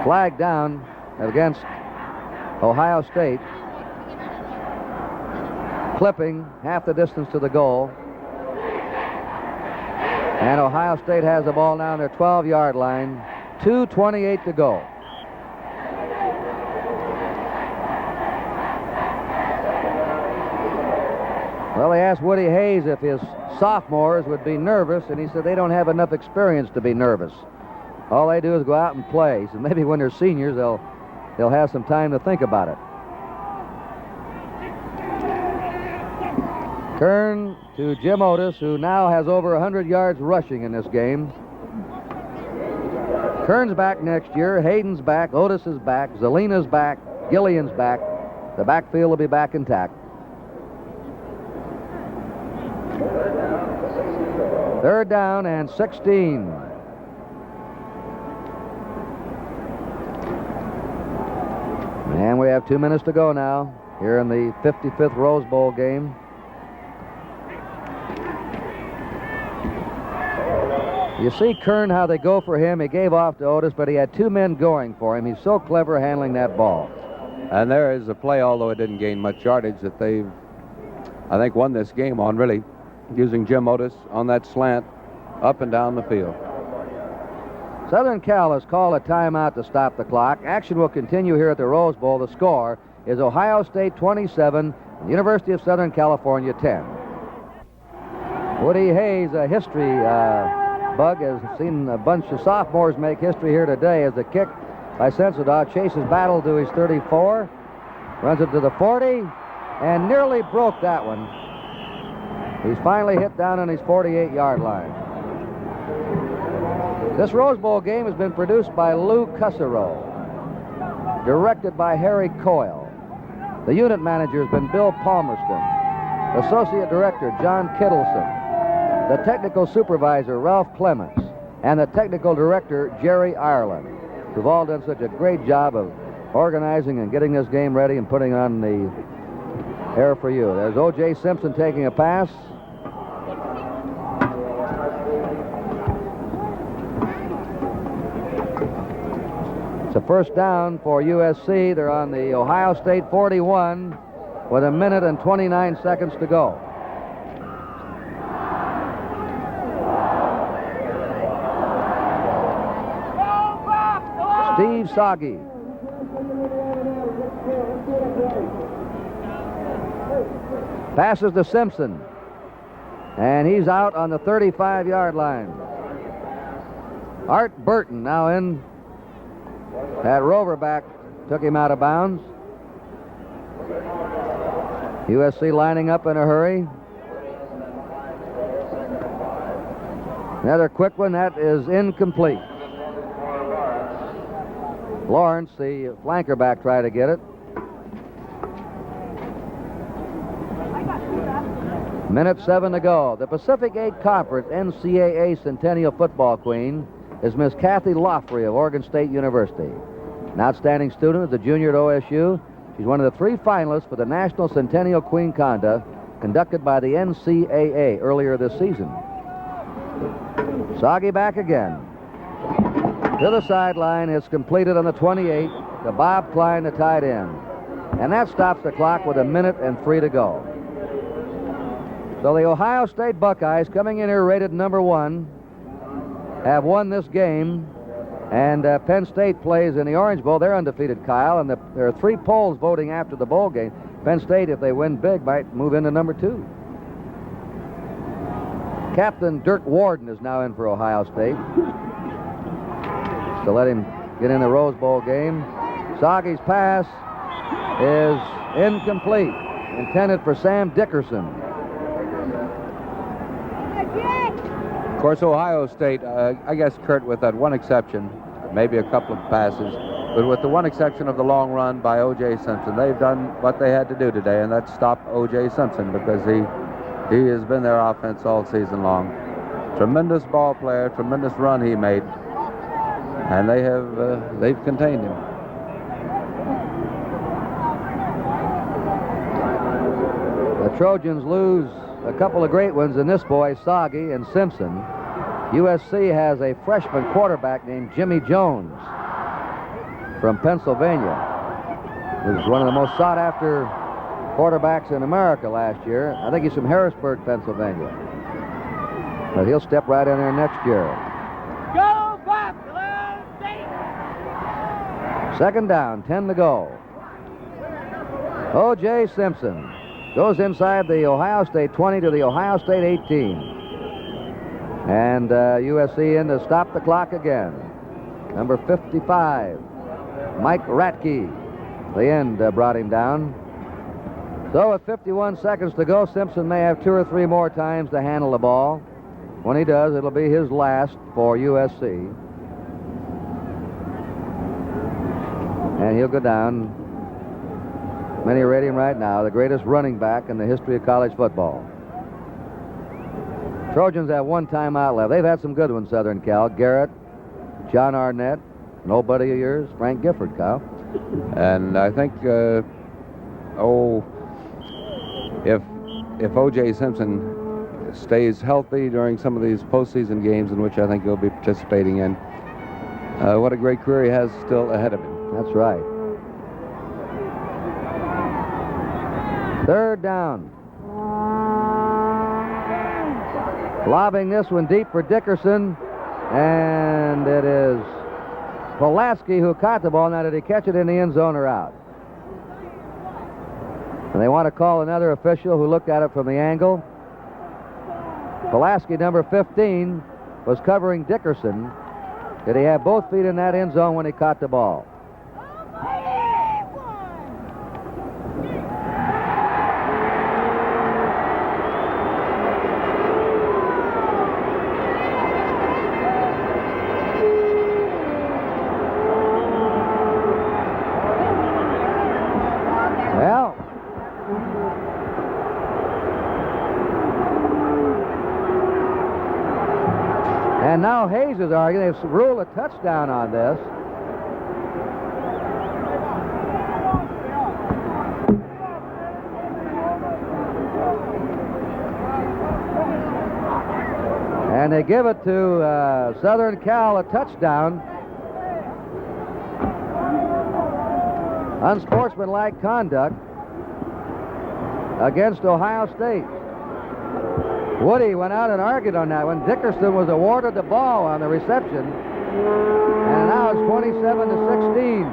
Flag down against Ohio State. Clipping half the distance to the goal. And Ohio State has the ball now on their 12-yard line. 2:28 to go. Well, they asked Woody Hayes if his sophomores would be nervous, and he said they don't have enough experience to be nervous. All they do is go out and play. So maybe when they're seniors, they'll have some time to think about it. Turn to Jim Otis, who now has over 100 yards rushing in this game. Kern's back next year. Hayden's back. Otis is back. Zelina's back. Gillian's back. The backfield will be back intact. Third down and 16. And we have 2 minutes to go now here in the 55th Rose Bowl game. You see Kern, how they go for him. He gave off to Otis, but he had 2 men going for him. He's so clever handling that ball.
And there is a play, although it didn't gain much yardage, that they've, I think, won this game on, really, using Jim Otis on that slant up and down the field.
Southern Cal has called a timeout to stop the clock. Action will continue here at the Rose Bowl. The score is Ohio State 27, University of Southern California 10. Woody Hayes, a history bug, has seen a bunch of sophomores make history here today as the kick by Sensadoff chases battle to his 34, runs it to the 40, and nearly broke that one. He's finally hit down on his 48-yard line. This Rose Bowl game has been produced by Lou Cusserow, directed by Harry Coyle. The unit manager has been Bill Palmerston, associate director John Kittleson, the technical supervisor Ralph Clements, and the technical director Jerry Ireland, who've all done such a great job of organizing and getting this game ready and putting on the air for you. There's O.J. Simpson taking a pass. It's a first down for USC. They're on the Ohio State 41 with 1 minute and 29 seconds to go. Steve Soggy. Passes to Simpson. And he's out on the 35-yard line. Art Burton now in. That Roverback took him out of bounds. USC lining up in a hurry. Another quick one. That is incomplete. Lawrence, the flanker back, tried to get it. Minute 7 to go. The Pacific 8 Conference NCAA Centennial Football Queen is Miss Kathy Loffrey of Oregon State University. An outstanding student as a junior at OSU. She's one of the 3 finalists for the National Centennial Queen Contest conducted by the NCAA earlier this season. Soggy back again. To the sideline. It's completed on the 28 to Bob Klein, the tight end. And that stops the clock with 1 minute and 3 to go. So the Ohio State Buckeyes, coming in here rated number 1, have won this game. And Penn State plays in the Orange Bowl. They're undefeated, Kyle, and there are 3 polls voting after the bowl game. Penn State, if they win big, might move into number 2. Captain Dirk Warden is now in for Ohio State to let him get in the Rose Bowl game. Soggy's pass is incomplete, intended for Sam Dickerson.
Of course, Ohio State, I guess, Kurt, with that one exception, maybe a couple of passes, but with the one exception of the long run by O.J. Simpson, they've done what they had to do today, and that's stop O.J. Simpson, because he has been their offense all season long. Tremendous ball player, tremendous run he made, and they've contained him.
The Trojans lose a couple of great ones in this boy, Soggy and Simpson. USC has a freshman quarterback named Jimmy Jones from Pennsylvania, who was one of the most sought-after quarterbacks in America last year. I think he's from Harrisburg, Pennsylvania. But he'll step right in there next year.
Go back, State!
Second down, 10 to go. O.J. Simpson goes inside the Ohio State 20 to the Ohio State 18. And USC in to stop the clock again. Number 55, Mike Ratke. The end brought him down. So with 51 seconds to go, Simpson may have 2 or 3 more times to handle the ball. When he does, it'll be his last for USC. And he'll go down. Many rate him right now the greatest running back in the history of college football. Trojans have 1 timeout left. They've had some good ones, Southern Cal. Garrett, John Arnett, an old buddy of yours, Frank Gifford, Kyle.
And I think, if O.J. Simpson stays healthy during some of these postseason games in which I think he'll be participating in, what a great career he has still ahead of him.
That's right. Third down. Lobbing this one deep for Dickerson, and it is Pulaski who caught the ball. Now, did he catch it in the end zone or out? And they want to call another official who looked at it from the angle. Pulaski, number 15, was covering Dickerson. Did he have both feet in that end zone when he caught the ball? Well, and now Hayes is arguing. They've ruled a touchdown on this. And they give it to Southern Cal, a touchdown. Unsportsmanlike conduct against Ohio State. Woody went out and argued on that one. Dickerson was awarded the ball on the reception. And now it's 27-16.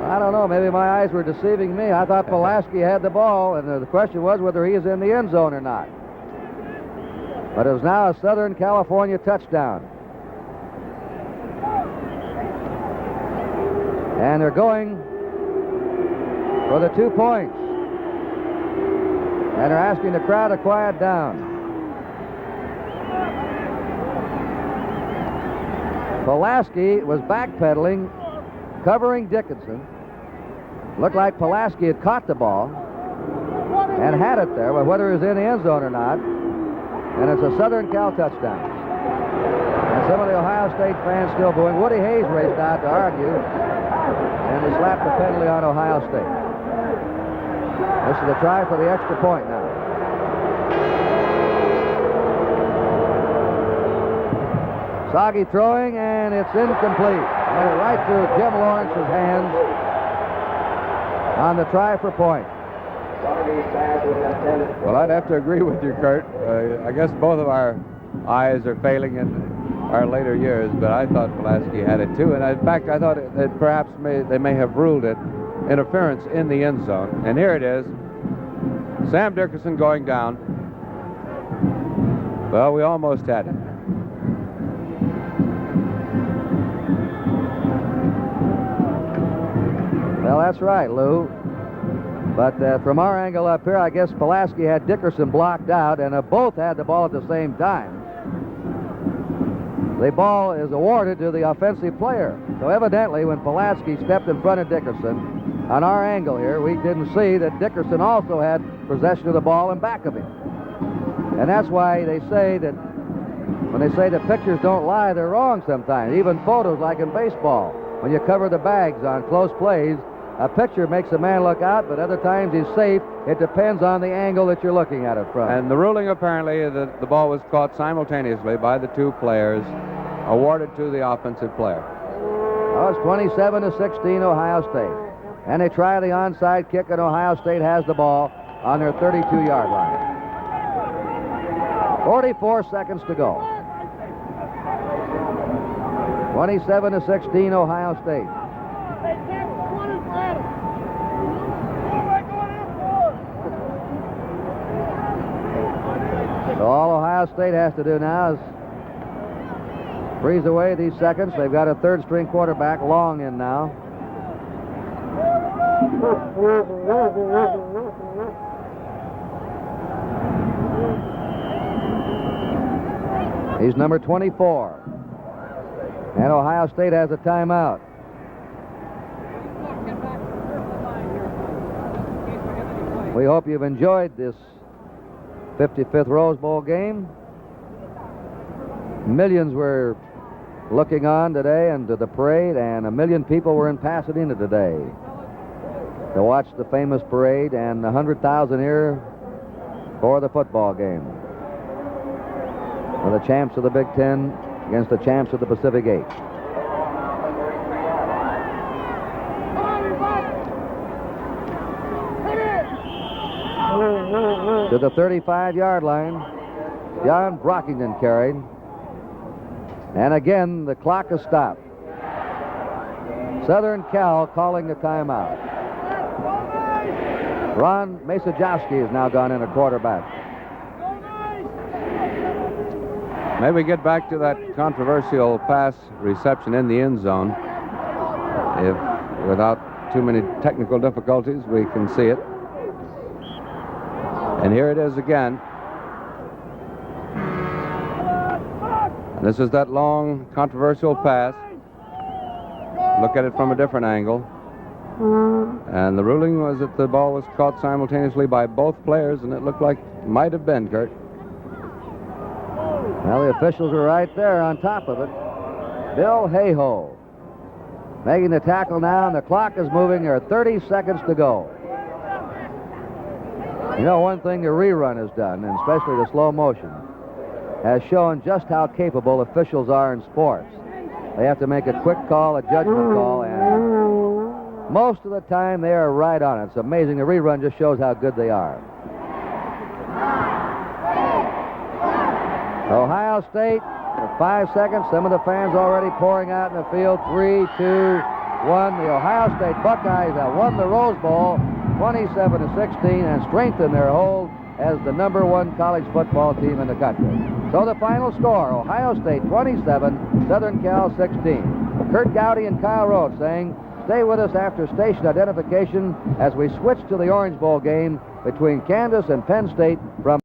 I don't know, maybe my eyes were deceiving me. I thought Pulaski had the ball, and the question was whether he is in the end zone or not. But it was now a Southern California touchdown. And they're going for the 2 points. And they're asking the crowd to quiet down. Pulaski was backpedaling, covering Dickinson. Looked like Pulaski had caught the ball and had it there, but whether it was in the end zone or not. And it's a Southern Cal touchdown. And some of the Ohio State fans still booing. Woody Hayes raced out to argue, and they slapped the penalty on Ohio State. This is a try for the extra point now. Soggy throwing, and it's incomplete. Went it right through Jim Lawrence's hands on the try for point.
Well, I'd have to agree with you, Kurt. I guess both of our eyes are failing in our later years, but I thought Pulaski had it too. And in fact, I thought it perhaps they may have ruled it interference in the end zone. And here it is. Sam Dickerson going down. Well, we almost had it.
Well, that's right, Lou. But from our angle up here, I guess Pulaski had Dickerson blocked out, and both had the ball at the same time. The ball is awarded to the offensive player. So evidently, when Pulaski stepped in front of Dickerson, on our angle here, we didn't see that Dickerson also had possession of the ball in back of him. And that's why they say that when they say that pictures don't lie, they're wrong sometimes. Even photos, like in baseball, when you cover the bags on close plays, a picture makes a man look out, but other times he's safe. It depends on the angle that you're looking at it from.
And the ruling apparently that the ball was caught simultaneously by the two players, awarded to the offensive player.
Oh, it's 27-16 Ohio State. And they try the onside kick, and Ohio State has the ball on their 32-yard line. 44 seconds to go. 27-16 Ohio State. So all Ohio State has to do now is freeze away these seconds. They've got a third-string quarterback, Long, in now. He's number 24. And Ohio State has a timeout. We hope you've enjoyed this 55th Rose Bowl game. Millions were looking on today and to the parade, and 1 million people were in Pasadena today to watch the famous parade, and 100,000 here for the football game. For the champs of the Big Ten against the champs of the Pacific 8. To the 35-yard line, John Brockington carried. And again, the clock is stopped. Southern Cal calling the timeout. Ron Masajowski has now gone in at quarterback.
Maybe get back to that controversial pass reception in the end zone. If without too many technical difficulties, we can see it. And here it is again. This is that long, controversial pass. Look at it from a different angle. And the ruling was that the ball was caught simultaneously by both players, and it looked like it might have been, Kurt.
Well, the officials are right there on top of it. Bill Hayhoe making the tackle now, and the clock is moving. There are 30 seconds to go. You know, one thing the rerun has done, and especially the slow motion, has shown just how capable officials are in sports. They have to make a quick call, a judgment call, and most of the time they are right on it. It's amazing. The rerun just shows how good they are. Ohio State, for 5 seconds. Some of the fans already pouring out in the field. 3, 2, 1. The Ohio State Buckeyes have won the Rose Bowl 27-16 and strengthened their hold as the #1 college football team in the country. So the final score, Ohio State 27, Southern Cal 16. Kurt Gowdy and Kyle Rhodes saying, stay with us after station identification as we switch to the Orange Bowl game between Kansas and Penn State from